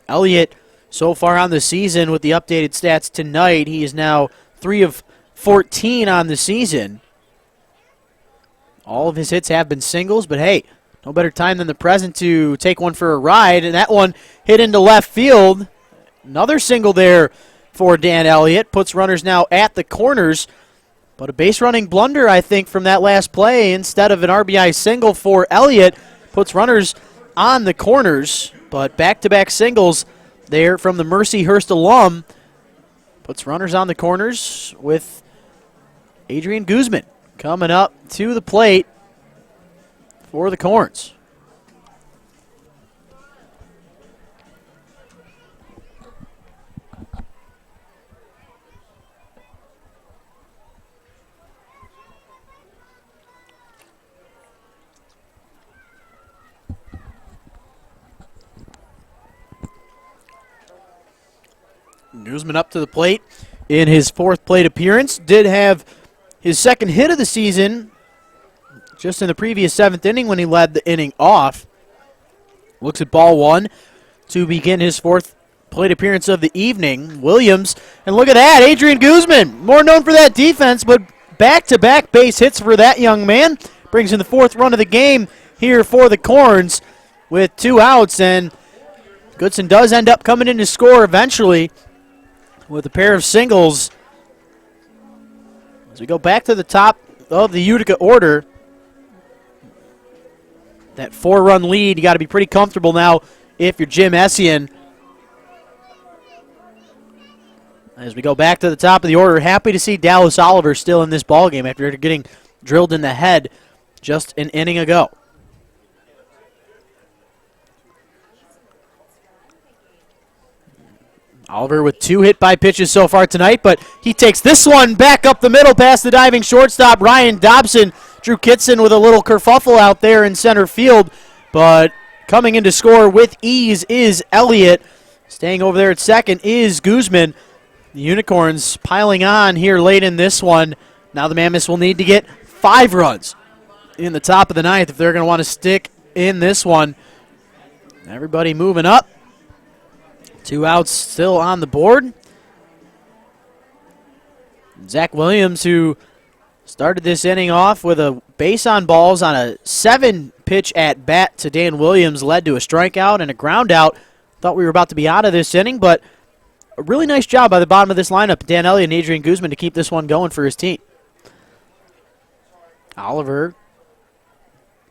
Elliott, so far on the season with the updated stats tonight, he is now 3 of 14 on the season. All of his hits have been singles, but hey, no better time than the present to take one for a ride, and that one hit into left field. Another single there for Dan Elliott. Puts runners now at the corners, but a base-running blunder, I think, from that last play. Instead of an RBI single for Elliott, puts runners on the corners, but back-to-back singles there from the Mercyhurst alum. Puts runners on the corners with Adrian Guzman coming up to the plate for the Corns. Guzman up to the plate in his fourth plate appearance. Did have his second hit of the season just in the previous seventh inning when he led the inning off. Looks at ball one to begin his fourth plate appearance of the evening. Williams, and look at that, Adrian Guzman, more known for that defense, but back-to-back base hits for that young man. Brings in the fourth run of the game here for the Corns with 2 outs, and Goodson does end up coming in to score eventually with a pair of singles. As we go back to the top of the Utica order, that 4-run lead, you got to be pretty comfortable now if you're Jim Essien. As we go back to the top of the order, happy to see Dallas Oliver still in this ballgame after getting drilled in the head just an inning ago. Oliver with 2 hit-by pitches so far tonight, but he takes this one back up the middle past the diving shortstop, Ryan Dobson. Drew Kitson with a little kerfuffle out there in center field, but coming in to score with ease is Elliott. Staying over there at second is Guzman. The Unicorns piling on here late in this one. Now the Mammoths will need to get 5 runs in the top of the ninth if they're going to want to stick in this one. Everybody moving up. 2 outs still on the board. Zach Williams, who started this inning off with a base on balls on a 7-pitch at bat to Dan Williams, led to a strikeout and a ground out. Thought we were about to be out of this inning, but a really nice job by the bottom of this lineup, Dan Elliott and Adrian Guzman, to keep this one going for his team. Oliver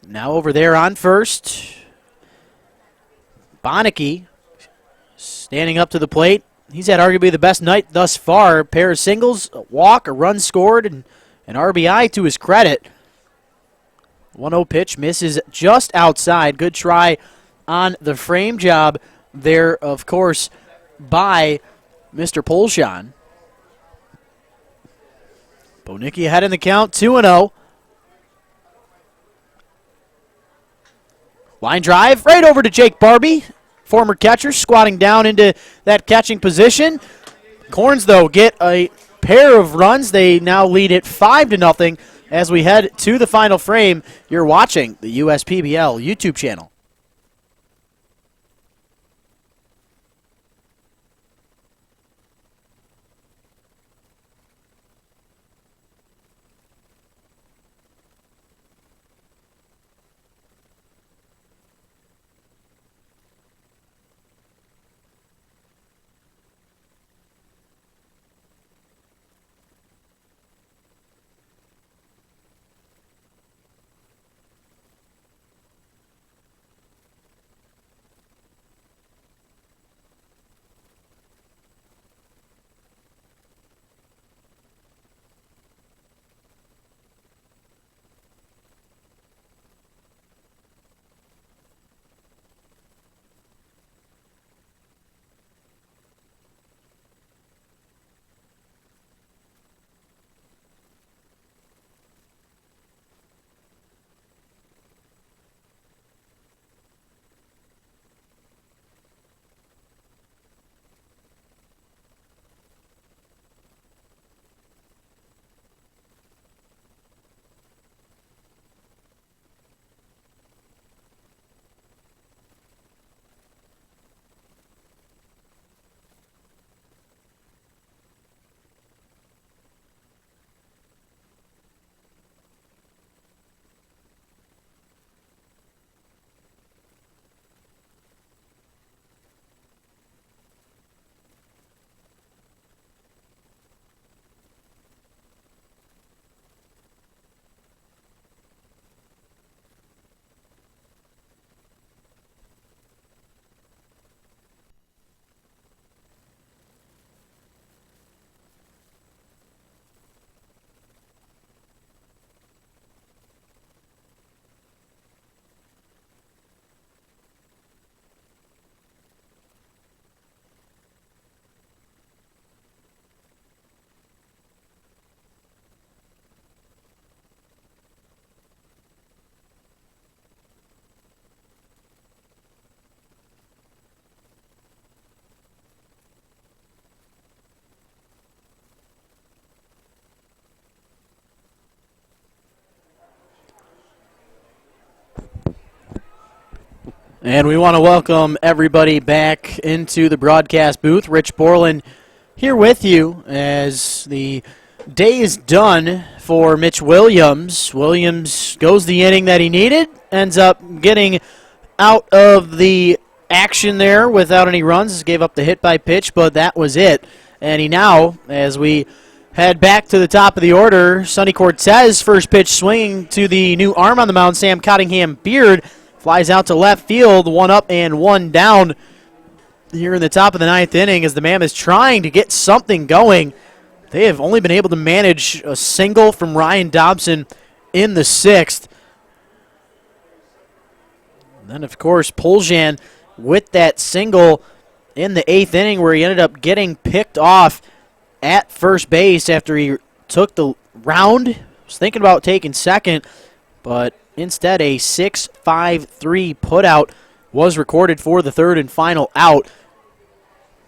now over there on first. Bonneke standing up to the plate. He's had arguably the best night thus far. A pair of singles, a walk, a run scored, and an RBI to his credit. 1-0 pitch misses just outside. Good try on the frame job there, of course, by Mr. Polshan. Bonneke ahead in the count, 2-0. Line drive right over to Jake Barbie. Former catcher squatting down into that catching position. Corns, though, get a pair of runs. They now lead it 5-0 as we head to the final frame. You're watching the USPBL YouTube channel. And we want to welcome everybody back into the broadcast booth. Rich Borland here with you as the day is done for Mitch Williams. Williams goes the inning that he needed, ends up getting out of the action there without any runs. Gave up the hit by pitch, but that was it. And he now, as we head back to the top of the order, Sonny Cortez, first pitch swinging to the new arm on the mound, Sam Cottingham-Beard, flies out to left field, 1 up and 1 down here in the top of the 9th inning as the Mammoths trying to get something going. They have only been able to manage a single from Ryan Dobson in the 6th. And then, of course, Poljan with that single in the 8th inning where he ended up getting picked off at first base after he took the round. Was thinking about taking second, but instead a 6-5-3 putout was recorded for the 3rd and final out.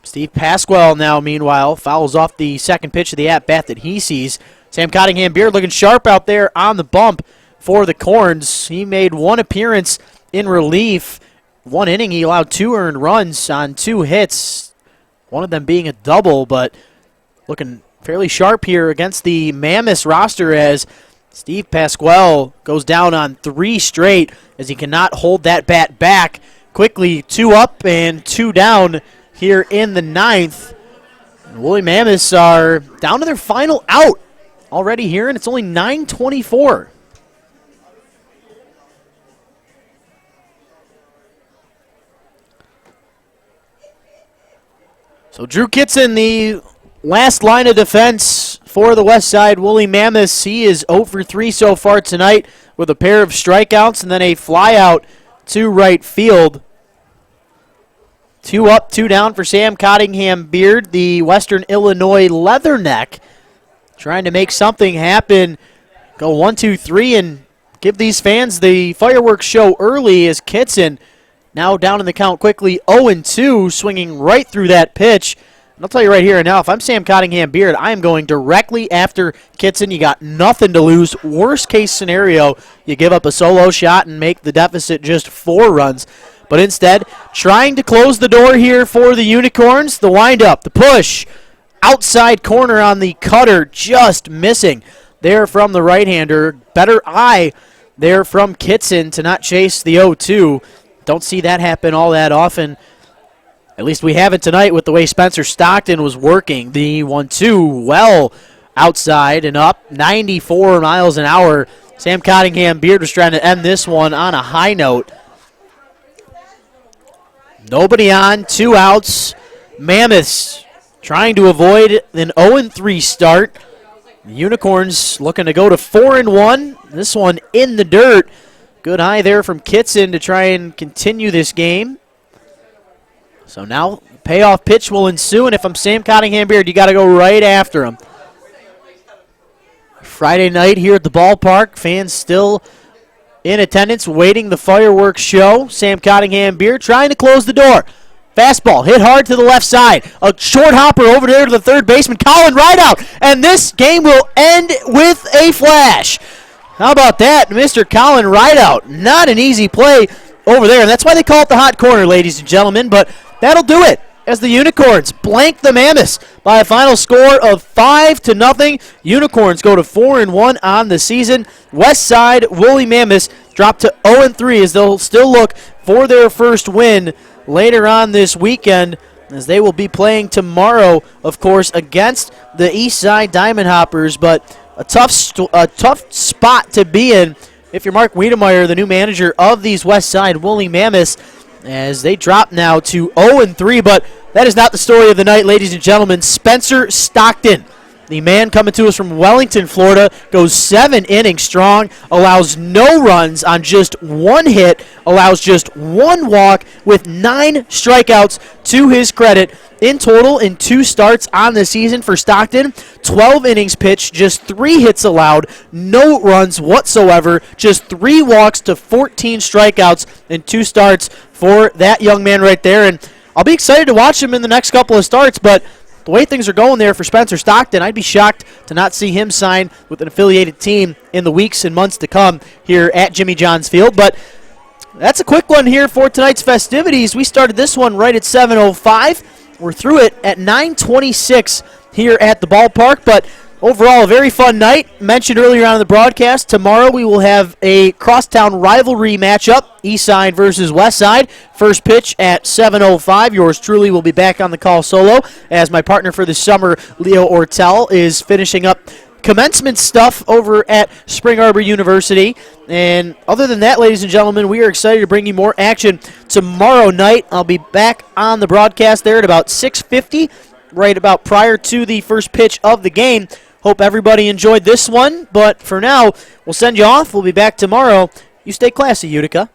Steve Pasquale now, meanwhile, fouls off the second pitch of the at-bat that he sees. Sam Cottingham-Beard looking sharp out there on the bump for the Corns. He made 1 appearance in relief. 1 inning, he allowed 2 earned runs on 2 hits, one of them being a double, but looking fairly sharp here against the Mammoths roster as Steve Pasquale goes down on 3 straight as he cannot hold that bat back. Quickly 2 up and 2 down here in the 9th. And Woolly Mammoths are down to their final out already here, and it's only 9:24. So Drew Kitson, the last line of defense for the Westside Woolly Mammoths. He is 0 for 3 so far tonight with a pair of strikeouts and then a flyout to right field. 2 up, 2 down for Sam Cottingham-Beard, the Western Illinois Leatherneck, trying to make something happen. Go 1, 2, 3 and give these fans the fireworks show early as Kitson now down in the count quickly, 0-2, swinging right through that pitch. And I'll tell you right here and now, if I'm Sam Cottingham-Beard, I am going directly after Kitson. You got nothing to lose. Worst case scenario, you give up a solo shot and make the deficit just 4 runs. But instead, trying to close the door here for the Unicorns. The windup, the push, outside corner on the cutter, just missing there from the right-hander. Better eye there from Kitson to not chase the 0-2. Don't see that happen all that often. At least we have it tonight with the way Spencer Stockton was working. The 1-2 well outside and up, 94 miles an hour. Sam Cottingham-Beard was trying to end this one on a high note. Nobody on, 2 outs. Mammoths trying to avoid an 0-3 start. The Unicorns looking to go to 4-1. This one in the dirt. Good eye there from Kitson to try and continue this game. So now payoff pitch will ensue, and if I'm Sam Cottingham-Beard, you got to go right after him. Friday night here at the ballpark. Fans still in attendance, waiting the fireworks show. Sam Cottingham-Beard trying to close the door. Fastball hit hard to the left side. A short hopper over there to the third baseman, Colin Rideout. And this game will end with a flash. How about that, Mr. Colin Rideout? Not an easy play over there, and that's why they call it the hot corner, ladies and gentlemen, but that'll do it as the Unicorns blank the Mammoths by a final score of 5-0. Unicorns go to 4-1 on the season. Westside Woolly Mammoths drop to 0-3 as they'll still look for their first win later on this weekend, as they will be playing tomorrow, of course, against the Eastside Diamond Hoppers, but a tough spot to be in if you're Mark Wiedemeyer, the new manager of these Westside Woolly Mammoths, as they drop now to 0-3. But that is not the story of the night, ladies and gentlemen. Spencer Stockton, the man coming to us from Wellington, Florida, goes 7 innings strong, allows no runs on just 1 hit, allows just 1 walk with 9 strikeouts to his credit. In total, in 2 starts on the season for Stockton, 12 innings pitched, just 3 hits allowed, no runs whatsoever, just 3 walks to 14 strikeouts in 2 starts for that young man right there. And I'll be excited to watch him in the next couple of starts, but the way things are going there for Spencer Stockton, I'd be shocked to not see him sign with an affiliated team in the weeks and months to come here at Jimmy John's Field. But That's a quick one here for tonight's festivities. We started this one right at 7:05. We're through it at 9:26 here at the ballpark, but overall a very fun night. Mentioned earlier on in the broadcast, tomorrow we will have a crosstown rivalry matchup, Eastside versus Westside. First pitch at 7:05. Yours truly will be back on the call solo as my partner for the summer, Leo Ortel, is finishing up commencement stuff over at Spring Arbor University. And other than that, ladies and gentlemen, we are excited to bring you more action tomorrow night. I'll be back on the broadcast there at about 6:50, right about prior to the first pitch of the game. Hope everybody enjoyed this one, but for now, we'll send you off. We'll be back tomorrow. You stay classy, Utica.